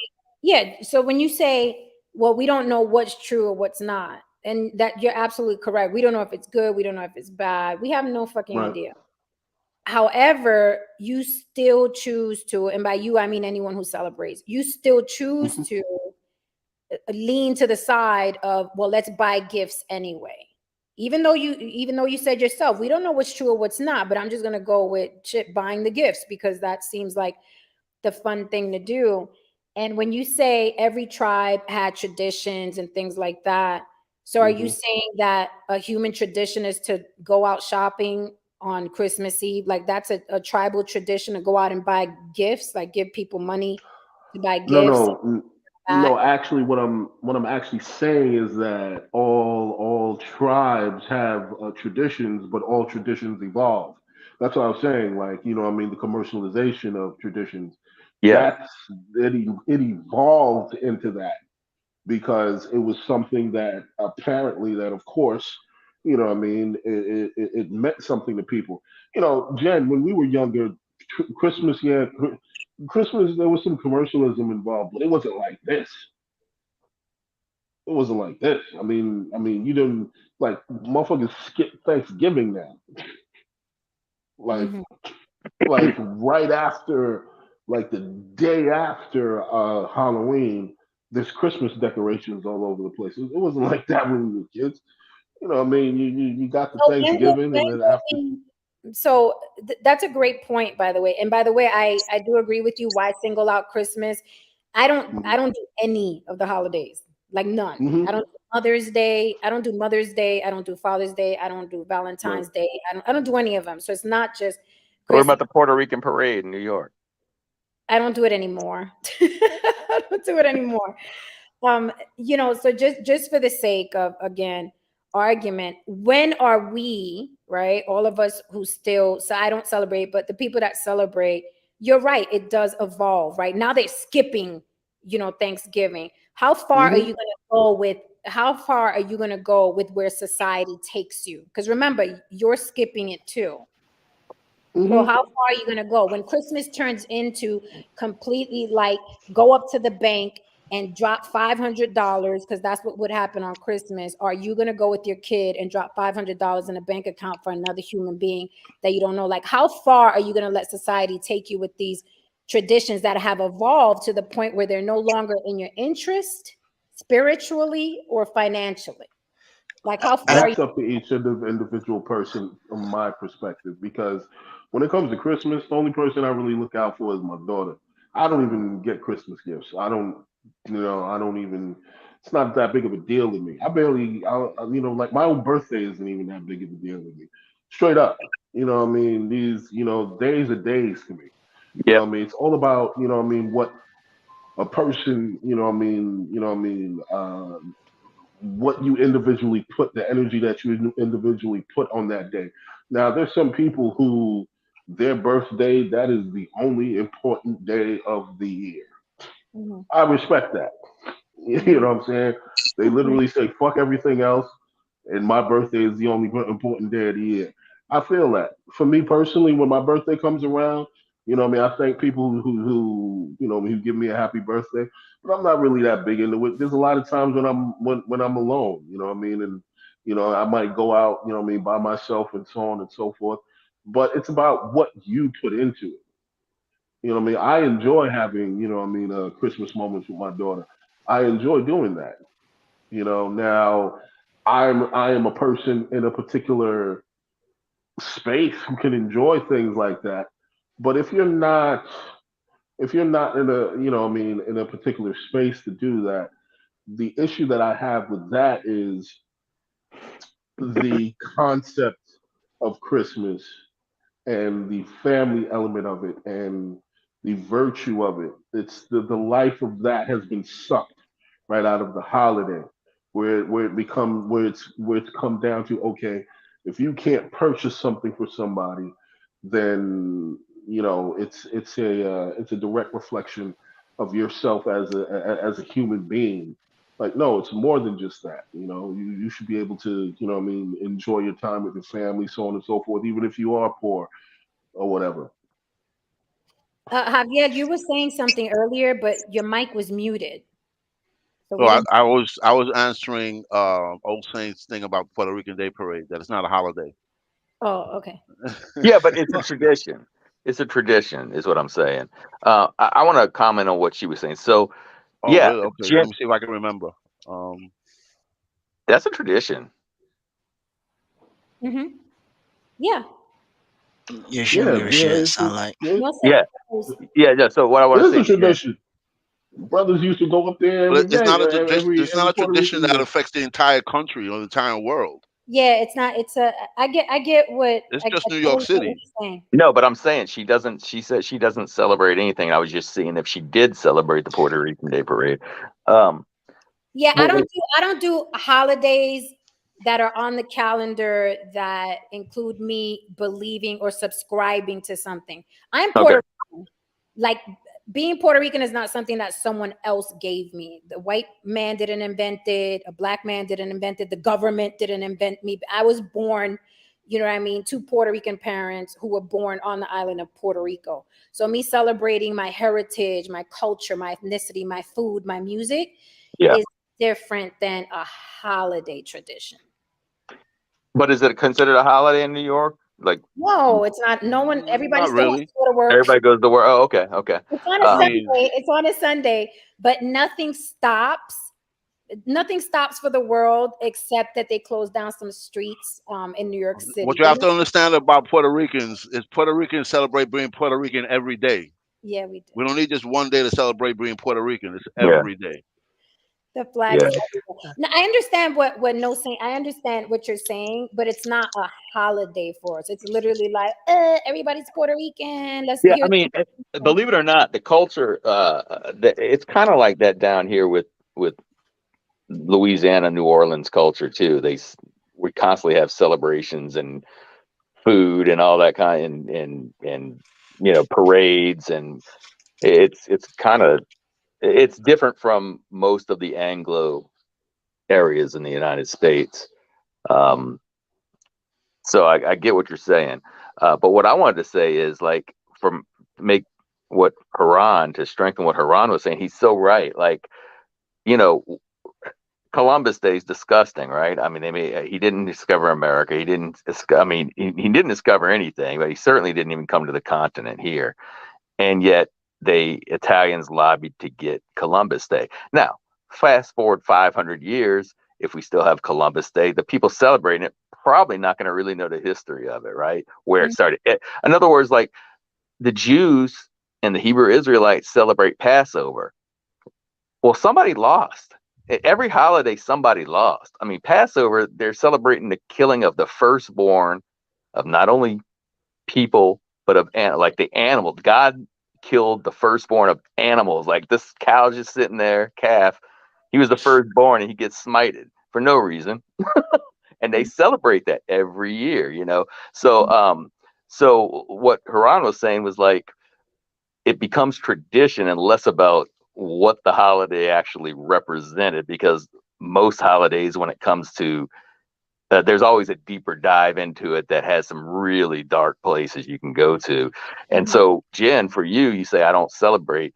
yeah, so when you say, well, we don't know what's true or what's not, and that you're absolutely correct. We don't know if it's good. We don't know if it's bad. We have no fucking Right. idea. However, you still choose to, and by you, I mean anyone who celebrates, you still choose Hmm. to lean to the side of, well, let's buy gifts anyway. Even though you said yourself, we don't know what's true or what's not, but I'm just gonna go with shit, buying the gifts because that seems like the fun thing to do. And when you say every tribe had traditions and things like that, so are you Hmm. saying that a human tradition is to go out shopping on Christmas Eve? Like that's a tribal tradition to go out and buy gifts, like give people money to buy No, gifts no, that. no. Actually, what I'm actually saying is that all tribes have traditions, but all traditions evolve. That's what I was saying. Like, what I mean, the commercialization of traditions. Yeah. That's it evolved into that because it was something that apparently that of course, what I mean, it meant something to people. Jen, when we were younger, Christmas, yeah, Christmas, there was some commercialism involved, but it wasn't like this. It wasn't like this. You didn't, like, motherfuckers skip Thanksgiving now. Like Mhm. like right after, like the day after Halloween, there's Christmas decorations all over the place. It wasn't like that when we were kids. You got the So Thanksgiving, and then after. that's a great point, by the way. And by the way, I do agree with you. Why single out Christmas? I Hmm. don't do any of the holidays, like none. I Hmm. don't do Mother's Day. I don't do Mother's Day. I don't do Father's Day. I don't do Right. Valentine's Day. I don't do any of them. So it's not just What Christmas. about the Puerto Rican parade in New York? I don't do it anymore. I don't do it anymore. So just for the sake of, again, argument, when are we, right, all of us who still, so I don't celebrate, but the people that celebrate, you're right, it does evolve, right? Now they're skipping, Thanksgiving. Hmm. How far are you going to go with where society takes you? Because remember, you're skipping it too. So Hmm. how far are you going to go when Christmas turns into completely like go up to the bank and drop $500 because that's what would happen on Christmas? Are you going to go with your kid and drop $500 in a bank account for another human being that you don't know? Like, how far are you going to let society take you with these traditions that have evolved to the point where they're no longer in your interest spiritually or financially? Like, how far I, are you? That's up to each individual person, from my perspective. Because when it comes to Christmas, the only person I really look out for is my daughter. I don't even get Christmas gifts. I don't, I don't even. It's not that big of a deal to me. I barely, like my own birthday isn't even that big of a deal to me. Straight up, what I mean. These, days are days to me. Yep. What I mean. It's all about, what I mean, what a person, what you individually put, the energy that you individually put on that day. Now, there's some people who their birthday, that is the only important day of the year. Mhm, I respect that. You mhm, know what I'm saying? They literally say fuck everything else, and my birthday is the only important day of the year. I feel that. For me personally, when my birthday comes around, I thank people who give me a happy birthday, but I'm not really that big into it. There's a lot of times when I'm alone, and I might go out, by myself and so on and so forth. But it's about what you put into it. You know what I mean? I enjoy having, Christmas moments with my daughter. I enjoy doing that. Now I am a person in a particular space who can enjoy things like that. But if you're not in a, in a particular space to do that, the issue that I have with that is the concept of Christmas and the family element of it and the virtue of it. It's the life of that has been sucked right out of the holiday, where it's come down to, okay, if you can't purchase something for somebody, then it's a direct reflection of yourself as a human being. Like, no, it's more than just that. You should be able to, enjoy your time with your family, so on and so forth, even if you are poor or whatever. Javier, you were saying something earlier, but your mic was muted, so So we didn't. I was answering Old Saints thing about Puerto Rican Day Parade. That it's not a holiday. Oh, okay. Yeah, but it's a tradition. It's a tradition, is what I'm saying. I want to comment on what she was saying. So, Oh, yeah, really? Okay. Let Jen, me see if I can remember. Um, that's a tradition. Mm-hmm. Yeah. You're shooting Yeah, your yeah, shit. Sound like No Yeah, sense. yeah, yeah. So what I it want to is a say, Jen, tradition. Brothers used to go up there but every it's day, not a tradition. every It's not every a Puerto tradition Rican that year. affects the entire country or the entire world. Yeah, it's not. It's a. I get what It's I just New York totally get what City. you're saying. no, but I'm saying she doesn't. She said she doesn't celebrate anything. I was just seeing if she did celebrate the Puerto Rican Day Parade. Um, Yeah, I well, don't do. I don't do holidays that are on the calendar that include me believing or subscribing to something. I'm okay, Puerto Rican. Like, being Puerto Rican is not something that someone else gave me. The white man didn't invent it. A black man didn't invent it. The government didn't invent me. I was born, you know what I mean, to Puerto Rican parents who were born on the island of Puerto Rico. So me celebrating my heritage, my culture, my ethnicity, my food, my music yeah. is different than a holiday tradition. But is it considered a holiday in New York? Like No, it's not. No one, everybody Not still has really. to go to work. everybody goes to work? Oh, okay, okay. It's on a I Um, mean, Sunday. It's on a Sunday, but nothing stops. Nothing stops for the world except that they close down some streets in New York what City. you have to understand about Puerto Ricans is Puerto Ricans celebrate being Puerto Rican every day. Yeah, we do. We don't need just one day to celebrate being Puerto Rican. It's yeah, every day. The flag yeah. is everywhere. Now, I understand what no saying. I understand what you're saying, but it's not a holiday for us. It's literally like, everybody's Puerto Rican. Let's Yeah, I hear. mean, believe it or not, the culture, it's kind of like that down here with Louisiana, New Orleans culture too. We constantly have celebrations and food and all that kind, and parades, and it's kind of it's different from most of the Anglo areas in the United States. Um, so I get what you're saying, but what I wanted to say is like from make what Haran to strengthen what Haran was saying. He's so right. Like, you know, Columbus Day is disgusting, right? I mean, he didn't discover America. He didn't. I mean, he didn't discover anything, but he certainly didn't even come to the continent here. And yet, Italians lobbied to get Columbus Day. Now, fast forward 500 years, if we still have Columbus Day, the people celebrating it probably not going to really know the history of it, right? Where it started. In other words, like the Jews and the Hebrew Israelites celebrate Passover. Well, somebody lost. Every holiday, somebody lost. I mean, Passover, they're celebrating the killing of the firstborn of not only people, but of like the animals. God killed the firstborn of animals. Like this cow just sitting there, calf. He was the firstborn, and he gets smited for no reason. And they celebrate that every year. So what Haran was saying was like it becomes tradition and less about what the holiday actually represented, because most holidays, when it comes to there's always a deeper dive into it that has some really dark places you can go to. And Mhm. so, Jen, for you say I don't celebrate,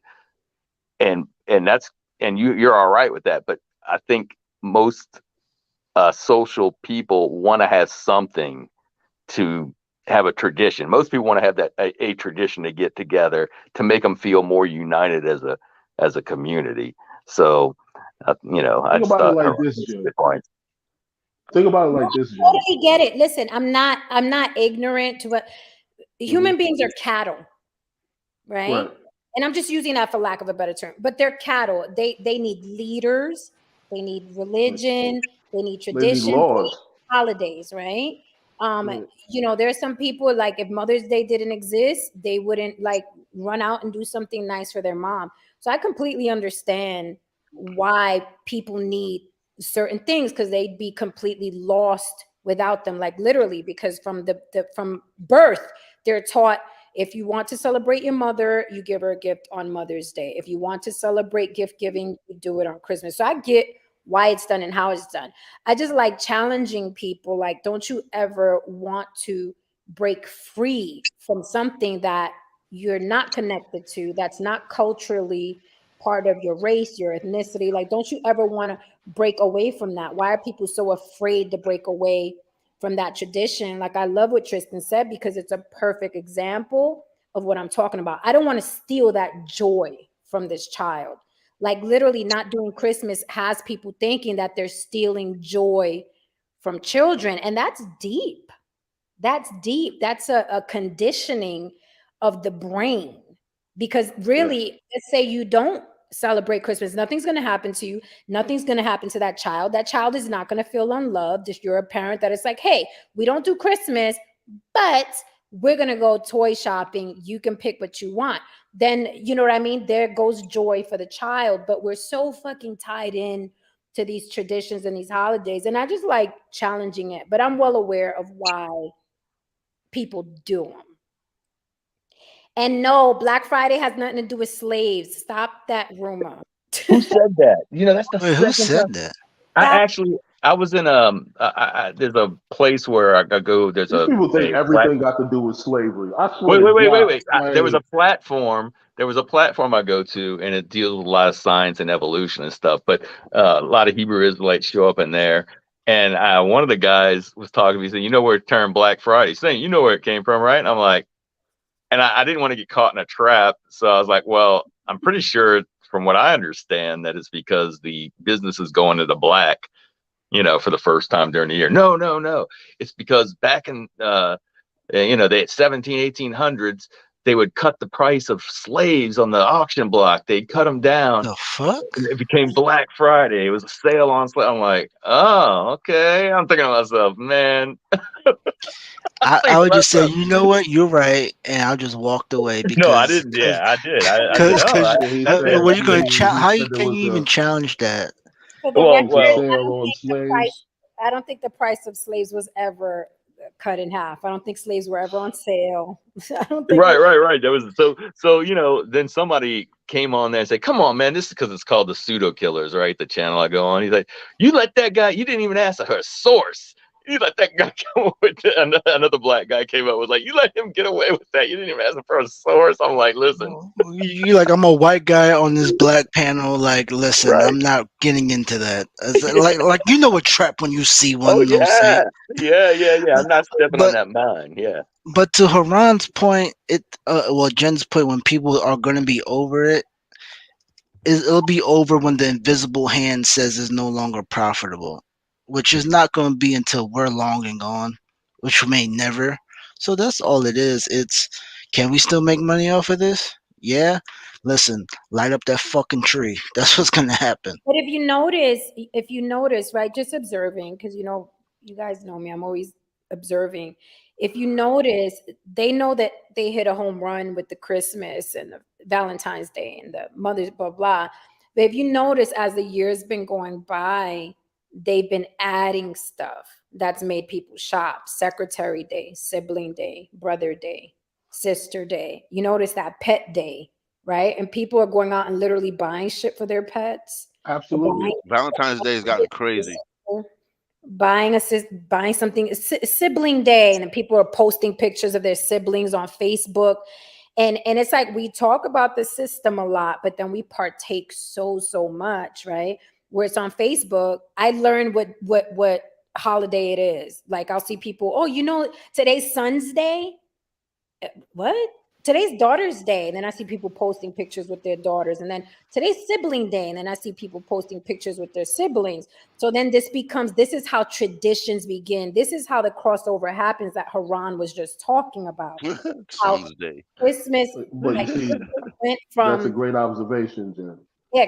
and that's and you're all right with that. But I think most social people want to have something to have a tradition. Most people want to have that a tradition to get together to make them feel more united as a community. So, I Think just about it thought like this, Jay. good point. Think about it No, like I this, Jay. totally get it. Listen, I'm not ignorant to what Hmm. human beings are cattle, right? Right. And I'm just using that for lack of a better term. But they're cattle. They need leaders, they need Right. religion, they need They need traditions, they need laws. holidays, right? Um, Right. there's some people like if Mother's Day didn't exist, they wouldn't like run out and do something nice for their mom. So I completely understand why people need certain things because they'd be completely lost without them, like literally, because from from birth, they're taught if you want to celebrate your mother, you give her a gift on Mother's Day. If you want to celebrate gift giving, you do it on Christmas. So I get why it's done and how it's done. I just like challenging people like, don't you ever want to break free from something that you're not connected to, that's not culturally part of your race, your ethnicity? Like, don't you ever want to break away from that? Why are people so afraid to break away from that tradition? Like, I love what Tristan said because it's a perfect example of what I'm talking about. I don't want to steal that joy from this child. Like, literally, not doing Christmas has people thinking that they're stealing joy from children. And that's deep. That's deep. That's a conditioning of the brain. Because Yes. really, let's say you don't celebrate Christmas, nothing's going to happen to you. Nothing's going to happen to that child. That child is not going to feel unloved if you're a parent that is like, hey, we don't do Christmas, but we're going to go toy shopping. You can pick what you want. Then, you know what I mean? There goes joy for the child. But we're so fucking tied in to these traditions and these holidays. And I just like challenging it. But I'm well aware of why people do them. And no, Black Friday has nothing to do with slaves. Stop that rumor. Who said that? That's the Wait, who second time. said that? Stop. I was in there's a place where I go. There's These a people think plat. everything got to do with slavery. I swear Wait, to wait, wait, wait, God. wait. There was a platform. There was a platform I go to, and it deals with a lot of science and evolution and stuff. But a lot of Hebrew Israelites show up in there. And one of the guys was talking to me. He said, "You know where the term Black Friday? Saying, you know where it came from, right?" And I'm like, and I didn't want to get caught in a trap, so I was like, "Well, I'm pretty sure, from what I understand, that it's because the business is going to the black, for the first time during the year." No, no, no. It's because back in the 1800s, they would cut the price of slaves on the auction block. They'd cut them down. The fuck? And it became Black Friday. It was a sale on slaves. I'm like, oh, okay. I'm thinking to myself, man. I would just say, you know what, you're right, and I just walked away No, I because didn't. Yeah, I did. I said, because oh, because Yeah, he that's said what you interesting. gonna he how said there can was you even challenge that? For the Well, a record, well, sale on slaves. I don't think the price of slaves was ever cut in half. I don't think slaves were ever on sale. I don't think right, right, right. That was so. Then somebody came on there and said, "Come on, man, this is because it's called the Pseudo Killers, right?" The channel I go on. He's like, "You let that guy. You didn't even ask her source. You let that guy come with another black guy came up was like, you let him get away with that. You didn't even ask him for a source." I'm like, listen, You like, I'm a white guy on this black panel. Like, listen, right? I'm not getting into that. Like you know a trap when you see Oh one. No say. yeah, yeah. I'm not stepping on But that mine. Yeah. to Haran's point, Jen's point, when people are gonna be over it, it'll be over when the invisible hand says it's no longer profitable, which is not going to be until we're long and gone, which may never. So that's all it is. It's, can we still make money off of this? Yeah. Listen, light up that fucking tree. That's what's going to happen. But if you notice, right, just observing, because you guys know me, I'm always observing. If you notice, they know that they hit a home run with the Christmas and the Valentine's Day and the Mother's blah blah. But if you notice, as the years been going by, they've been adding stuff that's made people shop. Secretary Day, Sibling Day, Brother Day, Sister Day. You notice that Pet Day, right? And people are going out and literally buying shit for their pets, or Absolutely. Valentine's Day has gotten crazy. buying something. Sibling Day, and then people are posting pictures of their siblings on Facebook, and it's like we talk about the system a lot, but then we partake so much, right? Where it's on Facebook. I learned what holiday it is. Like I'll see people, oh, today's Son's Day. What? Today's Daughter's Day. And then I see people posting pictures with their daughters. And then today's Sibling Day. And then I see people posting pictures with their siblings. So then this is how traditions begin. This is how the crossover happens that Haran was just talking about. Son's Day. Christmas, But you see, went that's a from great observation, Jen.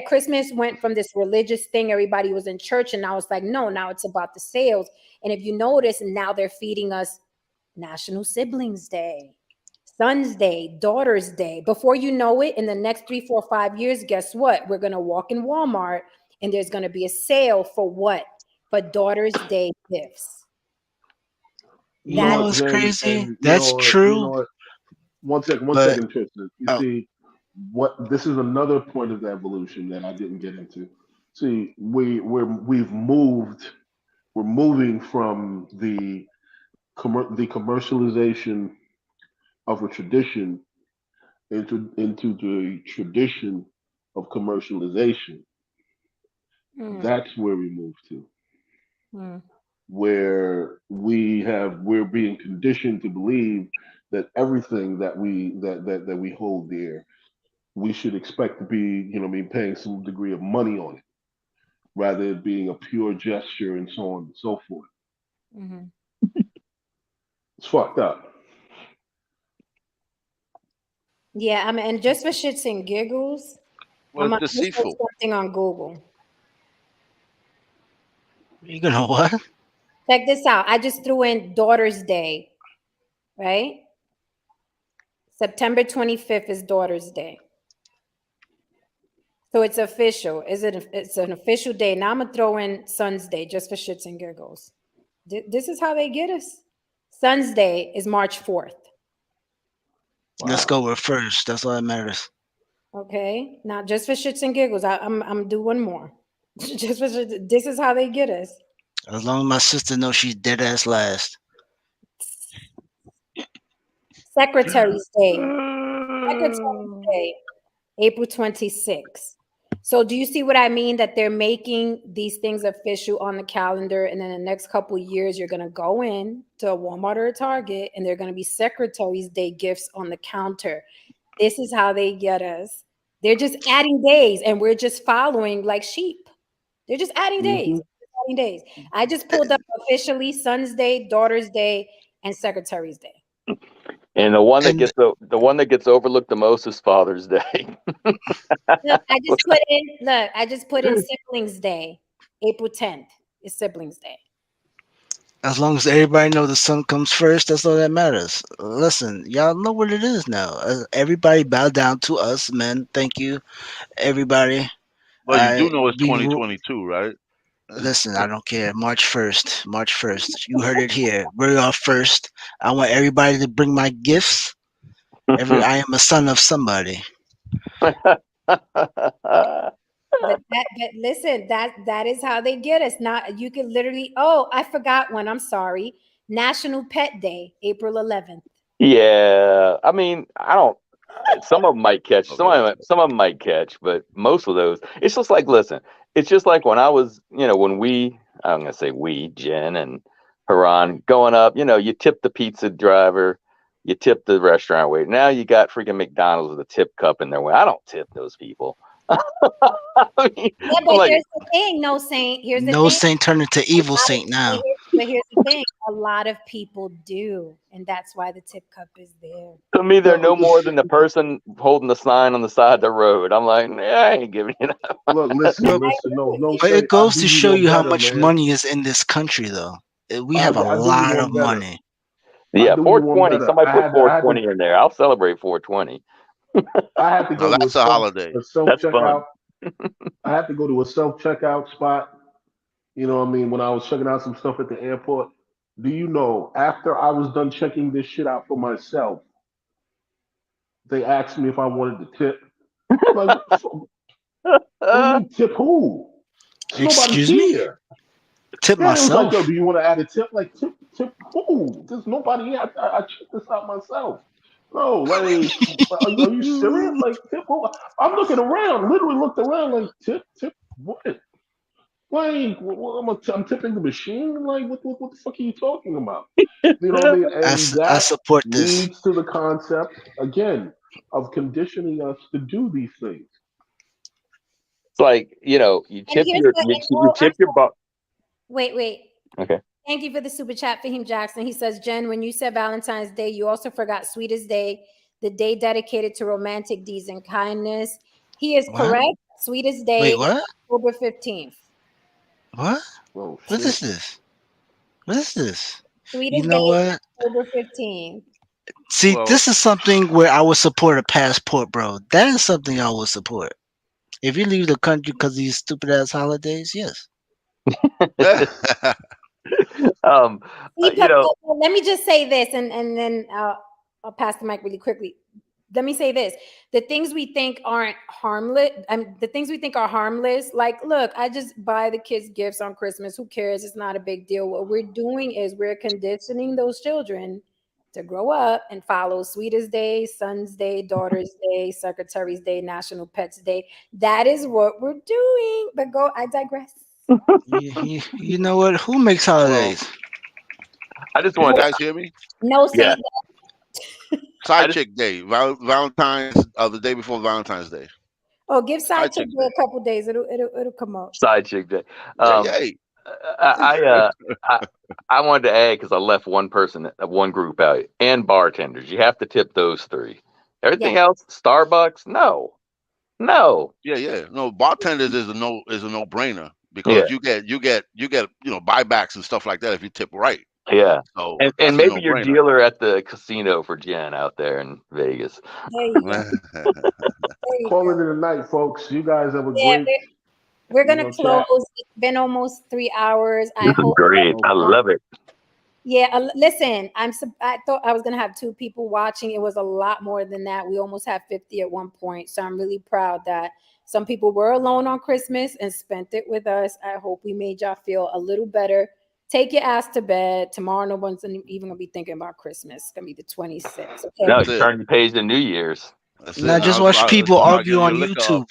Christmas went from this religious thing. Everybody was in church, and now it's like, no, now it's about the sales. And if you notice, now they're feeding us National Siblings Day, Son's Day, Daughter's Day. Before you know it, in the next 3, 4, 5 years, guess what? We're going to walk in Walmart and there's going to be a sale for what? For Daughter's Day gifts. You know what's Jen, crazy? and That's true. what? One second, But Tristan. You oh, see, this is another point of the evolution that I didn't get into. See, we're moving from the commercialization of a tradition into the tradition of commercialization. That's where we move to, where we're being conditioned to believe that everything that we hold dear, we should expect to be, paying some degree of money on it, rather than being a pure gesture and so on and so forth. It's fucked up. Yeah, I mean, and just for shits and giggles, Well, I'm it's gonna just search deceitful. something on Google. you gonna what? Check this out. I just threw in Daughter's Day, right? September 25th is Daughter's Day. So it's official. It's an official day. Now I'm gonna throw in Son's Day just for shits and giggles. This is how they get us. Son's Day is March 4th. Let's go with first. That's all that matters. Okay. Now just for shits and giggles, I'm do one more. Just for this is how they get us. As long as my sister knows she's dead ass last. Secretary's Day. Secretary's Day, April 26th. So do you see what I mean? That they're making these things official on the calendar, and then the next couple of years, you're going to go in to a Walmart or a Target, and they're going to be Secretary's Day gifts on the counter. This is how they get us. They're just adding days, and we're just following like sheep. They're just adding days. Adding days. I just pulled up officially Son's Day, Daughter's Day, and Secretary's Day. And the one that gets overlooked the most is Father's Day. Look, I just put in Siblings Day, April 10th is Siblings Day. As long as everybody knows the sun comes first, that's all that matters. Listen, y'all know what it is now. Everybody bow down to us, men. Thank you, everybody. Well, you do know it's 2022, right? Listen, I don't care. March 1st. March 1st. You heard it here. We're off first. I want everybody to bring my gifts. I am a son of somebody. But listen, that is how they get us. Not you could literally. Oh, I forgot one. I'm sorry. National Pet Day, April 11th. Yeah, I mean, I don't. Some of them might catch. Some of them might catch, but most of those, it's just like, listen, it's just like when I was, when I'm gonna say we, Jen and Haran, going up. You tip the pizza driver, you tip the restaurant waiter. Now you got freaking McDonald's with a tip cup in their way. I don't tip those people. Yeah, but here's the thing, no saint. Here's the thing. No saint turned into evil saint now. But here's the thing: a lot of people do, and that's why the tip cup is there. To me, they're no more than the person holding the sign on the side of the road. I'm like, I ain't giving you that. Look, listen, no. But it goes to show you how much money is in this country, though. We have a lot of money. Yeah, 420. Somebody put 420 in there. I'll celebrate 420. I have to go to a holiday. That's fun. I have to go to a self-checkout spot. You know what I mean? When I was checking out some stuff at the airport, do you know, after I was done checking this shit out for myself, they asked me if I wanted to tip. Like, what do you mean tip who? Excuse me? Here. Tip myself. Like, yo, do you want to add a tip? Like, tip who? There's nobody here. I checked this out myself. No, like, are you serious? Like, tip who? I'm looking around, literally looked around, like, tip what? Like, I'm tipping the machine. Like, what the fuck are you talking about? You know what I mean? And I that support this. leads to the concept again of conditioning us to do these things. It's like, you And tip here's your what, you, and, you oh, I'm tip your boss. wait. Okay. Thank you for the super chat, Fahim Jackson. He says, Jen, when you said Valentine's Day, you also forgot Sweetest Day, the day dedicated to romantic deeds and kindness. He is What? correct. Sweetest Wait, Day, what? October 15th. What? Oh What shit! is this? What is this? You Sweetest know Day, what? October 15th. See, Well, this is something where I would support a passport, bro. That is something I would support. If you leave the country because of these stupid ass holidays, yes. um, See, you know, let me just say this, and then I'll pass the mic really quickly. Let me say this: the things we think aren't harmless, the things we think are harmless, like, look, I just buy the kids gifts on Christmas. Who cares? It's not a big deal. What we're doing is we're conditioning those children to grow up and follow Sweetest Day, Son's Day, Daughter's Day, Secretary's Day, National Pets Day. That is what we're doing. But I digress. You know what? Who makes well, holidays? I just can you want to, guys hear me? No yeah, Saint. I Side just chick day, Valentine's, the day before Valentine's Day. Oh, give side Side chick chick Day day. a couple days. It'll come up. side chick day. Yeah, Um, yay. I I wanted to add because I left one group out, and bartenders. You have to tip those three. Yeah. Everything else, Starbucks, no, no. Yeah. No, bartenders is a no brainer Yeah, because you get buybacks and stuff like that if you tip right. yeah. So And that's a maybe no your brainer. dealer at the casino for Jen out there in Vegas. There you go. There you Call go. it in a night, folks. You guys have a Yeah, great, we're gonna close. chat. It's been almost 3 hours. I This is hope great. I everyone. love it. Yeah, listen. I thought I was gonna have 2 people watching. It was a lot more than that. We almost had 50 at one point. So I'm really proud that some people were alone on Christmas and spent it with us. I hope we made y'all feel a little better. Take your ass to bed. Tomorrow, no one's even gonna be thinking about Christmas. It's gonna be the 26th. No, Okay. That's you it. turn the page to New Year's. That's it. Now just Now watch people start argue getting your on liquor up. YouTube.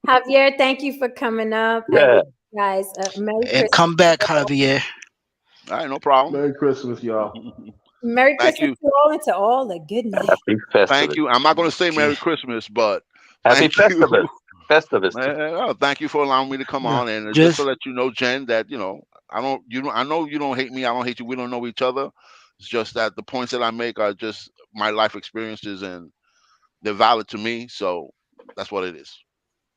Javier, thank you for coming up. I Yeah. hope you guys Merry And Christmas. come back, Javier. All right, no problem. Merry Christmas, y'all. Merry Thank Christmas you. to all and to all a good night. Happy Thank Festivus. you. I'm not going to say Merry Christmas, but Happy thank you. Festivus. Festivus. Thank you for allowing me to come Yeah, on, and just to just let you know, Jen, that I know you don't hate me. I don't hate you. We don't know each other. It's just that the points that I make are just my life experiences, and they're valid to me. So that's what it is.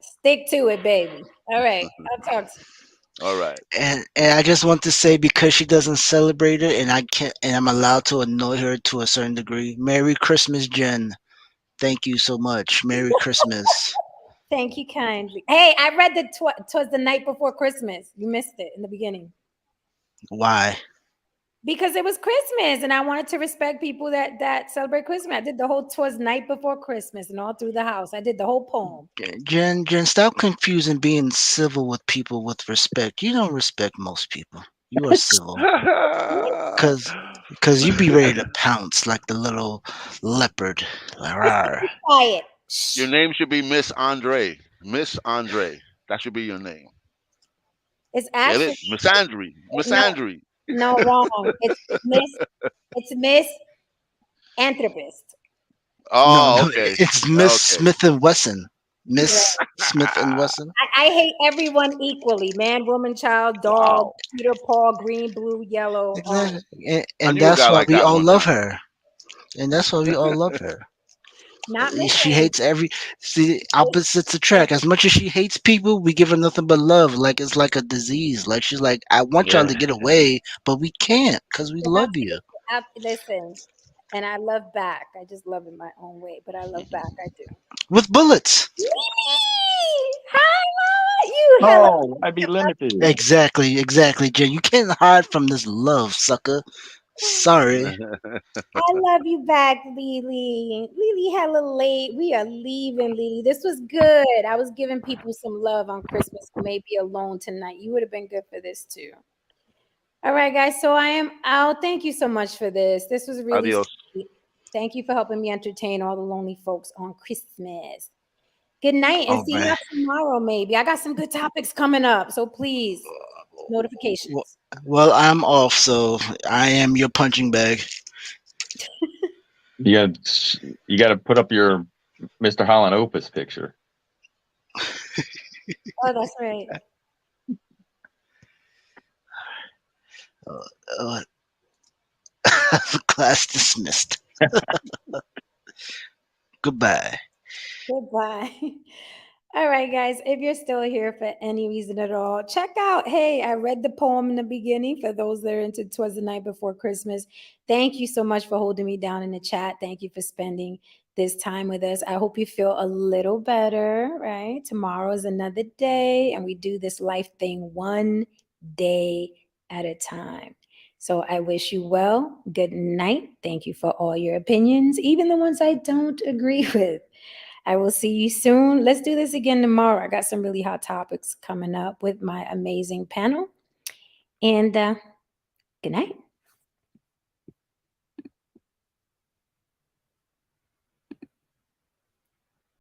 Stick to it, baby. All right. I'll talk to you. All right. and I just want to say because she doesn't celebrate it, and I can't, and I'm allowed to annoy her to a certain degree. Merry Christmas, Jen. Thank you so much. Merry Christmas. Thank you kindly. Hey, I read the twas the night before Christmas. You missed it in the beginning. Why? Because it was Christmas and I wanted to respect people that celebrate Christmas. I did the whole twas night before Christmas and all through the house. I did the whole poem. Jen, stop confusing being civil with people with respect. You don't respect most people. You are civil. Cause you be ready to pounce like the little leopard. Like, rawr. Quiet. Your Shh. name should be Miss Andre. Miss Andre. That should be your name. It's Get actually it? Miss Andre. Miss no, Andre. no, wrong. It's Miss Anthropist. No, Oh, no, okay. it's Miss Okay. Smith and Wesson. Right. Miss Smith and Wesson. I hate everyone equally. Man, woman, child, dog, Wow. Peter, Paul, green, blue, yellow, orange. Exactly. I And knew a that's guy why like we that all one love time. her. And that's why we all love her. Not She missing. hates every see opposites attract. As much as she hates people, we give her nothing but love. Like it's like a disease. Like she's like, I want y'all Yeah. to get away, but we can't because we love you. Listen, and I love back. I just love in my own way, but I love back. I do. With bullets. Mimi! Hi, Mama. You hella. Oh, I'd be limited. Exactly, Jen. You can't hide from this love, sucker. Sorry. I love you back, Lily. Lily hella late. We are leaving, Lily. This was good. I was giving people some love on Christmas who may be alone tonight. You would have been good for this too. All right, guys. So I am out. Thank you so much for this. This was really Adios. sweet. Thank you for helping me entertain all the lonely folks on Christmas. Good night, and Oh see man. y'all tomorrow. Maybe I got some good topics coming up, so please Well, notifications. well, I'm off, so I am your punching bag. You got to put up your Mr. Holland Opus picture. Oh, that's right. Uh, class dismissed. Goodbye. Goodbye. All right, guys. If you're still here for any reason at all, check out. Hey, I read the poem in the beginning for those that are into "'Twas the Night Before Christmas." Thank you so much for holding me down in the chat. Thank you for spending this time with us. I hope you feel a little better, right? Tomorrow is another day, and we do this life thing one day at a time. So I wish you well. Good night. Thank you for all your opinions, even the ones I don't agree with. I will see you soon. Let's do this again tomorrow. I got some really hot topics coming up with my amazing panel. And good night.